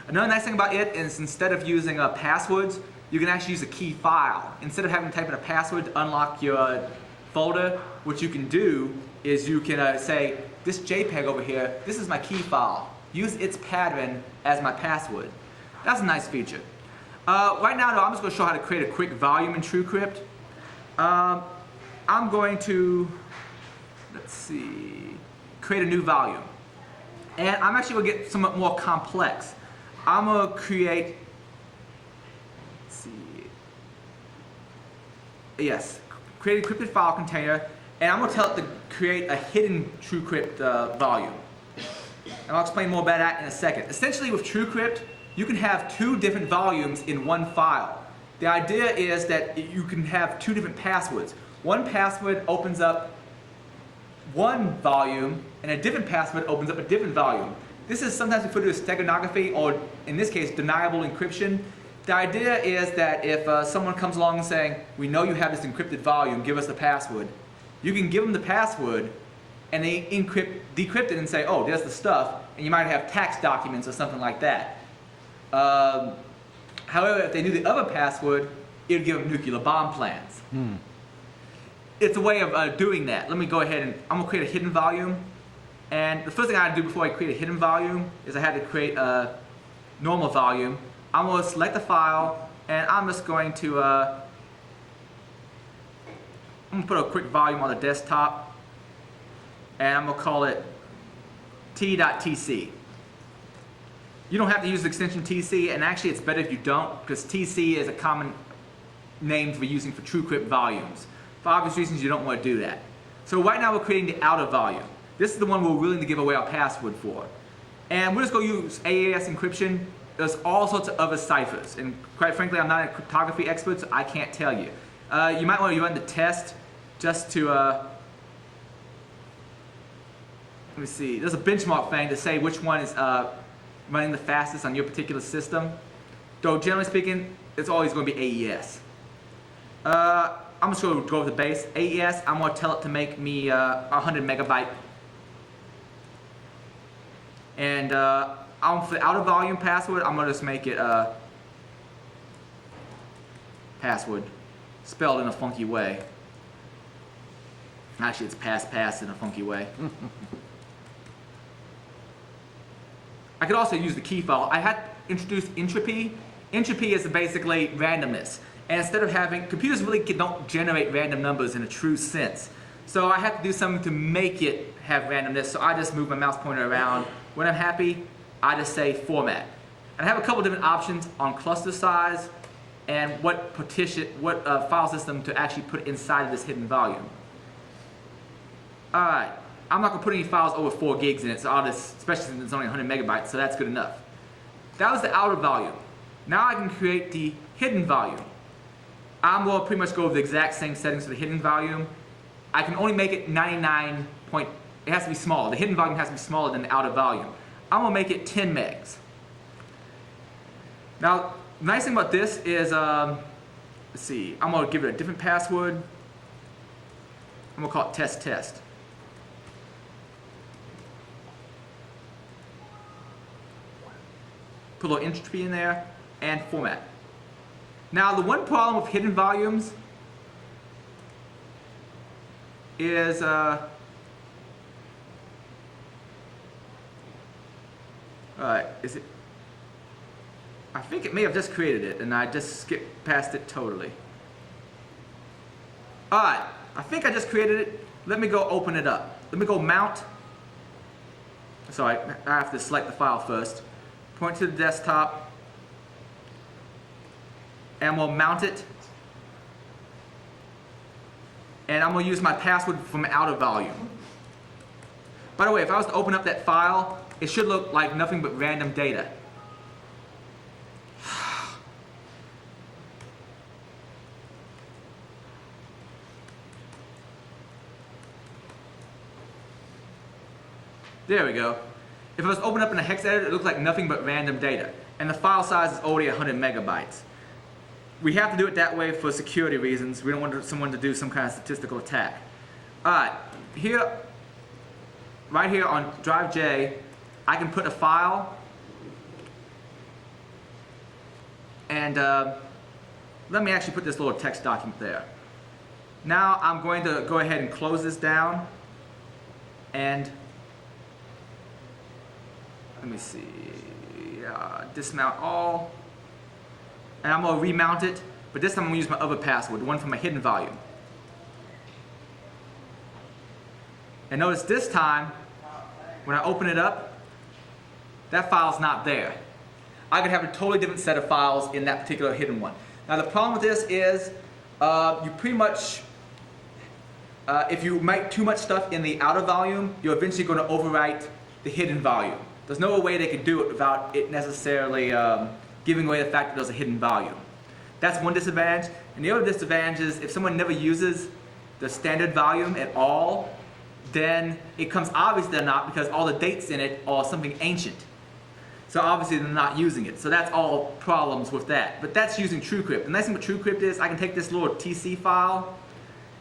Another nice thing about it is instead of using passwords, you can actually use a key file. Instead of having to type in a password to unlock your folder, what you can do is you can say, this JPEG over here, this is my key file. Use its pattern as my password. That's a nice feature. Right now, though, I'm just going to show how to create a quick volume in TrueCrypt. I'm going to, let's see, create a new volume. And I'm actually going to get somewhat more complex. I'm going to create, let's see, yes, create a encrypted file container, and I'm going to tell it to create a hidden TrueCrypt volume. And I'll explain more about that in a second. Essentially, with TrueCrypt, you can have 2 different volumes in one file. The idea is that you can have 2 different passwords. One password opens up one volume, and a different password opens up a different volume. This is sometimes referred to as steganography, or in this case, deniable encryption. The idea is that if someone comes along and saying, we know you have this encrypted volume, give us the password, you can give them the password, and they decrypt it and say, oh, there's the stuff, and you might have tax documents or something like that. However, if they knew the other password, it would give them nuclear bomb plans. It's a way of doing that. Let me go ahead and I'm going to create a hidden volume. And the first thing I had to do before I create a hidden volume is I had to create a normal volume. I'm going to select the file, and I'm just going to I'm going to put a quick volume on the desktop. and I'm gonna call it t.tc. You don't have to use the extension TC, and actually it's better if you don't, because TC is a common name for using for TrueCrypt volumes. For obvious reasons, you don't want to do that. So right now we're creating the outer volume. This is the one we're willing to give away our password for. And we're just going to use AES encryption. There's all sorts of other ciphers, and quite frankly, I'm not a cryptography expert, so I can't tell you. You might want to run the test just to, let me see, there's a benchmark thing to say which one is running the fastest on your particular system. Though generally speaking, it's always going to be AES. I'm just going to go with the base. AES, I'm going to tell it to make me 100 megabyte. And for the outer volume password, I'm going to just make it password, spelled in a funky way. Actually, it's pass in a funky way. I could also use the key file. I had introduced entropy. Entropy is basically randomness. And instead of having, computers really don't generate random numbers in a true sense. So I had to do something to make it have randomness. So I just move my mouse pointer around. When I'm happy, I just say format. And I have a couple different options on cluster size and what file system to actually put inside of this hidden volume. All right. I'm not going to put any files over 4 gigs in it, so I'll just, especially since it's only 100 megabytes, so that's good enough. That was the outer volume. Now I can create the hidden volume. I'm going to pretty much go with the exact same settings for the hidden volume. I can only make it 99 point, it has to be small. The hidden volume has to be smaller than the outer volume. I'm going to make it 10 megs. Now, the nice thing about this is, let's see, I'm going to give it a different password. I'm going to call it test. Put a little entropy in there, and format. Now, the one problem with hidden volumes is is it? I think it may have just created it, and I just skipped past it totally. All right, I think I just created it. Let me go open it up. Let me go mount. Sorry, I have to select the file first. Point to the desktop, and we'll mount it. And I'm going to use my password from outer volume. By the way, if I was to open up that file, it should look like nothing but random data. There we go. If I was to open up in a hex editor, it looks like nothing but random data. And the file size is already 100 megabytes. We have to do it that way for security reasons. We don't want someone to do some kind of statistical attack. Alright, here, right here on drive J, I can put a file. And let me actually put this little text document there. Now I'm going to go ahead and close this down. And let me see, dismount all, and I'm going to remount it, but this time I'm going to use my other password, the one from my hidden volume. And notice this time, when I open it up, that file's not there. I could have a totally different set of files in that particular hidden one. Now the problem with this is, you pretty much, if you make too much stuff in the outer volume, you're eventually going to overwrite the hidden volume. There's no way they could do it without it necessarily giving away the fact that there's a hidden volume. That's one disadvantage. And the other disadvantage is if someone never uses the standard volume at all, then it becomes obvious they're not because all the dates in it are something ancient. So obviously they're not using it. So that's all problems with that. But that's using TrueCrypt. The nice thing with TrueCrypt is I can take this little TC file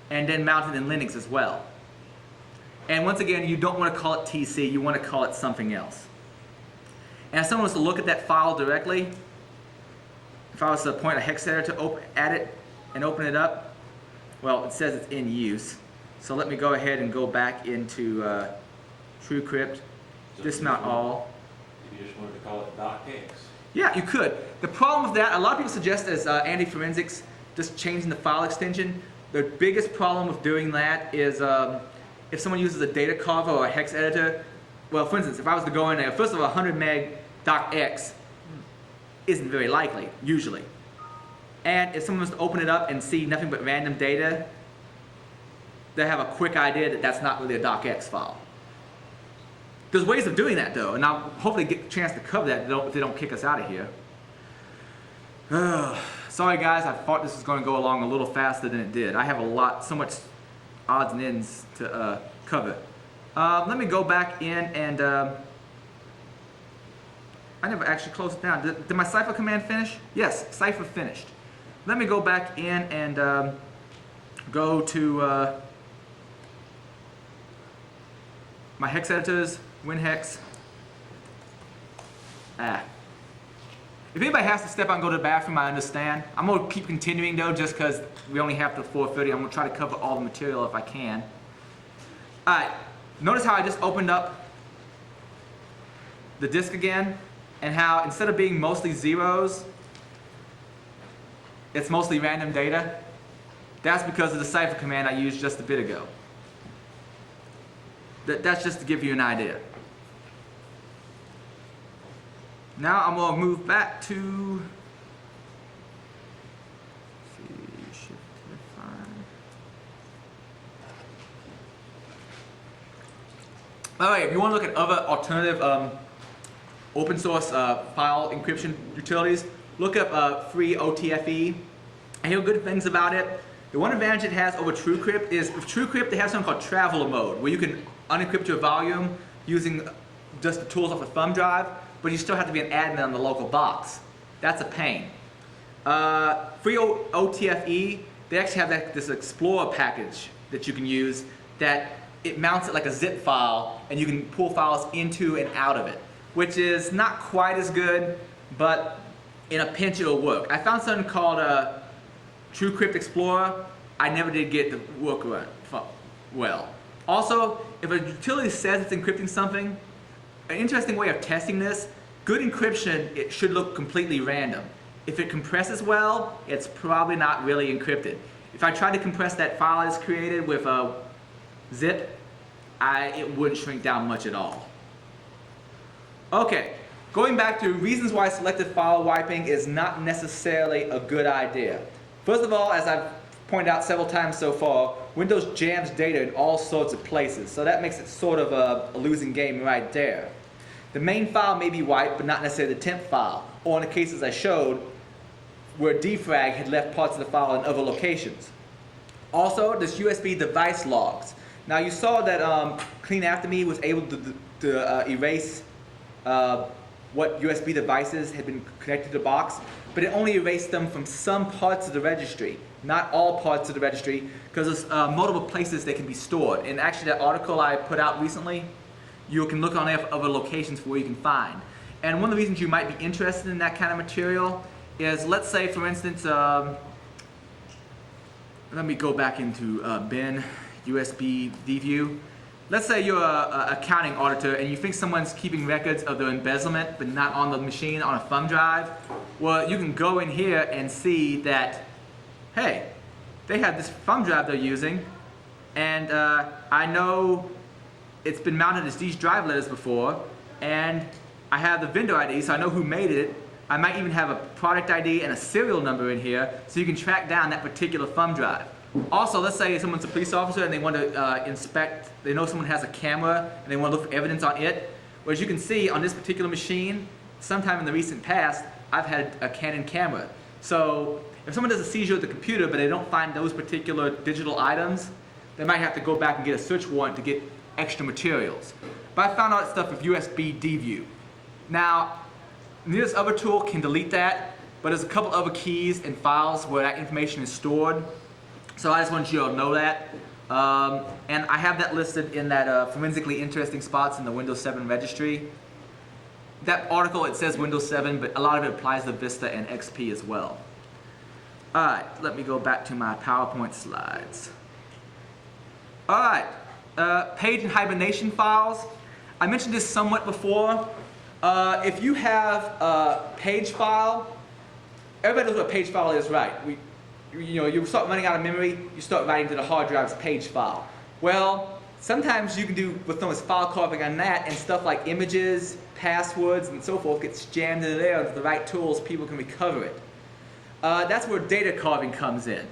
and then mount it in Linux as well. And once again, you don't want to call it TC, you want to call it something else. And if someone was to look at that file directly, if I was to point a hex editor at it and open it up, well, it says it's in use. So let me go ahead and go back into TrueCrypt, dismount all. If you just wanted to call it .hex. Yeah, you could. The problem with that, a lot of people suggest as anti-forensics, just changing the file extension. The biggest problem with doing that is if someone uses a data carver or a hex editor, well, for instance, if I was to go in there, first of all, 100 meg docx isn't very likely, usually. And if someone was to open it up and see nothing but random data, they have a quick idea that that's not really a docx file. There's ways of doing that though, and I'll hopefully get a chance to cover that if they don't kick us out of here. Sorry guys, I thought this was going to go along a little faster than it did. I have so much odds and ends to cover. Let me go back in and I never actually closed it down. Did my cipher command finish? Yes, cipher finished. Let me go back in and go to my hex editors, WinHex. If anybody has to step out and go to the bathroom, I understand. I'm going to keep continuing though, just because we only have till 4:30. I'm going to try to cover all the material if I can. Alright, notice how I just opened up the disk again, and how instead of being mostly zeros, it's mostly random data. That's because of the cipher command I used just a bit ago. That's just to give you an idea. Now I'm going to move back to Shift F5. Alright, if you want to look at other alternative open source file encryption utilities, look up free OTFE. I hear good things about it. The one advantage it has over TrueCrypt is with TrueCrypt they have something called traveler mode, where you can unencrypt your volume using just the tools off the thumb drive, but you still have to be an admin on the local box. That's a pain. Free OTFE, they actually have this Explorer package that you can use that it mounts it like a zip file, and you can pull files into and out of it, which is not quite as good, but in a pinch it'll work. I found something called TrueCrypt Explorer. I never did get the work well. Also, if a utility says it's encrypting something, an interesting way of testing this, good encryption, it should look completely random. If it compresses well, it's probably not really encrypted. If I tried to compress that file I just created with a zip, it wouldn't shrink down much at all. Okay, going back to reasons why selective file wiping is not necessarily a good idea. First of all, as I've pointed out several times so far, Windows jams data in all sorts of places, so that makes it sort of a losing game right there. The main file may be wiped, but not necessarily the temp file, or in the cases I showed, where defrag had left parts of the file in other locations. Also, there's USB device logs. Now you saw that Clean After Me was able to erase what USB devices had been connected to the box, but it only erased them from some parts of the registry, not all parts of the registry, because there's multiple places they can be stored. And actually that article I put out recently, you can look on there for other locations for where you can find. And one of the reasons you might be interested in that kind of material is, let's say for instance, let me go back into bin, USB view. Let's say you're an accounting auditor and you think someone's keeping records of their embezzlement but not on the machine, on a thumb drive. Well, you can go in here and see that, hey, they have this thumb drive they're using, and I know it's been mounted as these drive letters before, and I have the vendor ID, so I know who made it. I might even have a product ID and a serial number in here, so you can track down that particular thumb drive. Also, let's say someone's a police officer and they want to inspect, they know someone has a camera and they want to look for evidence on it. Well, as you can see on this particular machine, sometime in the recent past, I've had a Canon camera. So if someone does a seizure at the computer but they don't find those particular digital items, they might have to go back and get a search warrant to get extra materials. But I found out stuff with USB DView. Now, this other tool can delete that, but there's a couple other keys and files where that information is stored. So I just want you all to know that. And I have that listed in that forensically interesting spots in the Windows 7 registry. That article, it says Windows 7, but a lot of it applies to Vista and XP as well. Alright, let me go back to my PowerPoint slides. Alright, page and hibernation files. I mentioned this somewhat before. If you have a page file, everybody knows what a page file is, right? You start running out of memory, you start writing to the hard drive's page file. Well, sometimes you can do what's known as file carving on that, and stuff like images, passwords, and so forth gets jammed into there with the right tools, people can recover it. That's where data carving comes in.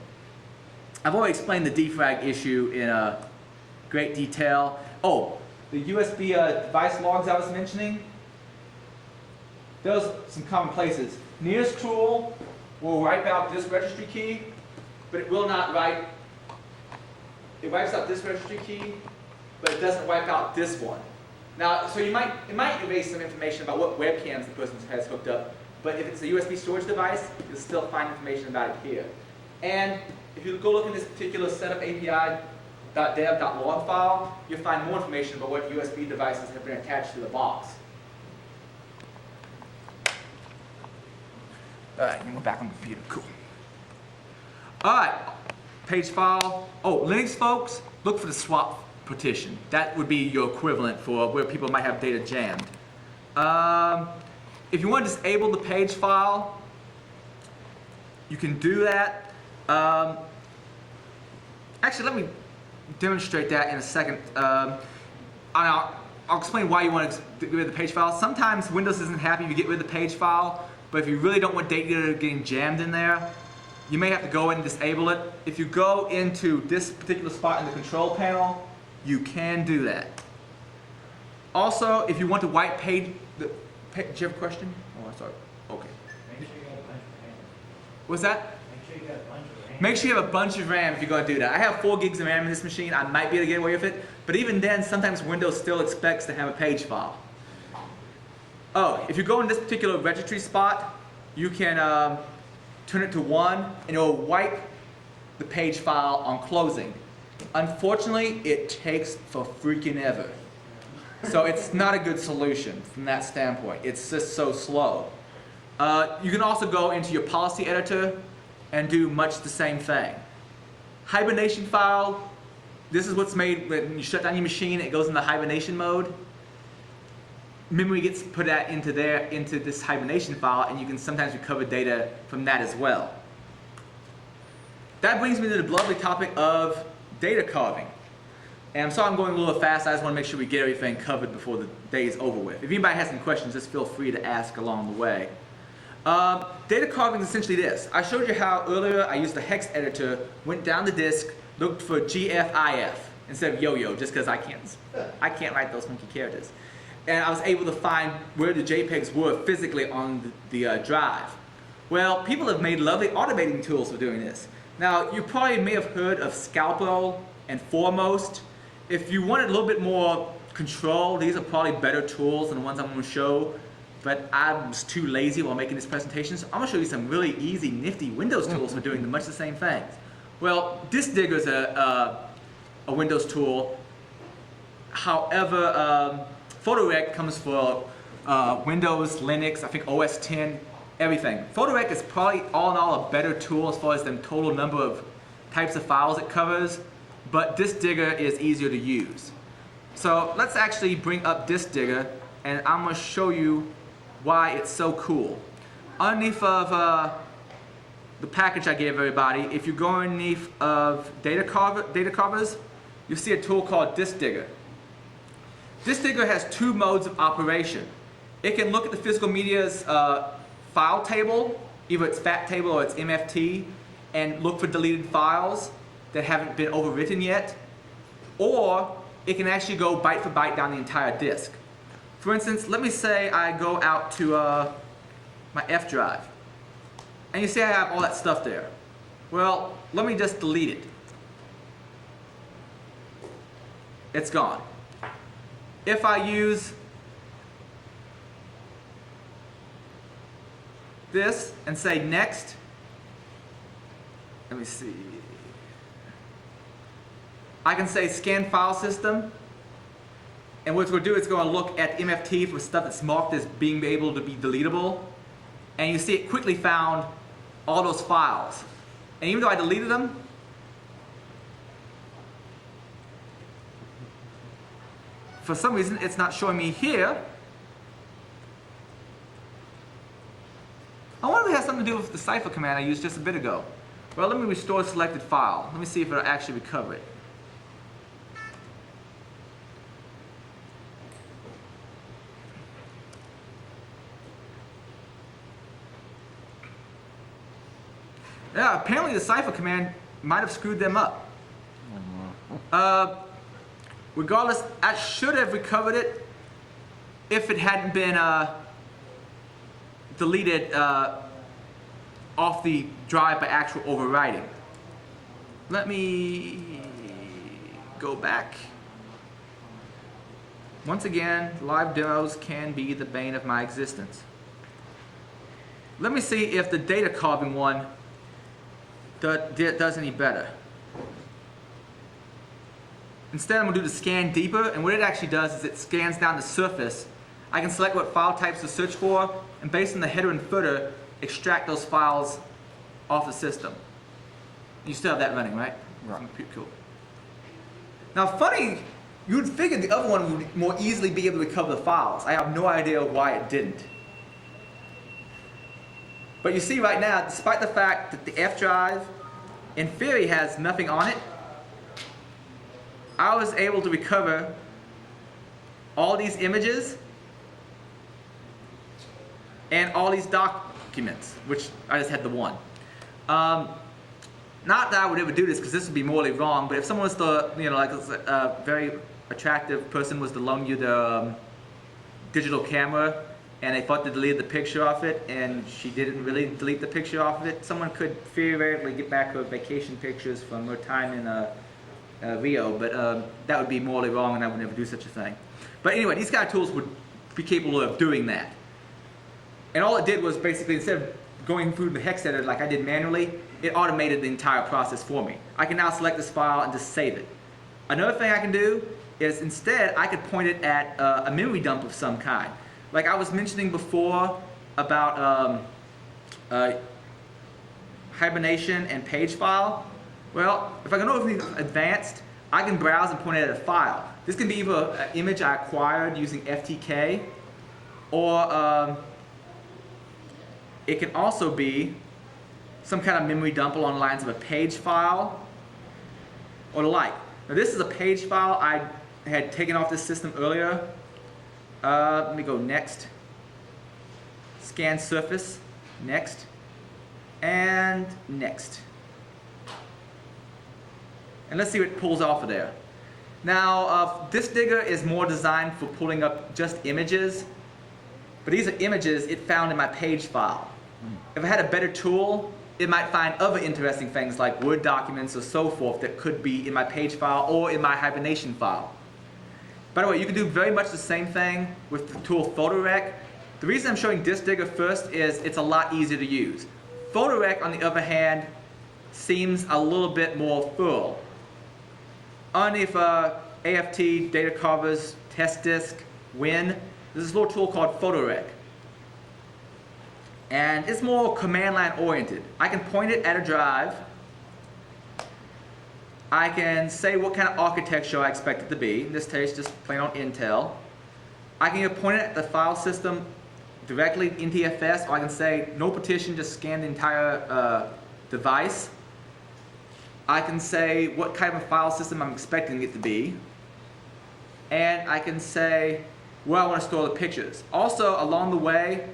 I've already explained the defrag issue in great detail. Oh, the USB device logs I was mentioning, those are some common places. Nearest tool will wipe out this registry key, but it will not write. It wipes out this registry key, but it doesn't wipe out this one. Now, so it might erase some information about what webcams the person has hooked up, but if it's a USB storage device, you'll still find information about it here. And if you go look in this particular setup API.dev.log file, you'll find more information about what USB devices have been attached to the box. All right, we're back on the computer. Cool. All right, page file. Oh, Linux folks, look for the swap partition. That would be your equivalent for where people might have data jammed. If you want to disable the page file, you can do that. Actually, let me demonstrate that in a second. I'll explain why you want to get rid of the page file. Sometimes Windows isn't happy if you get rid of the page file, but if you really don't want data getting jammed in there, you may have to go in and disable it. If you go into this particular spot in the control panel, you can do that. Also, if you want to wipe page, do you have a question? Oh, I'm sorry. Okay. Make sure you got a bunch of RAM. What's that? Make sure you got a bunch of RAM. Make sure you have a bunch of RAM if you're going to do that. I have 4 gigs of RAM in this machine. I might be able to get away with it, but even then, sometimes Windows still expects to have a page file. Oh, if you go in this particular registry spot, you can turn it to 1, and it will wipe the page file on closing. Unfortunately, it takes for freaking ever. So it's not a good solution from that standpoint. It's just so slow. You can also go into your policy editor and do much the same thing. Hibernation file, this is what's made when you shut down your machine, it goes into hibernation mode. Memory gets put that into this hibernation file, and you can sometimes recover data from that as well. That brings me to the lovely topic of data carving. And I'm sorry I'm going a little fast. I just want to make sure we get everything covered before the day is over with. If anybody has some questions, just feel free to ask along the way. Data carving is essentially this. I showed you how earlier I used the hex editor, went down the disk, looked for GFIF instead of yo-yo, just because I can't write those funky characters. And I was able to find where the JPEGs were physically on the drive. Well, people have made lovely automating tools for doing this. Now, you probably may have heard of Scalpel and Foremost. If you wanted a little bit more control, these are probably better tools than the ones I'm going to show, but I was too lazy while making this presentation, so I'm going to show you some really easy, nifty Windows tools for doing much the same things. Well, Disk Digger is a Windows tool. However, PhotoRec comes for Windows, Linux, I think OS 10, everything. PhotoRec is probably all in all a better tool as far as the total number of types of files it covers, but Disk Digger is easier to use. So let's actually bring up Disk Digger, and I'm going to show you why it's so cool. Underneath of the package I gave everybody, if you go underneath of data carvers, you'll see a tool called Disk Digger. Disk Digger has 2 modes of operation. It can look at the physical media's file table, either its FAT table or its MFT, and look for deleted files that haven't been overwritten yet. Or it can actually go byte for byte down the entire disk. For instance, let me say I go out to my F drive. And you see I have all that stuff there. Well, let me just delete it. It's gone. If I use this and say next, let me see. I can say scan file system, and what it's going to do is going to look at MFT for stuff that's marked as being able to be deletable, and you see it quickly found all those files. And even though I deleted them, for some reason it's not showing me here. I wonder if it has something to do with the cipher command I used just a bit ago. Well, let me restore the selected file. Let me see if it'll actually recover it. Yeah, apparently the cipher command might have screwed them up. Regardless, I should have recovered it if it hadn't been deleted off the drive by actual overwriting. Let me go back. Once again, live demos can be the bane of my existence. Let me see if the data carving one does any better. Instead, I'm going to do the scan deeper, and what it actually does is it scans down the surface. I can select what file types to search for, and based on the header and footer, extract those files off the system. You still have that running, right? Right. Cool. Now, funny, you'd figure the other one would more easily be able to recover the files. I have no idea why it didn't. But you see right now, despite the fact that the F drive, in theory, has nothing on it, I was able to recover all these images and all these documents, which I just had the one. Not that I would ever do this, because this would be morally wrong, but if someone was to, like a very attractive person was to loan you the digital camera, and they thought to delete the picture off it, and she didn't really delete the picture off of it, someone could theoretically get back her vacation pictures from her time in Rio, but that would be morally wrong, and I would never do such a thing. But anyway, these kind of tools would be capable of doing that. And all it did was basically, instead of going through the hex editor like I did manually, it automated the entire process for me. I can now select this file and just save it. Another thing I can do is instead I could point it at a memory dump of some kind. Like I was mentioning before about hibernation and page file. Well, if I go over to advanced, I can browse and point it at a file. This can be either an image I acquired using FTK, or it can also be some kind of memory dump along the lines of a page file or the like. Now this is a page file I had taken off this system earlier. Let me go next. Scan surface, next, and next. And let's see what it pulls off of there. Now, this digger is more designed for pulling up just images, but these are images it found in my page file. If I had a better tool, it might find other interesting things like Word documents or so forth that could be in my page file or in my hibernation file. By the way, you can do very much the same thing with the tool PhotoRec. The reason I'm showing Disk Digger first is it's a lot easier to use. PhotoRec, on the other hand, seems a little bit more thorough. Underneath AFT, Data Carvers, Test Disk, Win, there's this little tool called PhotoRec. And it's more command line oriented. I can point it at a drive. I can say what kind of architecture I expect it to be. In this case, just plain on Intel. I can either point it at the file system directly in TFS, or I can say no partition, just scan the entire device. I can say what kind of file system I'm expecting it to be. And I can say where I want to store the pictures. Also, along the way,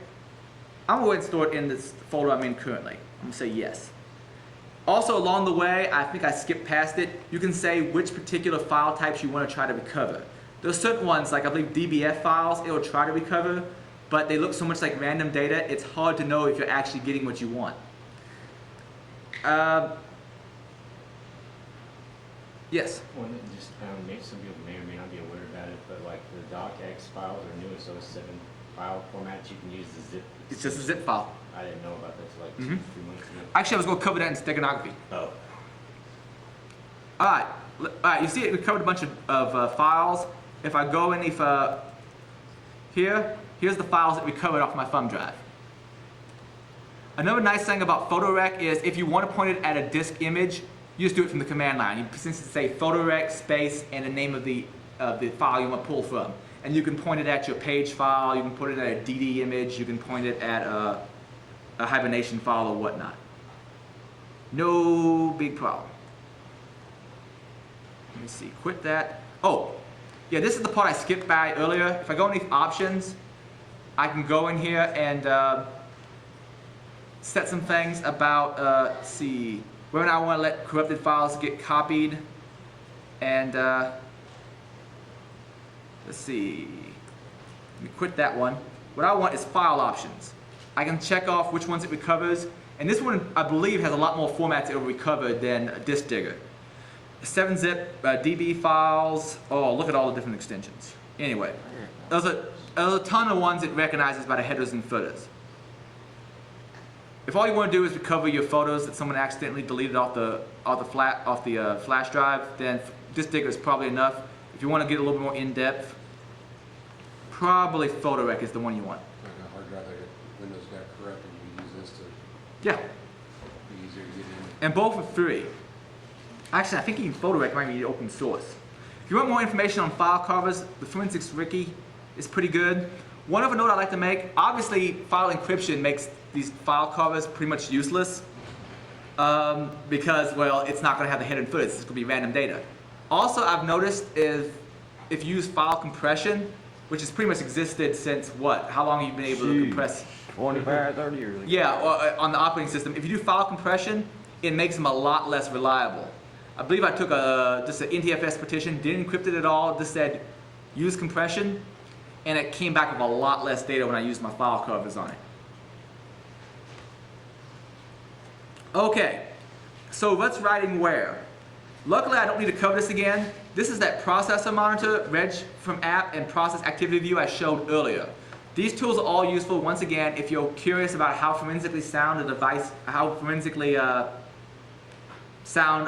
I'm going to store it in this folder I'm in currently. I'm going to say yes. Also, along the way, I think I skipped past it, you can say which particular file types you want to try to recover. There are certain ones, like I believe DBF files, it will try to recover, but they look so much like random data, it's hard to know if you're actually getting what you want. Yes? Well, just maybe some people may or may not be aware about it, but like the docx files or newest 07 file formats, you can use the zip. It's just a zip file. I didn't know about that till like 2 months ago. Actually, I was going to cover that in steganography. Oh. Alright, you see it recovered a bunch of files. If I go in, here's the files that recovered off my thumb drive. Another nice thing about PhotoRec is if you want to point it at a disk image, you just do it from the command line. You simply say PhotoRec space and the name of the file you want to pull from. And you can point it at your page file, you can put it at a DD image, you can point it at a hibernation file or whatnot. No big problem. Let me see, quit that. Oh, yeah, this is the part I skipped by earlier. If I go underneath options, I can go in here and set some things about, let's see, whether or not I want to let corrupted files get copied. And let's see, let me quit that one. What I want is file options. I can check off which ones it recovers. And this one, I believe, has a lot more formats it will recover than Disk Digger. 7-zip, DB files, oh, look at all the different extensions. Anyway, there's a ton of ones it recognizes by the headers and footers. If all you want to do is recover your photos that someone accidentally deleted off the flash drive, then Disk Digger is probably enough. If you want to get a little bit more in-depth, probably PhotoRec is the one you want. Like a hard drive that Windows got corrupted, you use this to Yeah, be easier to get in. and both are free. Actually, I think even PhotoRec might be open source. If you want more information on file carvers, the Forensics Wiki is pretty good. One other note I'd like to make, obviously file encryption makes these file carvers pretty much useless because, well, it's not going to have the header and footer, it's going to be random data. Also, I've noticed if you use file compression, which has pretty much existed since what? How long have you been able to compress? 25, 30 years ago. Yeah, on the operating system. If you do file compression, it makes them a lot less reliable. I believe I took just an NTFS partition, didn't encrypt it at all, just said use compression, and it came back with a lot less data when I used my file carvers on it. Okay, so what's writing where? Luckily, I don't need to cover this again. This is that processor monitor, reg from app, and process activity view I showed earlier. These tools are all useful, once again, if you're curious about how forensically sound a device, how forensically sound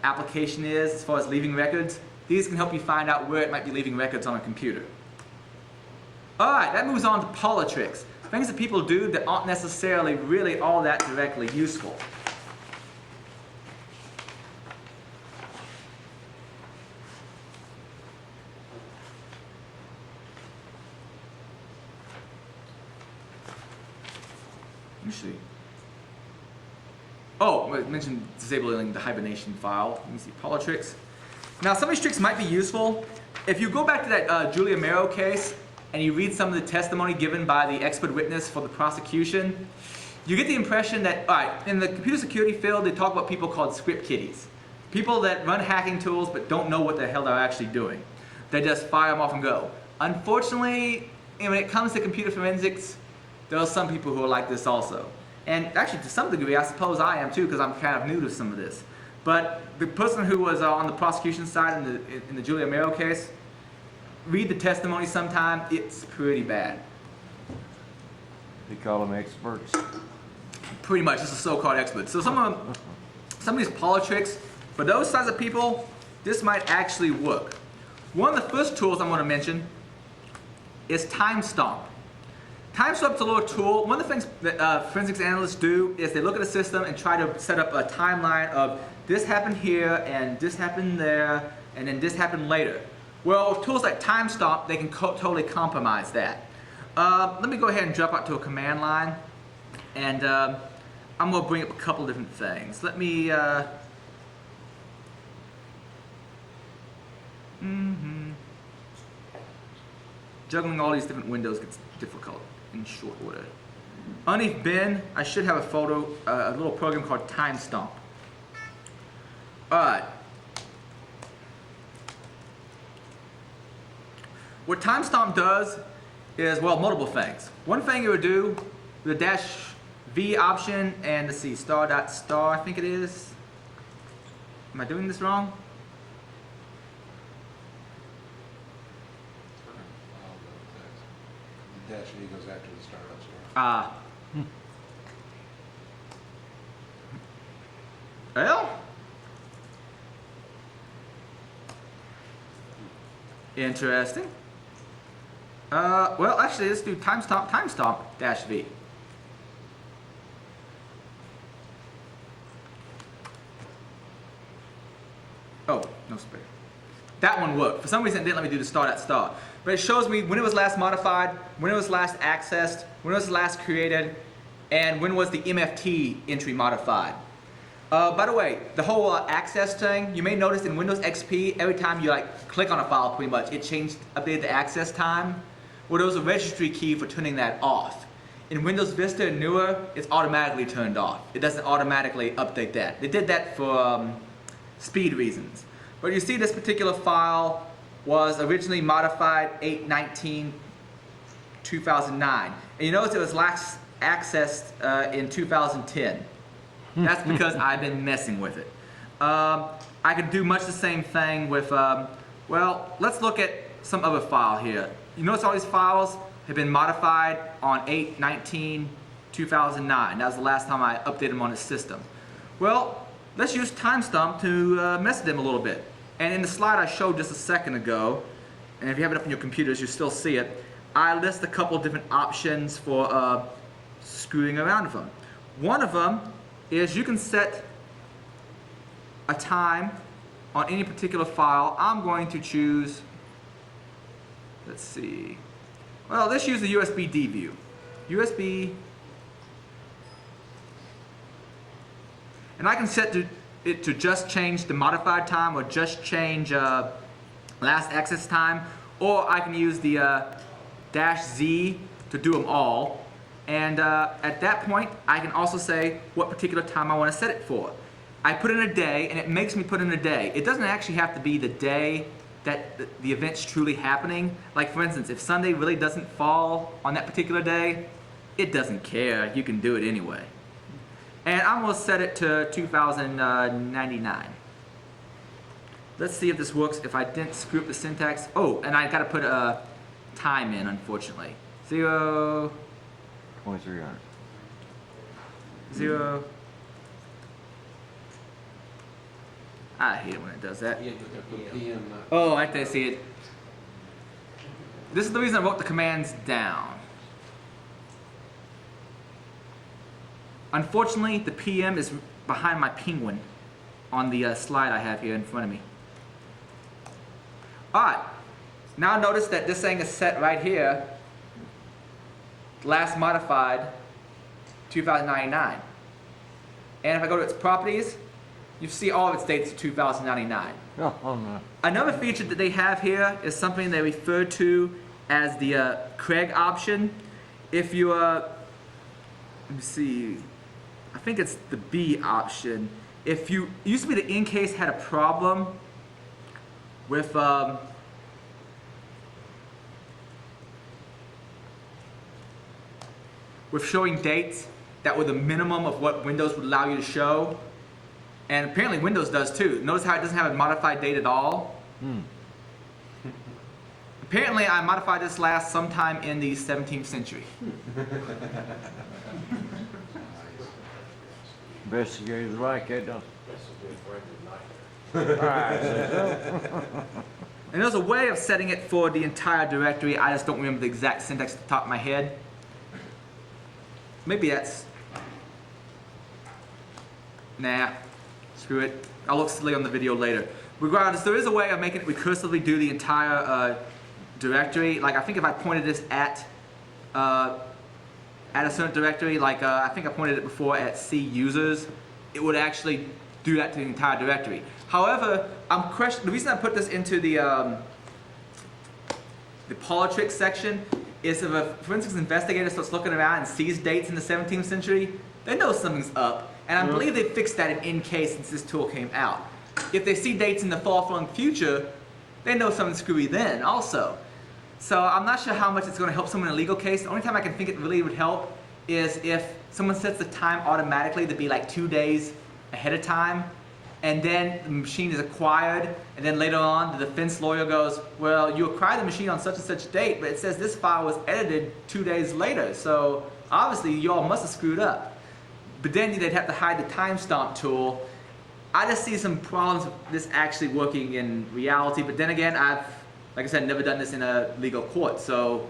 application is as far as leaving records. These can help you find out where it might be leaving records on a computer. Alright, that moves on to politics. Things that people do that aren't necessarily really all that directly useful. Let me see. Oh, I mentioned disabling the hibernation file. Let me see, politics. Now, some of these tricks might be useful. If you go back to that Julia Mero case and you read some of the testimony given by the expert witness for the prosecution, you get the impression that, all right, in the computer security field, they talk about people called script kiddies. People that run hacking tools but don't know what the hell they're actually doing. They just fire them off and go. Unfortunately, when it comes to computer forensics, there are some people who are like this also. And actually, to some degree, I suppose I am too, because I'm kind of new to some of this. But the person who was on the prosecution side in the Julia Mero case, read the testimony sometime. It's pretty bad. They call them experts. Pretty much, it's a so-called expert. So some of these politics, for those kinds of people, this might actually work. One of the first tools I'm going to mention is timestamp. Timestamp's a little tool. One of the things that forensics analysts do is they look at a system and try to set up a timeline of this happened here, and this happened there, and then this happened later. Well, with tools like timestamp, they can totally compromise that. Let me go ahead and drop out to a command line, and I'm going to bring up a couple different things. Let me... Juggling all these different windows gets difficult in short order. Underneath bin, I should have a little program called timestamp. Alright. What timestamp does is, well, multiple things. One thing it would do, the -V option, and let's see, ***, I think it is. Am I doing this wrong? -V goes after the startup star. Ah. Well. Interesting. Well, actually, let's do timestamp -V. Oh, no spare. That one worked. For some reason, it didn't let me do the ***. But it shows me when it was last modified, when it was last accessed, when it was last created, and when was the MFT entry modified. By the way, the whole access thing, you may notice in Windows XP, every time you click on a file pretty much, it updated the access time. Well, there was a registry key for turning that off. In Windows Vista and newer, it's automatically turned off. It doesn't automatically update that. They did that for speed reasons. But you see this particular file was originally modified 8/19/2009. And you notice it was last accessed in 2010. That's because I've been messing with it. I could do much the same thing with, well, let's look at some other file here. You notice all these files have been modified on 8/19/2009. That was the last time I updated them on the system. Well, let's use timestamp to mess with them a little bit. And in the slide I showed just a second ago, and if you have it up on your computers, you still see it, I list a couple of different options for screwing around with them. One of them is you can set a time on any particular file. I'm going to choose, let's see, well, let's use the USB-D view. USB, and I can set it to just change the modified time or just change last access time, or I can use the -Z to do them all. And at that point, I can also say what particular time I want to set it for. I put in a day, and it makes me put in a day. It doesn't actually have to be the day that the event's truly happening. Like for instance, if Sunday really doesn't fall on that particular day, it doesn't care. You can do it anyway. And I'm going to set it to 2099. Let's see if this works if I didn't screw up the syntax. Oh, and I got to put a time in, unfortunately. 0, 2300. 0. I hate it when it does that. Yeah, but they're put PM, not. Oh, I think I see it. This is the reason I wrote the commands down. Unfortunately, the PM is behind my penguin on the slide I have here in front of me. Alright, now notice that this thing is set right here, last modified 2099. And if I go to its properties, you see all of its dates to 2099. Oh, no. Another feature that they have here is something they refer to as the Craig option. If you, let me see, I think it's the B option. If you, it used to be the in case had a problem with showing dates that were the minimum of what Windows would allow you to show. And apparently Windows does too. Notice how it doesn't have a modified date at all? Apparently I modified this last sometime in the 17th century. Investigators like that, don't And there's a way of setting it for the entire directory. I just don't remember the exact syntax at the top of my head. Maybe that's... Nah. Screw it. I'll look silly on the video later. Regardless, there is a way of making it recursively do the entire directory. Like I think if I pointed this at a certain directory, like I think I pointed it before at C users, it would actually do that to the entire directory. However, the reason I put this into the politics section is if a forensics investigator starts looking around and sees dates in the 17th century, they know something's up. And I believe they fixed that in case since this tool came out. If they see dates in the far-flung future, they know something's screwy then also. So I'm not sure how much it's going to help someone in a legal case. The only time I can think it really would help is if someone sets the time automatically to be like 2 days ahead of time, and then the machine is acquired, and then later on the defense lawyer goes, well, you acquired the machine on such and such date, but it says this file was edited 2 days later, so obviously y'all must have screwed up. But then they'd have to hide the timestamp tool. I just see some problems with this actually working in reality, but then again, I've, like I said, never done this in a legal court, so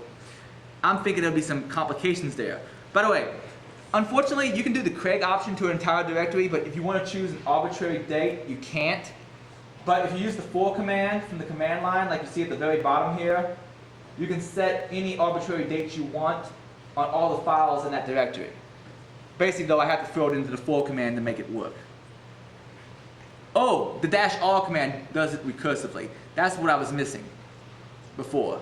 I'm thinking there'll be some complications there. By the way, unfortunately, you can do the Craig option to an entire directory, but if you want to choose an arbitrary date, you can't. But if you use the for command from the command line, like you see at the very bottom here, you can set any arbitrary dates you want on all the files in that directory. Basically, though, I have to throw it into the for command to make it work. Oh, the -R command does it recursively. That's what I was missing before.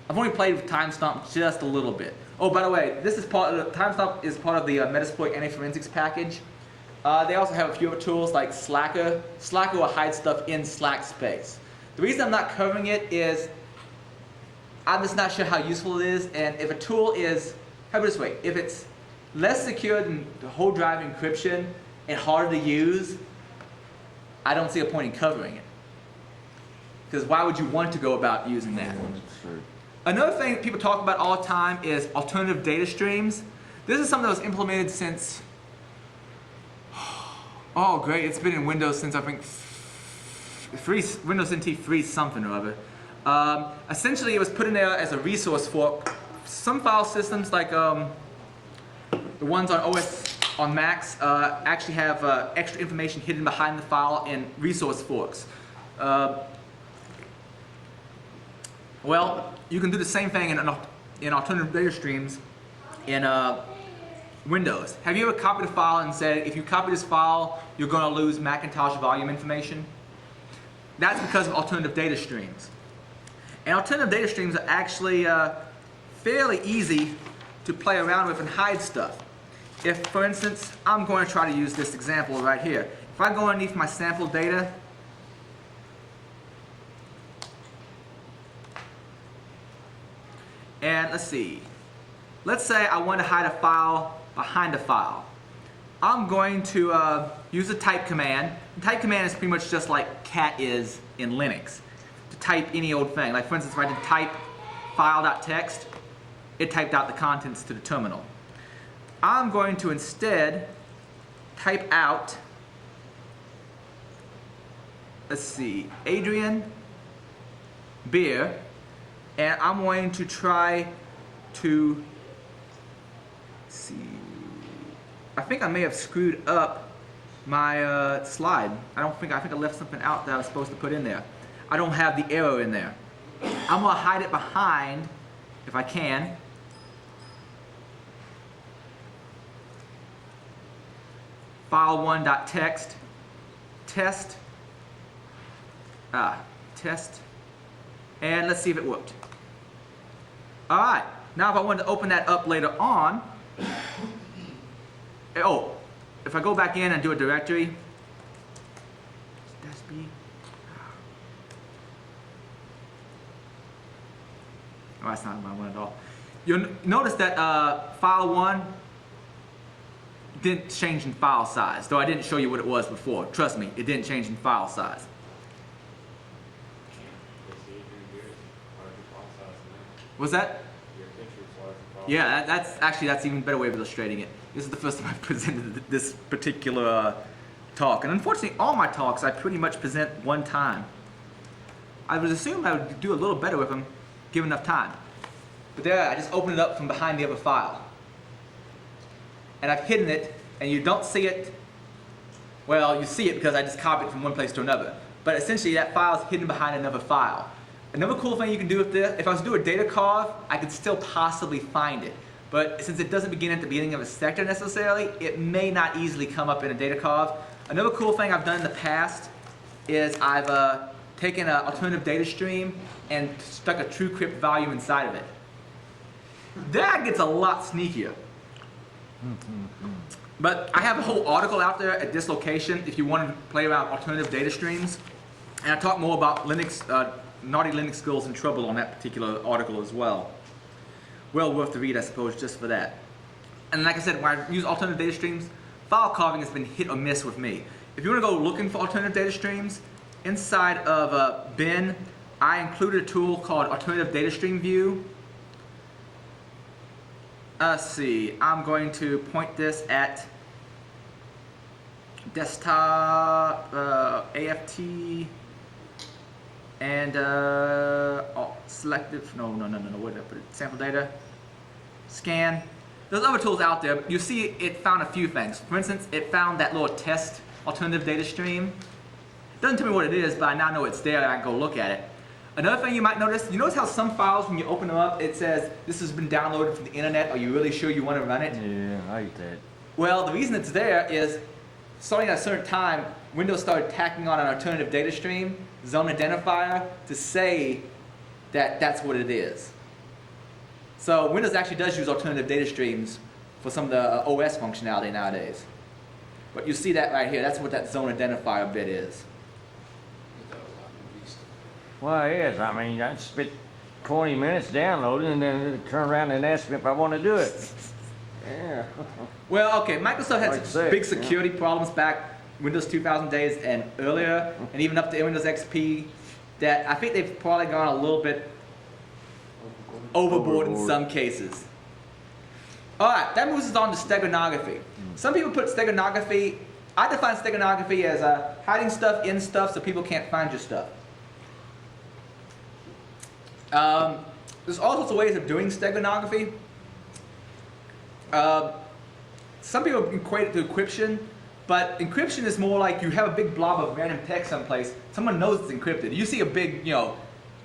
I've only played with timestamp just a little bit. Oh, by the way, this is timestamp is part of the Metasploit anti-forensics package. They also have a few other tools like Slacker. Slacker will hide stuff in Slack space. The reason I'm not covering it is I'm just not sure how useful it is, and if a tool is, how about this way, if it's less secure than the whole drive encryption and harder to use, I don't see a point in covering it. Because why would you want to go about using that? That's true. Another thing people talk about all the time is alternative data streams. This is something that was implemented since, oh great, it's been in Windows since I think Windows NT 3 something or other. Essentially it was put in there as a resource fork. Some file systems like the ones on OS on Macs actually have extra information hidden behind the file in resource forks. Well, you can do the same thing in alternative data streams in Windows. Have you ever copied a file and said, if you copy this file, you're going to lose Macintosh volume information? That's because of alternative data streams. And alternative data streams are actually fairly easy to play around with and hide stuff. If, for instance, I'm going to try to use this example right here. If I go underneath my sample data, and let's see, let's say I want to hide a file behind a file. I'm going to use the type command. The type command is pretty much just like cat is in Linux. To type any old thing. Like for instance, if I did type file.txt, it typed out the contents to the terminal. I'm going to instead type out, let's see, Adrian Beer, and I'm going to try to see. I think I may have screwed up my slide. I think I left something out that I was supposed to put in there. I don't have the arrow in there. I'm going to hide it behind, if I can, file1.txt test test, and let's see if it worked. All right, now if I wanted to open that up later on, oh, if I go back in and do a directory, dash B. Oh, that's not what I want at all. You'll notice that file1 didn't change in file size, though I didn't show you what it was before. Trust me, it didn't change in file size. What's that? Yeah, that's even better way of illustrating it. This is the first time I've presented this particular talk, and unfortunately, all my talks I pretty much present one time. I would assume I would do a little better with them, given enough time. But there, I just opened it up from behind the other file, and I've hidden it, and you don't see it. Well, you see it because I just copied it from one place to another. But essentially, that file is hidden behind another file. Another cool thing you can do with this, if I was to do a data carve, I could still possibly find it. But since it doesn't begin at the beginning of a sector necessarily, it may not easily come up in a data carve. Another cool thing I've done in the past is I've taken an alternative data stream and stuck a TrueCrypt volume inside of it. That gets a lot sneakier. But I have a whole article out there at this location if you want to play around alternative data streams. And I talk more about Linux, naughty Linux girls in trouble on that particular article as well. Well worth the read, I suppose, just for that. And like I said, when I use alternative data streams, file carving has been hit or miss with me. If you want to go looking for alternative data streams, inside of bin, I included a tool called Alternative Data Stream View. Let's see, I'm going to point this at desktop, AFT, and selective, no, where did I put it? Sample data, scan. There's other tools out there. You see it found a few things. For instance, it found that little test alternative data stream. It doesn't tell me what it is, but I now know it's there and I can go look at it. Another thing you might notice, you notice how some files, when you open them up, it says, this has been downloaded from the internet. Are you really sure you want to run it? Yeah, I hate that. Well, the reason it's there is, starting at a certain time, Windows started tacking on an alternative data stream, zone identifier, to say that that's what it is. So Windows actually does use alternative data streams for some of the OS functionality nowadays. But you see that right here. That's what that zone identifier bit is. Well, it is. I mean, I spent 20 minutes downloading and then turn around and ask me if I want to do it. Yeah. Well, okay, Microsoft had Like some six, big security problems back Windows 2000 days and earlier, and even up to Windows XP, that I think they've probably gone a little bit overboard in some cases. All right, that moves us on to steganography. Some people put steganography, I define steganography as hiding stuff in stuff so people can't find your stuff. There's all sorts of ways of doing steganography. Some people equate it to encryption, but encryption is more like you have a big blob of random text someplace, someone knows it's encrypted. You see a big,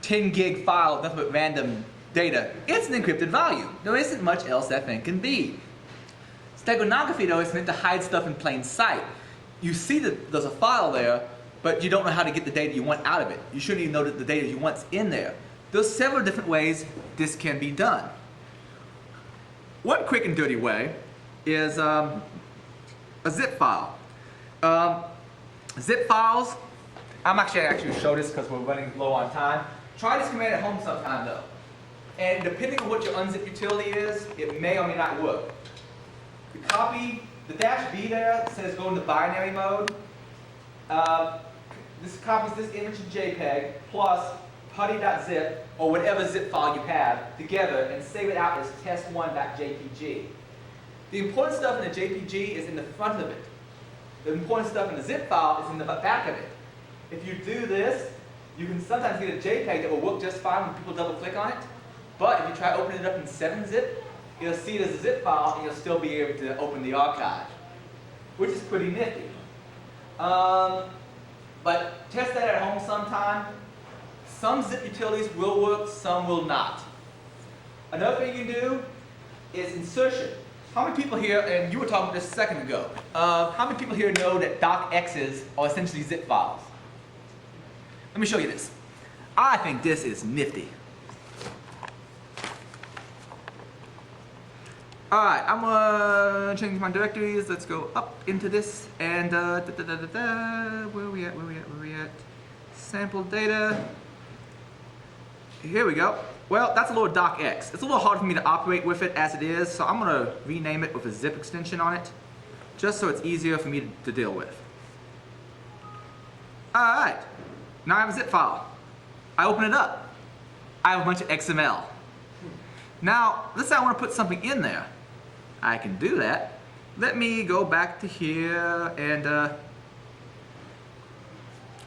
10 gig file of nothing but random data, it's an encrypted value. There isn't much else that thing can be. Steganography, though, is meant to hide stuff in plain sight. You see that there's a file there, but you don't know how to get the data you want out of it. You shouldn't even know that the data you want's in there. There's several different ways this can be done. One quick and dirty way is a zip file. Zip files, I'm actually show this because we're running low on time. Try this command at home sometime though. And depending on what your unzip utility is, it may or may not work. You copy the -B there, says go into binary mode. This copies this image in JPEG plus putty.zip or whatever zip file you have together and save it out as test1.jpg. The important stuff in the JPG is in the front of it. The important stuff in the zip file is in the back of it. If you do this, you can sometimes get a JPEG that will work just fine when people double click on it. But if you try opening it up in 7-zip, you'll see it as a zip file and you'll still be able to open the archive, which is pretty nifty. But test that at home sometime. Some zip utilities will work, some will not. Another thing you can do is insertion. How many people here, and you were talking about this a second ago, how many people here know that docx's are essentially zip files? Let me show you this. I think this is nifty. Alright, I'm gonna change my directories. Let's go up into this and where are we at? Sample data. Here we go. Well, that's a little docx. It's a little hard for me to operate with it as it is, so I'm gonna rename it with a zip extension on it, just so it's easier for me to deal with. Alright, now I have a zip file. I open it up. I have a bunch of XML. Now, let's say I want to put something in there. I can do that. Let me go back to here and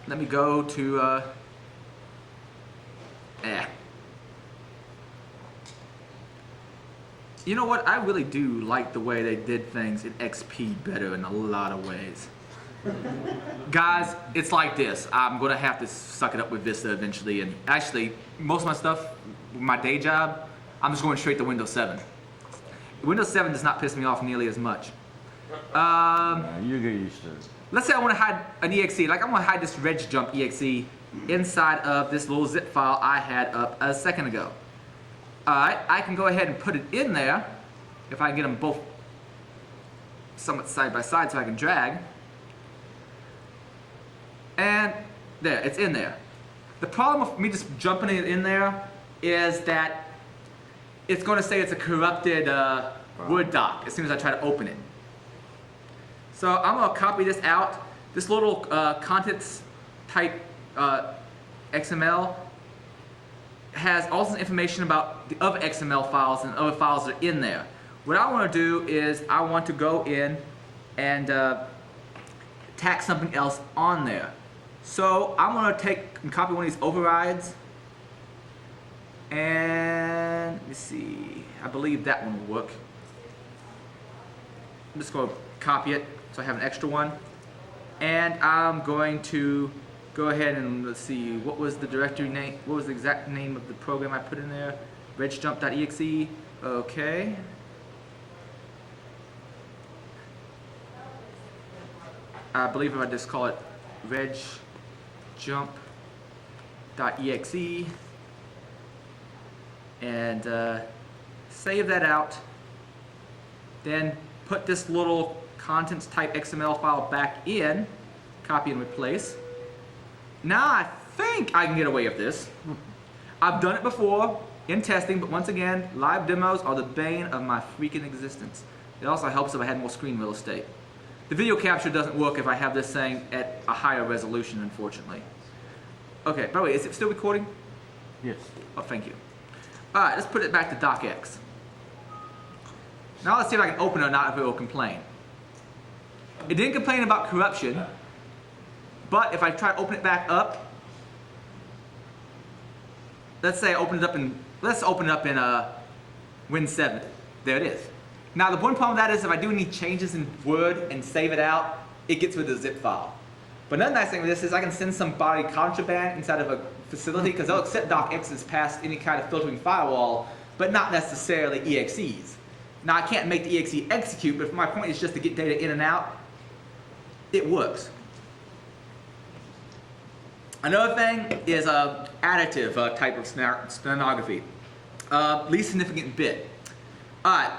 let me go to You know what? I really do like the way they did things in XP better in a lot of ways. Guys, it's like this. I'm going to have to suck it up with Vista eventually. And actually, most of my stuff, my day job, I'm just going straight to Windows 7. Windows 7 does not piss me off nearly as much. You get used to it. Let's say I want to hide an exe. Like I want to hide this regjump exe inside of this little zip file I had up a second ago. Alright, I can go ahead and put it in there. If I can get them both somewhat side by side so I can drag. And there, it's in there. The problem with me just jumping it in there is that it's going to say it's a corrupted Word doc as soon as I try to open it. So I'm going to copy this out. This little contents type XML has all this information about the other XML files and other files that are in there. What I want to do is I want to go in and tack something else on there. So I'm going to take and copy one of these overrides. And let me see, I believe that one will work. I'm just going to copy it so I have an extra one. And I'm going to go ahead and let's see, what was the directory name? What was the exact name of the program I put in there? regjump.exe. Okay. I believe if I just call it regjump.exe and save that out, then put this little contents type XML file back in, copy and replace. Now I think I can get away with this. I've done it before in testing, but once again, live demos are the bane of my freaking existence. It also helps if I had more screen real estate. The video capture doesn't work if I have this thing at a higher resolution, unfortunately. Okay, by the way, is it still recording? Yes. Oh, thank you. Alright, let's put it back to docx. Now let's see if I can open it or not, if it will complain. It didn't complain about corruption, but if I try to open it back up, let's say I open it up in, let's open it up in Win 7. There it is. Now the one problem with that is if I do any changes in Word and save it out, it gets rid of the zip file. But another nice thing with this is I can send somebody contraband inside of a facility because they'll accept docx's past any kind of filtering firewall, but not necessarily EXEs. Now I can't make the EXE execute, but if my point is just to get data in and out, it works. Another thing is additive type of stenography. Least significant bit. Alright,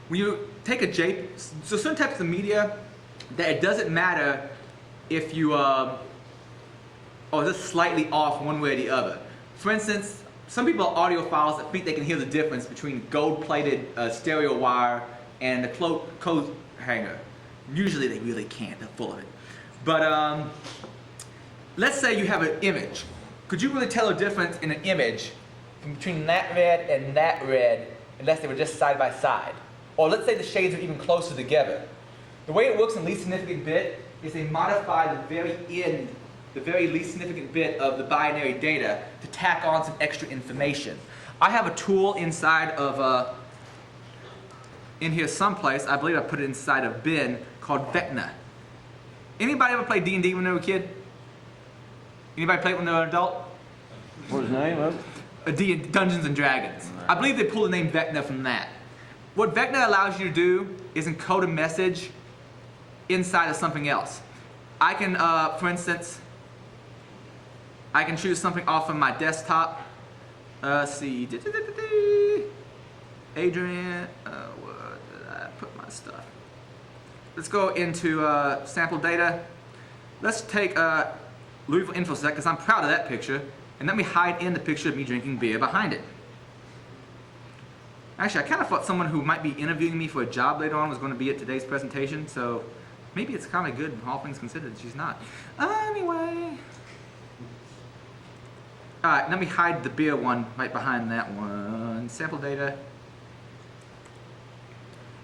when you take a JPEG, so certain types of media, that it doesn't matter if you are just slightly off one way or the other. For instance, some people are audiophiles that think they can hear the difference between gold-plated stereo wire and the coat hanger. Usually they really can't, they're full of it. But let's say you have an image. Could you really tell a difference in an image between that red and that red unless they were just side by side? Or let's say the shades are even closer together. The way it works in least significant bit is they modify the very end, the very least significant bit of the binary data to tack on some extra information. I have a tool inside of, in here someplace, I believe I put it inside a bin, called Vecna. Anybody ever play D&D when they were a kid? Anybody play it when they were an adult? What's the name of it? Dungeons and Dragons. I believe they pulled the name Vecna from that. What Vecna allows you to do is encode a message inside of something else. I can, for instance, I can choose something off of my desktop. Let's see. Adrian, where did I put my stuff? Let's go into sample data. Let's take Louisville InfoSec, because I'm proud of that picture, and let me hide in the picture of me drinking beer behind it. Actually, I kind of thought someone who might be interviewing me for a job later on was going to be at today's presentation, so maybe it's kind of good, all things considered, that she's not. Anyway. Alright, let me hide the beer one right behind that one. Sample data.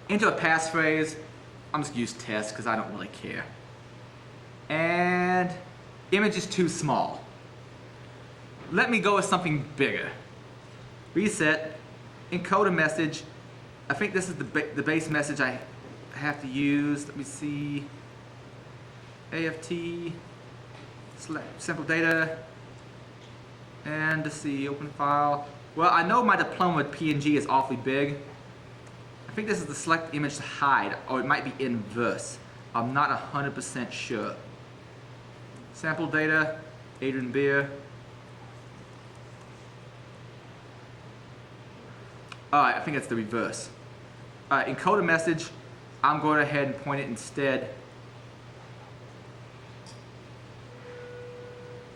Into a passphrase. I'm just going to use test because I don't really care. And image is too small. Let me go with something bigger. Reset. Encode a message. I think this is the base message I have to use. Let me see. AFT. Select sample data. And let's see, open file. Well, I know my diploma with PNG is awfully big. I think this is the select image to hide, or it might be inverse. I'm not 100% sure. Sample data, Adrian Beer. Alright, I think it's the reverse. Alright, encode a message. I'm going ahead and point it instead.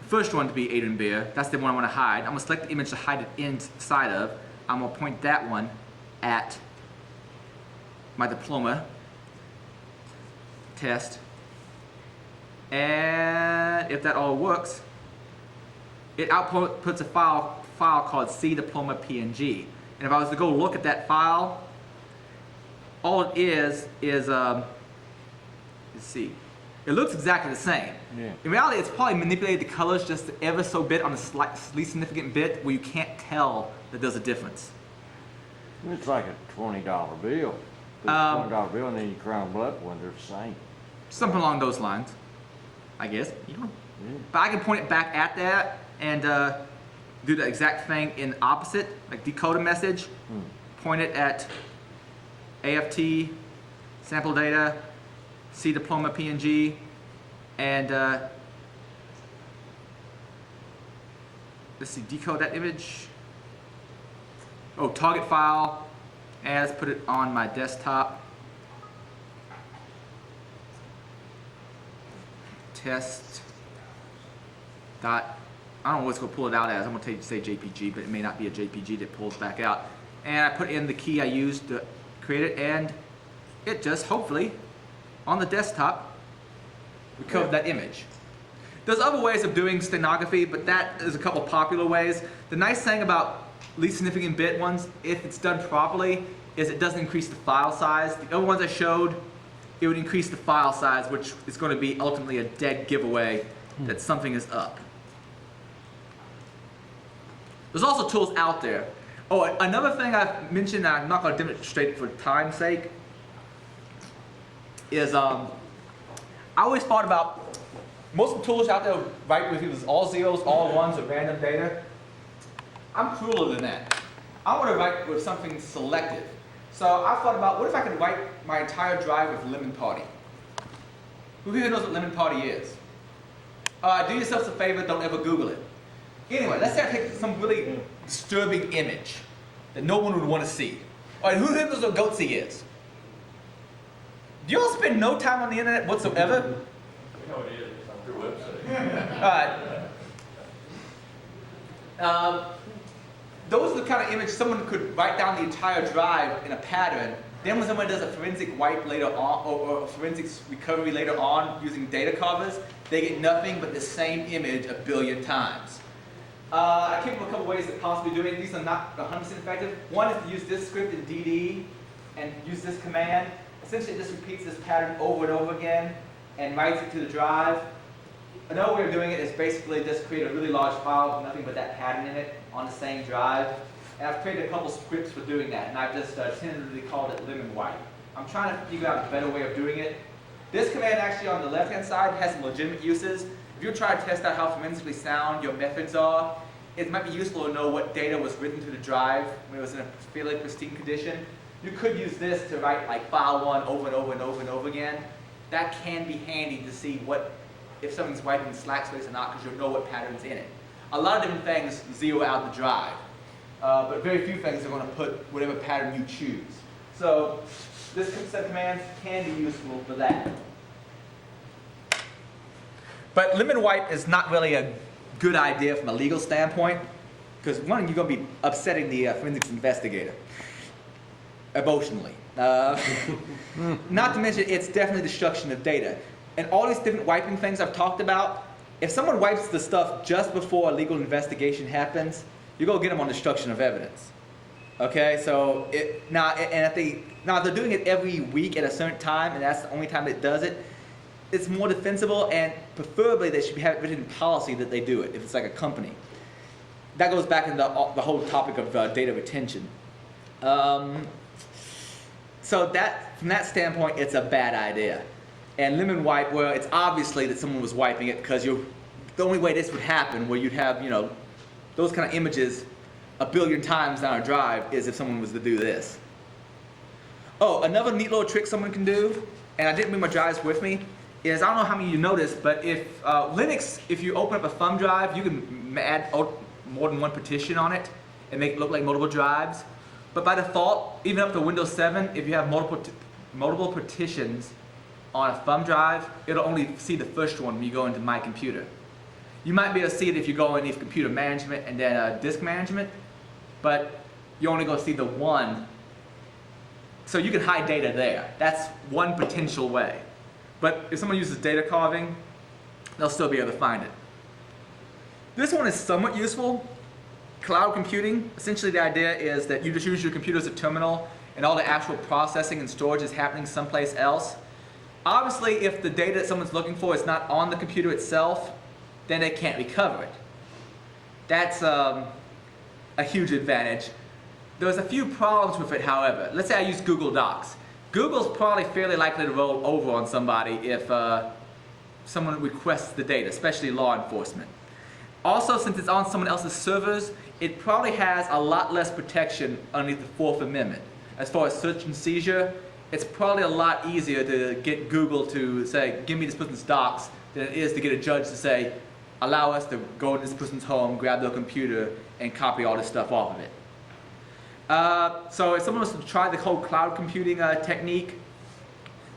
First one to be Adrian Beer, that's the one I want to hide. I'm going to select the image to hide it inside of. I'm going to point that one at my diploma test. And if that all works, it outputs a file called cdiploma.png. And if I was to go look at that file, all it is let's see. It looks exactly the same. Yeah. In reality, it's probably manipulated the colors just ever so bit on the least significant bit where you can't tell that there's a difference. It's like a $20 bill. Put a $20 bill and then you crown them up when they're the same. Something along those lines, I guess. Yeah. Yeah. But I can point it back at that and do the exact thing in opposite, like decode a message, point it at AFT, sample data, cdiploma.png, and let's see, decode that image. target file, and let's put it on my desktop. Test dot, I don't know what's going to pull it out as. I'm going to say JPG, but it may not be a JPG that pulls back out. And I put in the key I used to create it, and it just hopefully on the desktop recovered that image. There's other ways of doing stenography, but that is a couple popular ways. The nice thing about least significant bit ones, if it's done properly, is it doesn't increase the file size. The other ones I showed, it would increase the file size, which is going to be ultimately a dead giveaway that something is up. There's also tools out there. Oh, another thing I've mentioned, I'm not going to demonstrate for time's sake, is I always thought about most of the tools out there write with either all zeros, all ones, or random data. I'm crueler than that. I want to write with something selective. So I thought about, what if I could write my entire drive with lemon party? Who here knows what lemon party is? Do yourselves a favor, don't ever Google it. Anyway, let's say I take some really disturbing image that no one would want to see. All right, who here knows what goatsy is? Do you all spend no time on the internet whatsoever? We know what it is, it's on your website. Alright. Those are the kind of images someone could write down the entire drive in a pattern. Then when someone does a forensic wipe later on, or a forensics recovery later on using data covers, they get nothing but the same image a billion times. I came up with a couple ways of possibly doing it. These are not 100% effective. One is to use this script in DD and use this command. Essentially, it just repeats this pattern over and over again and writes it to the drive. Another way of doing it is basically just create a really large file with nothing but that pattern in it on the same drive. And I've created a couple scripts for doing that, and I've just tentatively called it lemon wipe. I'm trying to figure out a better way of doing it. This command actually on the left-hand side has some legitimate uses. If you're trying to test out how forensically sound your methods are, it might be useful to know what data was written to the drive when it was in a fairly pristine condition. You could use this to write like file 1 over and over and over and over again. That can be handy to see what, if something's wiping slack space or not, because you'll know what pattern's in it. A lot of different things zero out the drive, but very few things are going to put whatever pattern you choose. So this set of commands can be useful for that. But lemon wipe is not really a good idea from a legal standpoint, because one, you're going to be upsetting the forensics investigator emotionally. Not to mention, it's definitely destruction of data. And all these different wiping things I've talked about, if someone wipes the stuff just before a legal investigation happens, you go get them on destruction of evidence. Okay, so now if they're doing it every week at a certain time, and that's the only time it does it, it's more defensible, and preferably they should have it written in policy that they do it, if it's like a company. That goes back into the whole topic of data retention. So that, from that standpoint, it's a bad idea. And lemon wipe, well, it's obviously that someone was wiping it, because the only way this would happen, where you'd have, those kind of images a billion times down a drive, is if someone was to do this. Oh, another neat little trick someone can do, and I didn't bring my drives with me, is, I don't know how many of you noticed, but if Linux, if you open up a thumb drive, you can add more than one partition on it and make it look like multiple drives. But by default, even up to Windows 7, if you have multiple partitions on a thumb drive, it'll only see the first one when you go into My Computer. You might be able to see it if you go into Computer Management and then Disk Management, but you're only going to see the one. So you can hide data there. That's one potential way. But if someone uses data carving, they'll still be able to find it. This one is somewhat useful. Cloud computing, essentially the idea is that you just use your computer as a terminal, and all the actual processing and storage is happening someplace else. Obviously, if the data that someone's looking for is not on the computer itself, then they can't recover it. That's a huge advantage. There's a few problems with it, however. Let's say I use Google Docs. Google's probably fairly likely to roll over on somebody if someone requests the data, especially law enforcement. Also, since it's on someone else's servers, it probably has a lot less protection underneath the Fourth Amendment. As far as search and seizure, it's probably a lot easier to get Google to say, give me this person's docs, than it is to get a judge to say, allow us to go to this person's home, grab their computer, and copy all this stuff off of it. So if someone wants to try the whole cloud computing technique,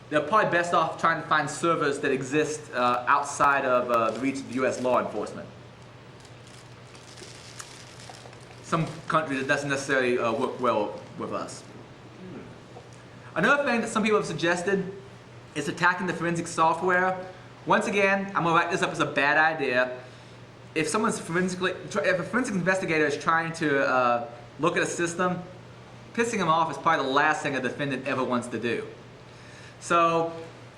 they're probably best off trying to find servers that exist outside of the reach of U.S. law enforcement. Some countries it doesn't necessarily work well with us. Another thing that some people have suggested is attacking the forensic software. Once again, I'm going to write this up as a bad idea. If a forensic investigator is trying to look at a system, pissing them off is probably the last thing a defendant ever wants to do. So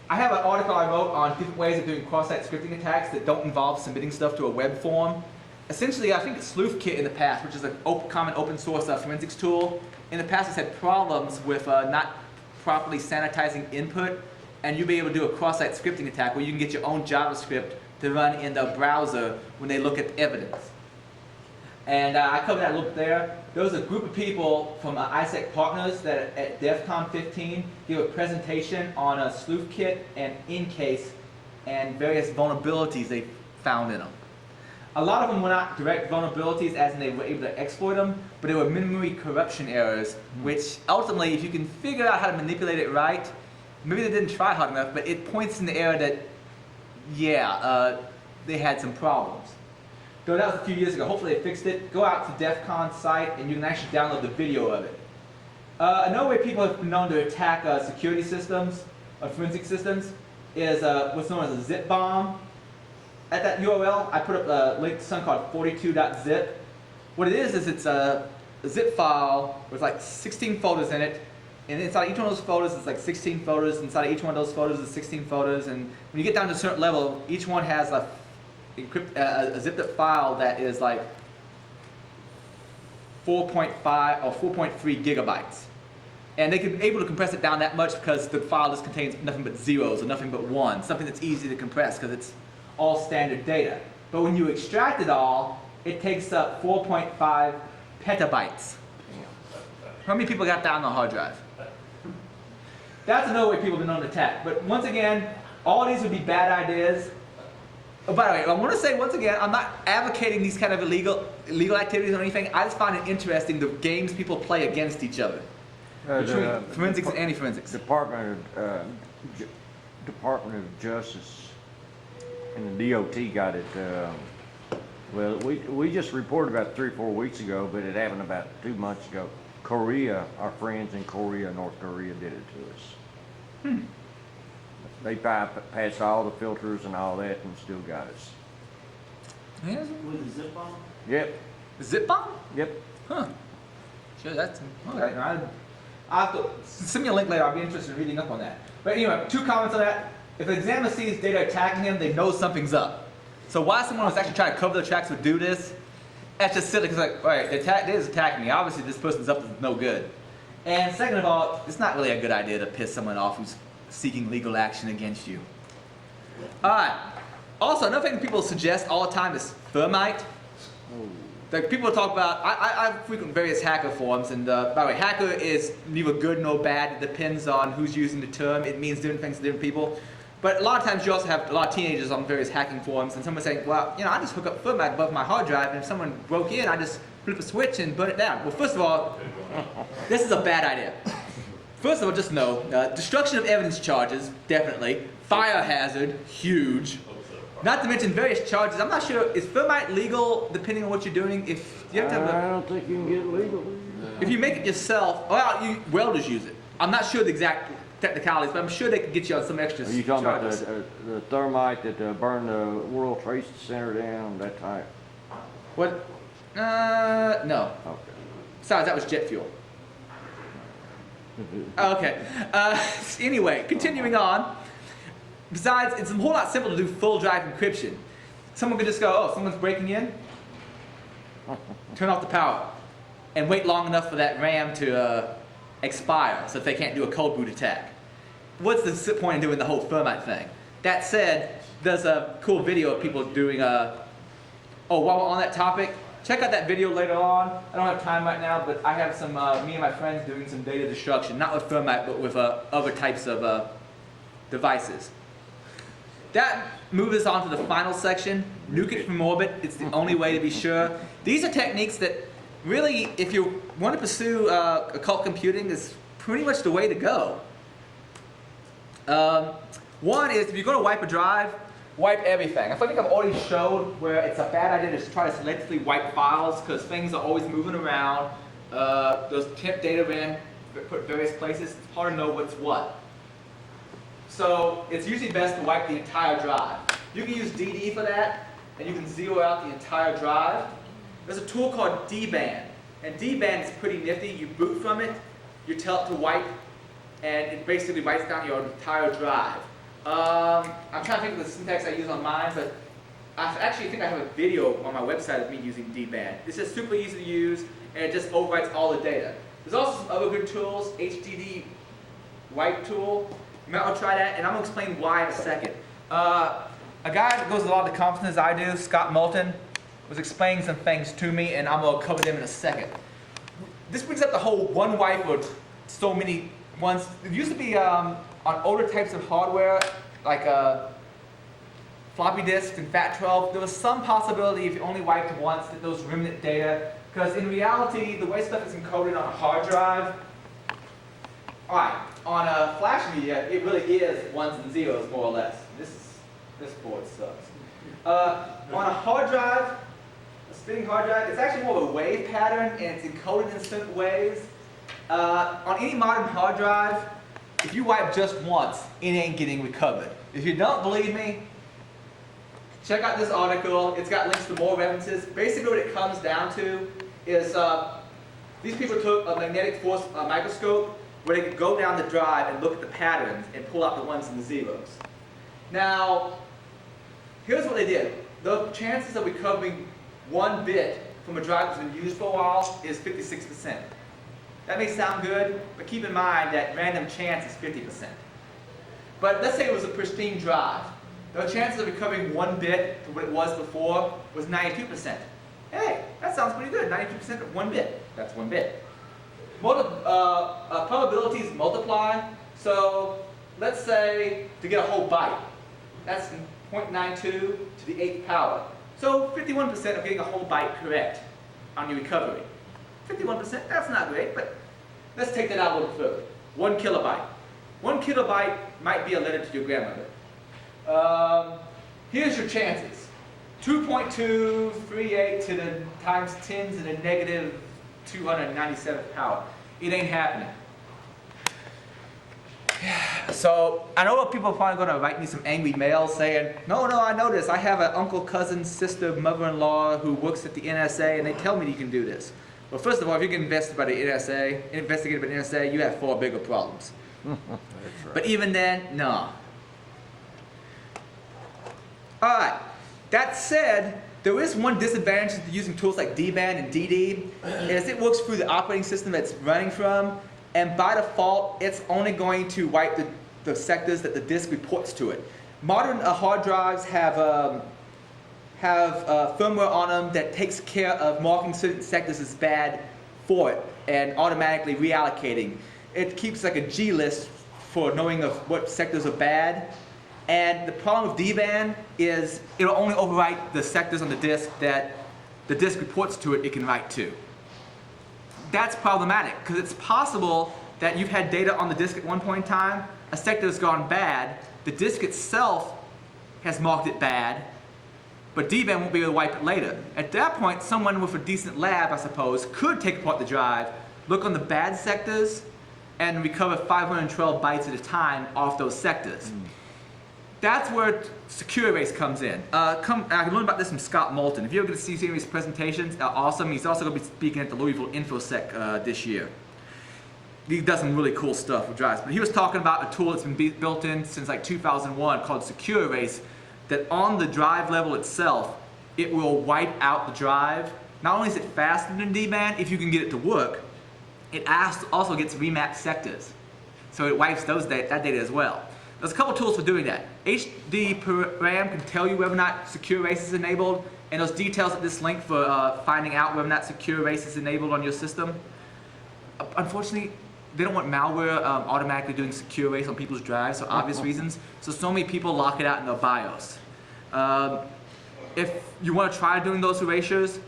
I have an article I wrote on different ways of doing cross-site scripting attacks that don't involve submitting stuff to a web form. Essentially, I think SleuthKit in the past, which is a common open source forensics tool, in the past has had problems with not properly sanitizing input, and you'll be able to do a cross-site scripting attack where you can get your own JavaScript to run in the browser when they look at evidence. And I covered that a little bit there. There was a group of people from ISSA partners that at DEF CON 15 gave a presentation on a SleuthKit and InCase and various vulnerabilities they found in them. A lot of them were not direct vulnerabilities as in they were able to exploit them, but they were memory corruption errors, which ultimately, if you can figure out how to manipulate it right, maybe they didn't try hard enough, but it points in the area that, yeah, they had some problems. Though that was a few years ago. Hopefully they fixed it. Go out to DEF CON's site and you can actually download the video of it. Another way people have been known to attack security systems, forensic systems, is what's known as a zip bomb. At that URL, I put up a link to something called 42.zip. What it is it's a zip file with like 16 folders in it. And inside each one of those folders is like 16 photos. Inside of each one of those photos is 16 photos. And when you get down to a certain level, each one has a zipped up file that is like 4.5 or 4.3 gigabytes. And they can be able to compress it down that much because the file just contains nothing but zeros or nothing but ones, something that's easy to compress because it's all standard data. But when you extract it all, it takes up 4.5 petabytes. How many people got that on the hard drive? That's another way people have been known to attack. But once again, all these would be bad ideas. Oh, by the way, I want to say once again, I'm not advocating these kind of illegal activities or anything. I just find it interesting the games people play against each other. Between forensics and anti-forensics. Department of Justice and the DOT got it. Well, we just reported about 3 or 4 weeks ago, but it happened about 2 months ago. Korea, our friends in Korea, North Korea, did it to us. They passed all the filters and all that and still got us. Yeah. With the zip bomb? Yep. Zip bomb? Yep. Huh. Sure, that's okay. I'll have to send me a link later. I'll be interested in reading up on that. But anyway, 2 comments on that. If an examiner sees data attacking him, they know something's up. So why someone was actually trying to cover the tracks would do this, that's just silly because like, all right, the data is attacking me. Obviously, this person's up to no good. And second of all, it's not really a good idea to piss someone off who's seeking legal action against you. All right. Also, another thing people suggest all the time is thermite. Like people talk about, I frequent various hacker forums, and by the way, hacker is neither good nor bad. It depends on who's using the term. It means different things to different people. But a lot of times you also have a lot of teenagers on various hacking forums, and someone's saying, well, you know, I just hook up thermite above my hard drive, and if someone broke in, I just flip a switch and burn it down. Well, first of all, this is a bad idea. First of all, just know, destruction of evidence charges, definitely. Fire hazard, huge. Not to mention various charges. I'm not sure, is thermite legal depending on what you're doing? If you have to have I don't think you can get legal. if you make it yourself, well, welders use it. I'm not sure the exact technicalities, but I'm sure they could get you on some extra Are you talking charges. about the thermite that burned the World Trade Center down, that type? What? No. Okay. Besides, that was jet fuel. Okay. Anyway, continuing on. Besides, it's a whole lot simpler to do full drive encryption. Someone could just go, oh, someone's breaking in? Turn off the power. And wait long enough for that RAM to expire so that they can't do a cold boot attack. What's the point in doing the whole thermite thing? That said, there's a cool video of people doing oh, while we're on that topic, check out that video later on. I don't have time right now, but I have some, me and my friends doing some data destruction, not with thermite, but with other types of devices. That moves us on to the final section, nuke it from orbit. It's the only way to be sure. These are techniques that really, if you want to pursue occult computing, is pretty much the way to go. One is, if you're going to wipe a drive, wipe everything. I think I've already showed where it's a bad idea to just try to selectively wipe files because things are always moving around. There's temp data in, put various places. It's hard to know what's what. So it's usually best to wipe the entire drive. You can use DD for that, and you can zero out the entire drive. There's a tool called DBAN, and DBAN is pretty nifty. You boot from it, you tell it to wipe, and it basically wipes down your entire drive. I'm trying to think of the syntax I use on mine, but I actually think I have a video on my website of me using DBAN. It's just super easy to use, and it just overwrites all the data. There's also some other good tools, HDD wipe tool. You might want to try that, and I'm going to explain why in a second. A guy that goes to a lot of the conferences I do, Scott Moulton, was explaining some things to me, and I'm going to cover them in a second. This brings up the whole one wipe or so many ones. It used to be on older types of hardware, like floppy disks and FAT12, there was some possibility if you only wiped once that those remnant data, because in reality, the way stuff is encoded on a hard drive, alright, on a flash media, it really is ones and zeros, more or less. This board sucks. On a hard drive, a spinning hard drive, it's actually more of a wave pattern, and it's encoded in certain ways. On any modern hard drive, if you wipe just once, it ain't getting recovered. If you don't believe me, check out this article. It's got links to more references. Basically what it comes down to is these people took a magnetic force microscope where they could go down the drive and look at the patterns and pull out the ones and the zeros. Now, here's what they did. The chances of recovering 1 bit from a drive that's been used for a while is 56%. That may sound good, but keep in mind that random chance is 50%. But let's say it was a pristine drive. The chances of recovering 1 bit to what it was before was 92%. Hey, that sounds pretty good. 92% of 1 bit. That's 1 bit. Probabilities multiply. So let's say to get a whole byte, that's 0.92 to the 8th power. So 51% of getting a whole byte correct on your recovery. 51%, that's not great, but let's take that out a little further. 1 kilobyte. 1 kilobyte might be a letter to your grandmother. Here's your chances. 2.238 to the times 10 to the negative 297th power. It ain't happening. So I know people are probably going to write me some angry mail saying, no, I know this. I have an uncle, cousin, sister, mother-in-law who works at the NSA, and they tell me you can do this. Well, first of all, if you get investigated by the NSA, you have 4 bigger problems. That's right. But even then, no. All right. That said, there is one disadvantage to using tools like DBAN and DD, is it works through the operating system it's running from, and by default, it's only going to wipe the sectors that the disk reports to it. Modern hard drives have firmware on them that takes care of marking certain sectors as bad for it and automatically reallocating. It keeps like a G list for knowing of what sectors are bad. And the problem with DBAN is it'll only overwrite the sectors on the disk that the disk reports to it can write to. That's problematic because it's possible that you've had data on the disk at one point in time, a sector has gone bad, the disk itself has marked it bad, but DBAN won't be able to wipe it later. At that point, someone with a decent lab, I suppose, could take apart the drive, look on the bad sectors, and recover 512 bytes at a time off those sectors. That's where Secure Erase comes in. I learned about this from Scott Moulton. If you ever get to see his presentations, awesome. He's also going to be speaking at the Louisville InfoSec this year. He does some really cool stuff with drives. But he was talking about a tool that's been built in since like 2001 called Secure Erase, that on the drive level itself, it will wipe out the drive. Not only is it faster than DBAN, if you can get it to work, it also gets remapped sectors. So it wipes that data as well. There's a couple tools for doing that. HD Param can tell you whether or not Secure Erase is enabled, and those details at this link for finding out whether or not Secure Erase is enabled on your system. Unfortunately, they don't want malware automatically doing Secure Erase on people's drives for obvious reasons, so many people lock it out in their BIOS. If you want to try doing those erasures,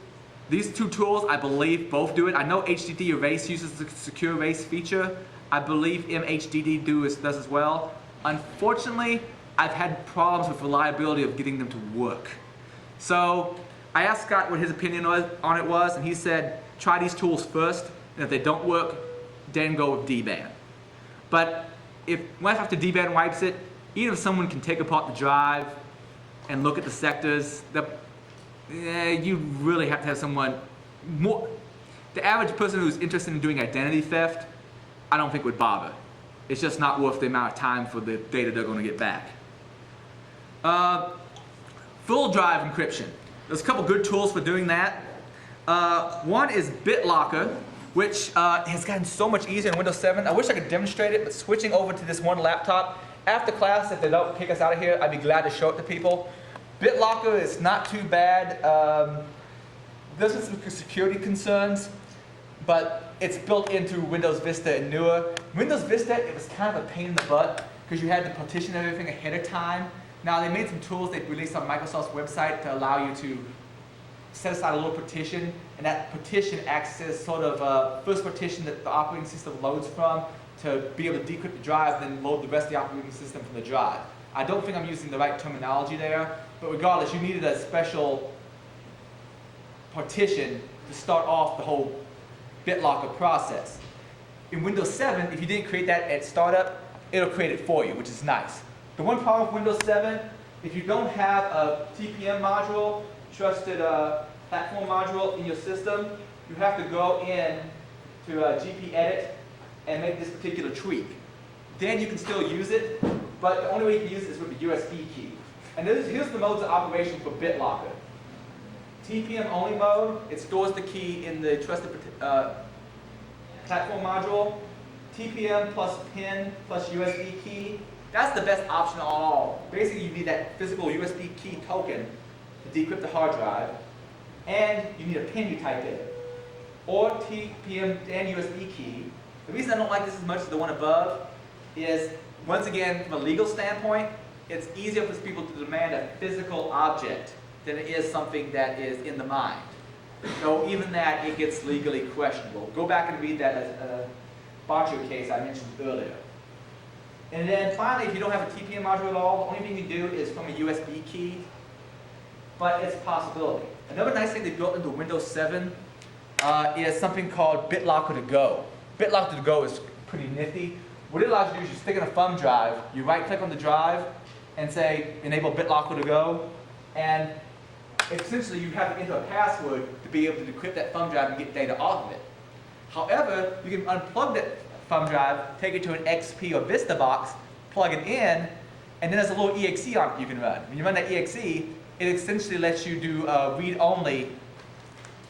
These two tools, I believe, both do it. I know HDD Erase uses the secure erase feature. I believe MHDD does as well. Unfortunately, I've had problems with reliability of getting them to work. So I asked Scott what his opinion on it was, and he said, try these tools first, and if they don't work, then go with DBAN. But after DBAN wipes it, even if someone can take apart the drive and look at the sectors, you really have to have someone more. The average person who's interested in doing identity theft, I don't think would bother. It's just not worth the amount of time for the data they're going to get back. Full drive encryption. There's a couple good tools for doing that. One is BitLocker, which has gotten so much easier in Windows 7. I wish I could demonstrate it, but switching over to this one laptop, after class, if they don't kick us out of here, I'd be glad to show it to people. BitLocker is not too bad. There's some security concerns, but it's built into Windows Vista and newer. Windows Vista, it was kind of a pain in the butt because you had to partition everything ahead of time. Now they made some tools they released on Microsoft's website to allow you to set aside a little partition, and that partition acts as sort of a first partition that the operating system loads from to be able to decrypt the drive, then load the rest of the operating system from the drive. I don't think I'm using the right terminology there, but regardless, you needed a special partition to start off the whole BitLocker process. In Windows 7, if you didn't create that at startup, it'll create it for you, which is nice. The one problem with Windows 7, if you don't have a TPM module, trusted platform module in your system, you have to go in to GPEdit and make this particular tweak. Then you can still use it, but the only way you can use it is with the USB key. And here's the modes of operation for BitLocker. TPM only mode, it stores the key in the trusted platform module. TPM plus PIN plus USB key, that's the best option of all. Basically, you need that physical USB key token to decrypt the hard drive, and you need a PIN you type in, or TPM and USB key. The reason I don't like this as much as the one above is, once again, from a legal standpoint, it's easier for people to demand a physical object than it is something that is in the mind. So even that, it gets legally questionable. Go back and read that Podge case I mentioned earlier. And then finally, if you don't have a TPM module at all, the only thing you do is from a USB key, but it's a possibility. Another nice thing they built into Windows 7 is something called BitLocker to Go. BitLocker to Go is pretty nifty. What it allows you to do is you stick in a thumb drive, you right-click on the drive, and say, enable BitLocker to Go, and essentially you have to enter a password to be able to decrypt that thumb drive and get data off of it. However, you can unplug that thumb drive, take it to an XP or Vista box, plug it in, and then there's a little exe on it you can run. When you run that exe, it essentially lets you do a read-only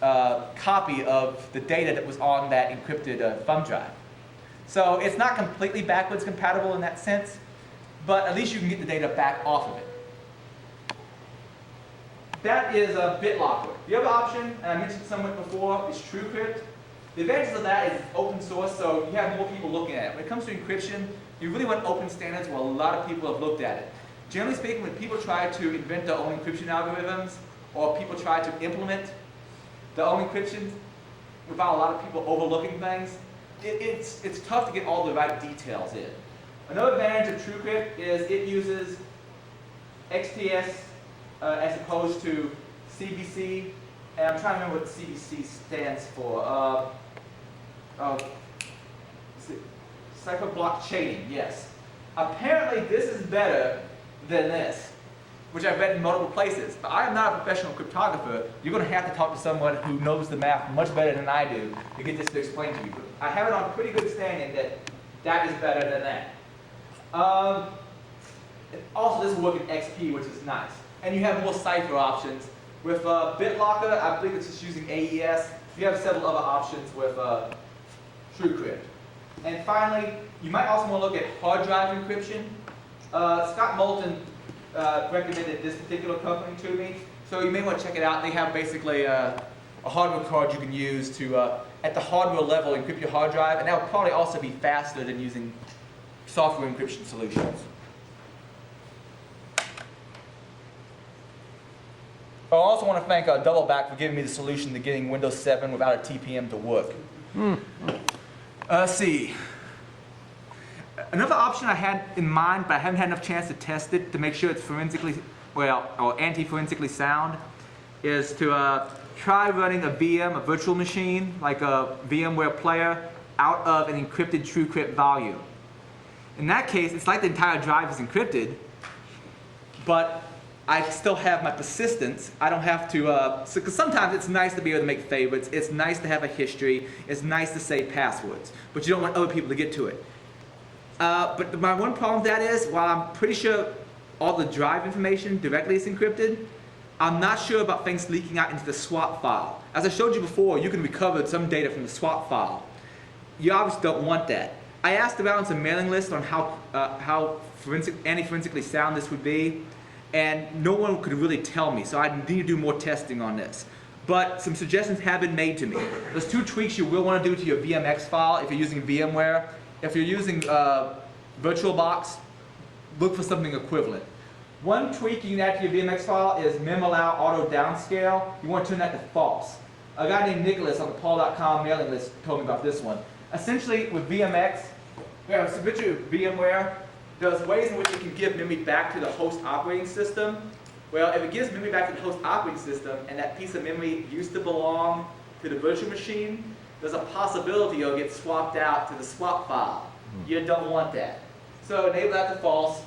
copy of the data that was on that encrypted thumb drive. So it's not completely backwards compatible in that sense, but at least you can get the data back off of it. That is a BitLocker. The other option, and I mentioned somewhat before, is TrueCrypt. The advantage of that is it's open source, so you have more people looking at it. When it comes to encryption, you really want open standards where a lot of people have looked at it. Generally speaking, when people try to invent their own encryption algorithms, or people try to implement their own encryption without a lot of people overlooking things, it's tough to get all the right details in. Another advantage of TrueCrypt is it uses XPS as opposed to CBC, and I'm trying to remember what CBC stands for. Cycloblock chaining, yes. Apparently this is better than this, which I've read in multiple places, but I am not a professional cryptographer. You're going to have to talk to someone who knows the math much better than I do to get this to explain to you. But I have it on pretty good standing that that is better than that. Also, this will work in XP, which is nice. And you have more cipher options. With BitLocker, I believe it's just using AES. You have several other options with TrueCrypt. And finally, you might also want to look at hard drive encryption. Scott Moulton recommended this particular company to me, so you may want to check it out. They have basically a hardware card you can use to, at the hardware level, encrypt your hard drive, and that would probably also be faster than using software encryption solutions. I also want to thank Doubleback for giving me the solution to getting Windows 7 without a TPM to work. Let's see. Another option I had in mind, but I haven't had enough chance to test it to make sure it's forensically, well, or anti-forensically sound, is to try running a VM, a virtual machine, like a VMware player, out of an encrypted TrueCrypt volume. In that case, it's like the entire drive is encrypted, but I still have my persistence. I don't have to, because sometimes it's nice to be able to make favorites, it's nice to have a history, it's nice to save passwords, but you don't want other people to get to it. But my one problem with that is, while I'm pretty sure all the drive information directly is encrypted, I'm not sure about things leaking out into the swap file. As I showed you before, you can recover some data from the swap file. You obviously don't want that. I asked around some mailing lists on how anti-forensically sound this would be, and no one could really tell me, so I need to do more testing on this. But some suggestions have been made to me. There's 2 tweaks you will want to do to your VMX file if you're using VMware. If you're using VirtualBox, look for something equivalent. One tweak you can add to your VMX file is memallow auto downscale. You want to turn that to false. A guy named Nicholas on the paul.com mailing list told me about this one. Essentially, with VMX, we have a picture of VMware. There's ways in which it can give memory back to the host operating system. Well, if it gives memory back to the host operating system and that piece of memory used to belong to the virtual machine, there's a possibility it'll get swapped out to the swap file. You don't want that. So enable that to false.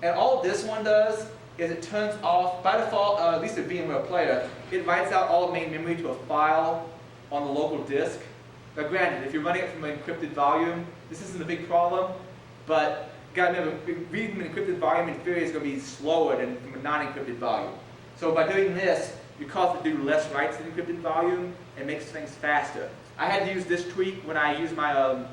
And all this one does is it turns off, by default, at least a VMware player, it writes out all the main memory to a file on the local disk. Now granted, if you're running it from an encrypted volume, this isn't a big problem, but you gotta remember, reading an encrypted volume in theory is going to be slower than from a non-encrypted volume. So by doing this, you cause it to do less writes in encrypted volume and makes things faster. I had to use this tweak when I use my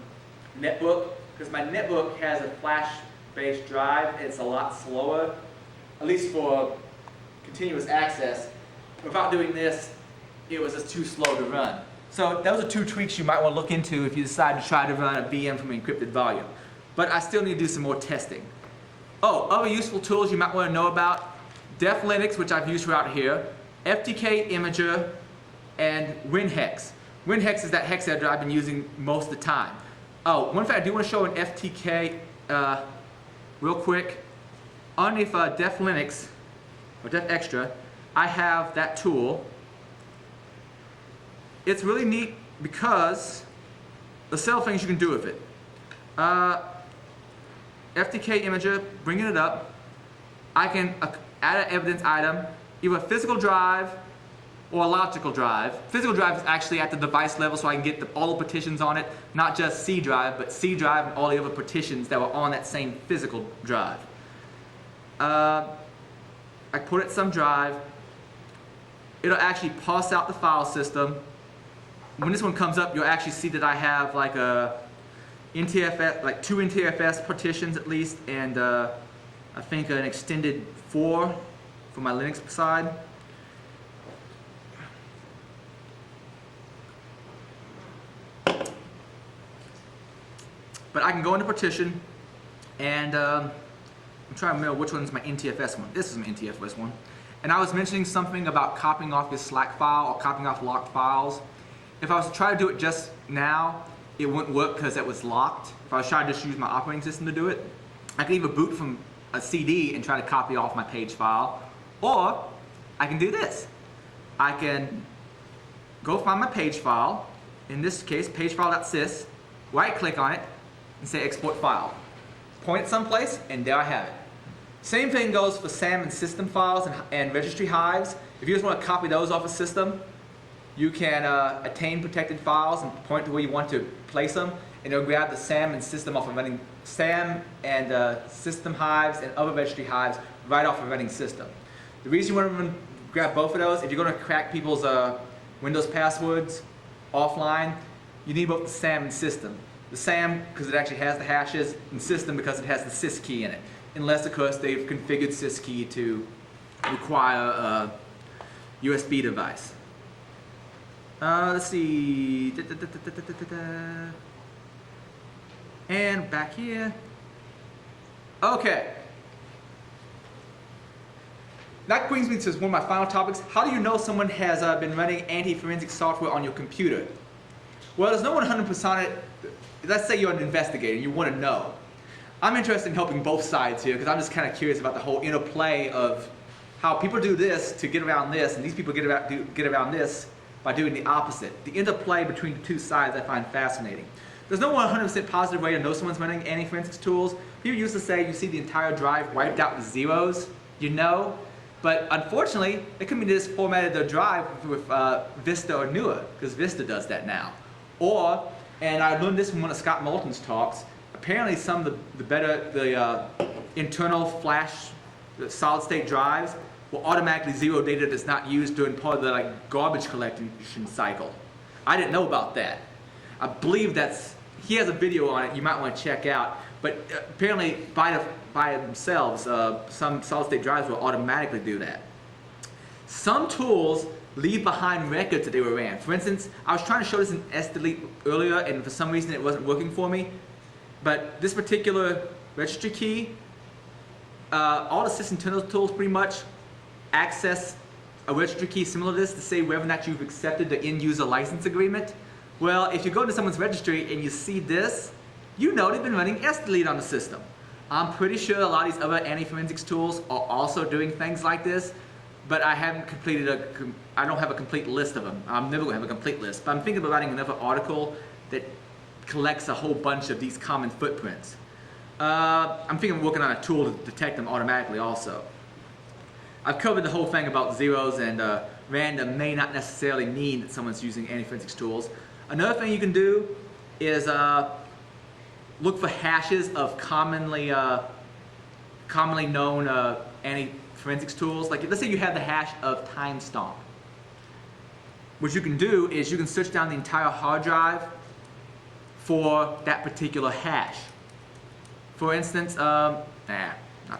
netbook, because my netbook has a flash-based drive and it's a lot slower, at least for continuous access. Without doing this, it was just too slow to run. So those are 2 tweaks you might want to look into if you decide to try to run a VM from an encrypted volume. But I still need to do some more testing. Oh, other useful tools you might want to know about: DEFT Linux, which I've used throughout here, FTK Imager, and WinHex. WinHex is that hex editor I've been using most of the time. Oh, one thing I do want to show in FTK real quick. Underneath DEFT Linux, or DEFT Extra, I have that tool. It's really neat because there's several things you can do with it. FTK Imager, bringing it up, I can add an evidence item, either a physical drive or a logical drive. Physical drive is actually at the device level, so I can get all the partitions on it, not just C drive, but C drive and all the other partitions that were on that same physical drive. I put it some drive. It'll actually parse out the file system. When this one comes up, you'll actually see that I have like a NTFS, like 2 NTFS partitions at least, and I think an extended 4 for my Linux side. But I can go into partition, and I'm trying to remember which one's my NTFS one. This is my NTFS one. And I was mentioning something about copying off this Slack file or copying off locked files. If I was to try to do it just now, it wouldn't work because it was locked. If I was trying to just use my operating system to do it, I could either boot from a CD and try to copy off my page file, or I can do this. I can go find my page file, in this case, pagefile.sys, right click on it, and say export file. Point it someplace, and there I have it. Same thing goes for SAM and system files and registry hives. If you just want to copy those off a system, you can attain protected files and point to where you want to place them, and it'll grab the SAM and system off of running SAM and system hives and other registry hives right off of running system. The reason you want to grab both of those, if you're going to crack people's Windows passwords offline, you need both the SAM and system. The SAM because it actually has the hashes, and system because it has the sys key in it. Unless, of course, they've configured sys key to require a USB device. Let's see. And back here. Okay. that brings me to one of my final topics. How do you know someone has been running anti-forensic software on your computer? Well, there's no 100% it. Let's say you're an investigator and you want to know. I'm interested in helping both sides here because I'm just kind of curious about the whole interplay of how people do this to get around this, and these people get around this by doing the opposite. The interplay between the two sides I find fascinating. There's no 100% positive way to know someone's running anti-forensics tools. People used to say you see the entire drive wiped out with zeros, you know, but unfortunately, they could be just formatted their drive with Vista or newer, because Vista does that now. Or, and I learned this from one of Scott Moulton's talks, apparently some of the internal flash solid state drives will automatically zero data that's not used during part of the garbage collection cycle. I didn't know about that. I believe he has a video on it you might want to check out, but apparently by themselves, some solid state drives will automatically do that. Some tools leave behind records that they were ran. For instance, I was trying to show this in S-Delete earlier, and for some reason it wasn't working for me, but this particular registry key, all the sysinternal tools pretty much access a registry key similar to this to say whether or not you've accepted the end-user license agreement. Well, if you go to someone's registry and you see this, you know they've been running S-Delete on the system. I'm pretty sure a lot of these other anti-forensics tools are also doing things like this, but I haven't completed I don't have a complete list of them. I'm never going to have a complete list, but I'm thinking of writing another article that collects a whole bunch of these common footprints. I'm thinking of working on a tool to detect them automatically also. I've covered the whole thing about zeros and random may not necessarily mean that someone's using anti-forensics tools. Another thing you can do is look for hashes of commonly known anti-forensics tools. Like let's say you have the hash of timestamp. What you can do is you can search down the entire hard drive for that particular hash. For instance, not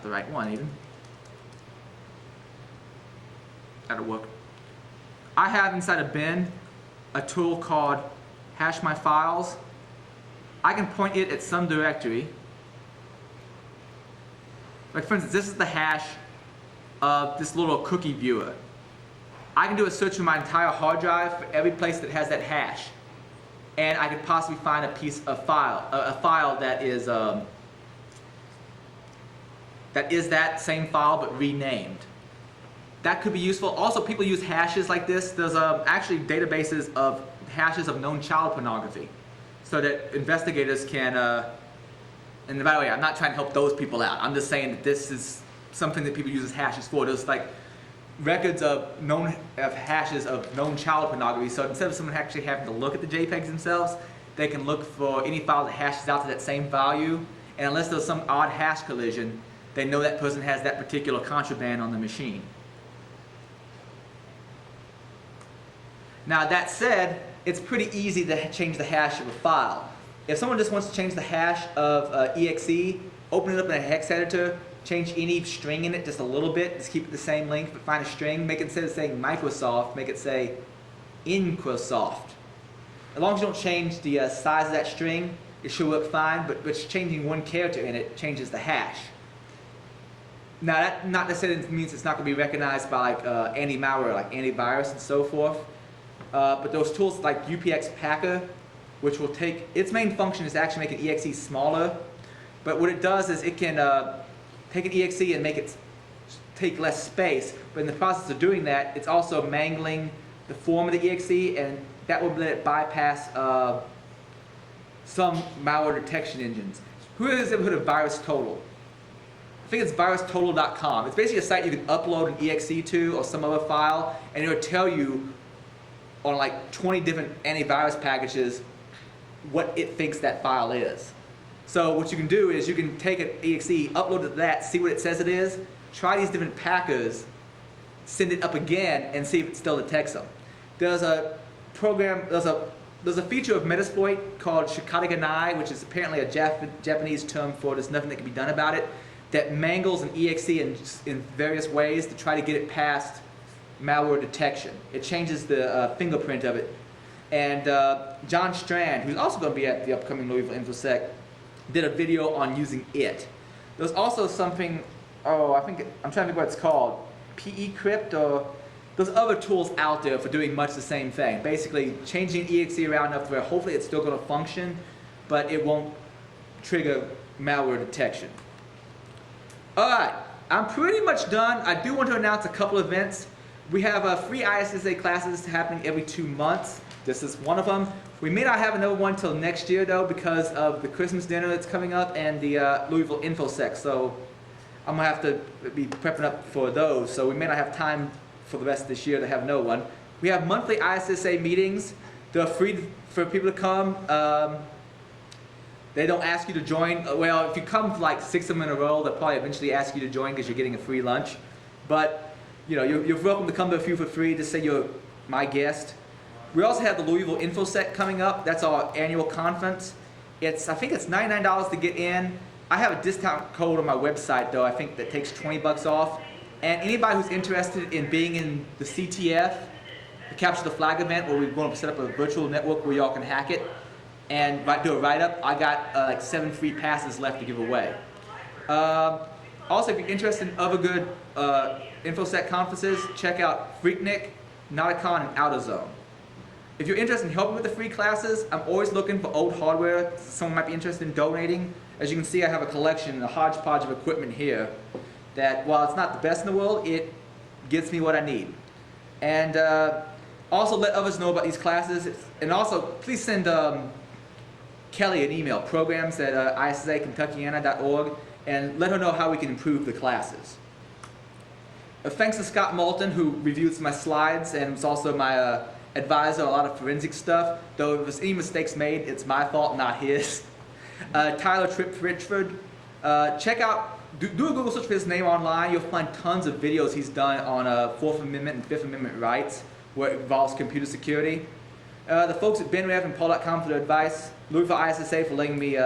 the right one even. That'll work. I have inside a bin a tool called Hash My Files. I can point it at some directory. Like for instance, this is the hash of this little cookie viewer. I can do a search for my entire hard drive for every place that has that hash. And I could possibly find a file that is that same file but renamed. That could be useful. Also, people use hashes like this. There's actually databases of hashes of known child pornography, so that investigators can. And by the way, I'm not trying to help those people out. I'm just saying that this is something that people use as hashes for. There's like records of hashes of known child pornography. So instead of someone actually having to look at the JPEGs themselves, they can look for any file that hashes out to that same value. And unless there's some odd hash collision, they know that person has that particular contraband on the machine. Now that said, it's pretty easy to change the hash of a file. If someone just wants to change the hash of exe, open it up in a hex editor, change any string in it just a little bit, just keep it the same length, but find a string, make it instead of saying Microsoft, make it say Incrosoft. As long as you don't change the size of that string, it should work fine, but changing one character in it changes the hash. Now that not necessarily means it's not going to be recognized by like anti-malware, like antivirus and so forth. But those tools like UPX Packer, which will take, its main function is to actually make an exe smaller. But what it does is it can take an exe and make it take less space. But in the process of doing that, it's also mangling the form of the exe, and that will let it bypass some malware detection engines. Who has ever heard of VirusTotal? I think it's virustotal.com. It's basically a site you can upload an exe to or some other file, and it will tell you on like 20 different antivirus packages what it thinks that file is. So what you can do is you can take an exe, upload it to that, see what it says it is, try these different packers, send it up again, and see if it still detects them. There's a program, there's a feature of Metasploit called Kentuckiana, which is apparently a Japanese term for there's nothing that can be done about it, that mangles an exe in various ways to try to get it past malware detection. It changes the fingerprint of it. And John Strand, who's also going to be at the upcoming Louisville InfoSec, did a video on using it. There's also something, I'm trying to think what it's called. PE crypt, or there's other tools out there for doing much the same thing. Basically, changing exe around enough to where hopefully it's still going to function, but it won't trigger malware detection. Alright, I'm pretty much done. I do want to announce a couple events. We have free ISSA classes happening every 2 months. This is one of them. We may not have another one till next year though, because of the Christmas dinner that's coming up and the Louisville InfoSec. So I'm going to have to be prepping up for those. So we may not have time for the rest of this year to have no one. We have monthly ISSA meetings. They're free for people to come. They don't ask you to join. Well, if you come like 6 of them in a row, they'll probably eventually ask you to join because you're getting a free lunch. But you know, you're welcome to come to a few for free. Just say you're my guest. We also have the Louisville InfoSec coming up. That's our annual conference. I think it's $99 to get in. I have a discount code on my website though. I think that takes $20 off. And anybody who's interested in being in the CTF, the Capture the Flag event, where we're going to set up a virtual network where y'all can hack it and do a write-up, I got like 7 free passes left to give away. Also, if you're interested in other good InfoSec conferences, check out Freaknik, Nauticon, and AutoZone. If you're interested in helping with the free classes, I'm always looking for old hardware. Someone might be interested in donating. As you can see, I have a collection, a hodgepodge of equipment here that, while it's not the best in the world, it gets me what I need. And also let others know about these classes. And also, please send Kelly an email, programs@issa.kentuckiana.org, and let her know how we can improve the classes. Thanks to Scott Moulton, who reviews my slides and was also my advisor on a lot of forensic stuff. Though if there's any mistakes made, it's my fault, not his. Tyler Tripp-Richford. Check out, do a Google search for his name online. You'll find tons of videos he's done on 4th Amendment and 5th Amendment rights, where it involves computer security. The folks at benrev.and paul.com for their advice. Louisville ISSA for letting me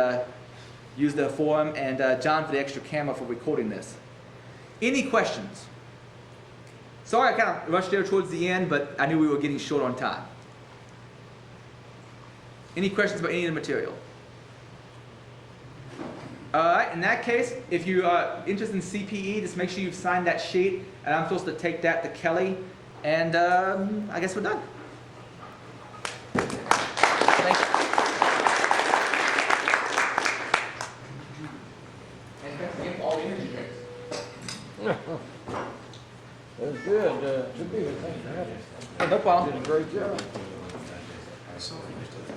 use their forum, and John for the extra camera for recording this. Any questions? Sorry I kind of rushed there towards the end, but I knew we were getting short on time. Any questions about any of the material? Alright, in that case, if you are interested in CPE, just make sure you've signed that sheet, and I'm supposed to take that to Kelly, and I guess we're done. Thank you. And thanks again for all the energy drinks. That was good. Should be. Thanks for having us. No problem. You did a great job.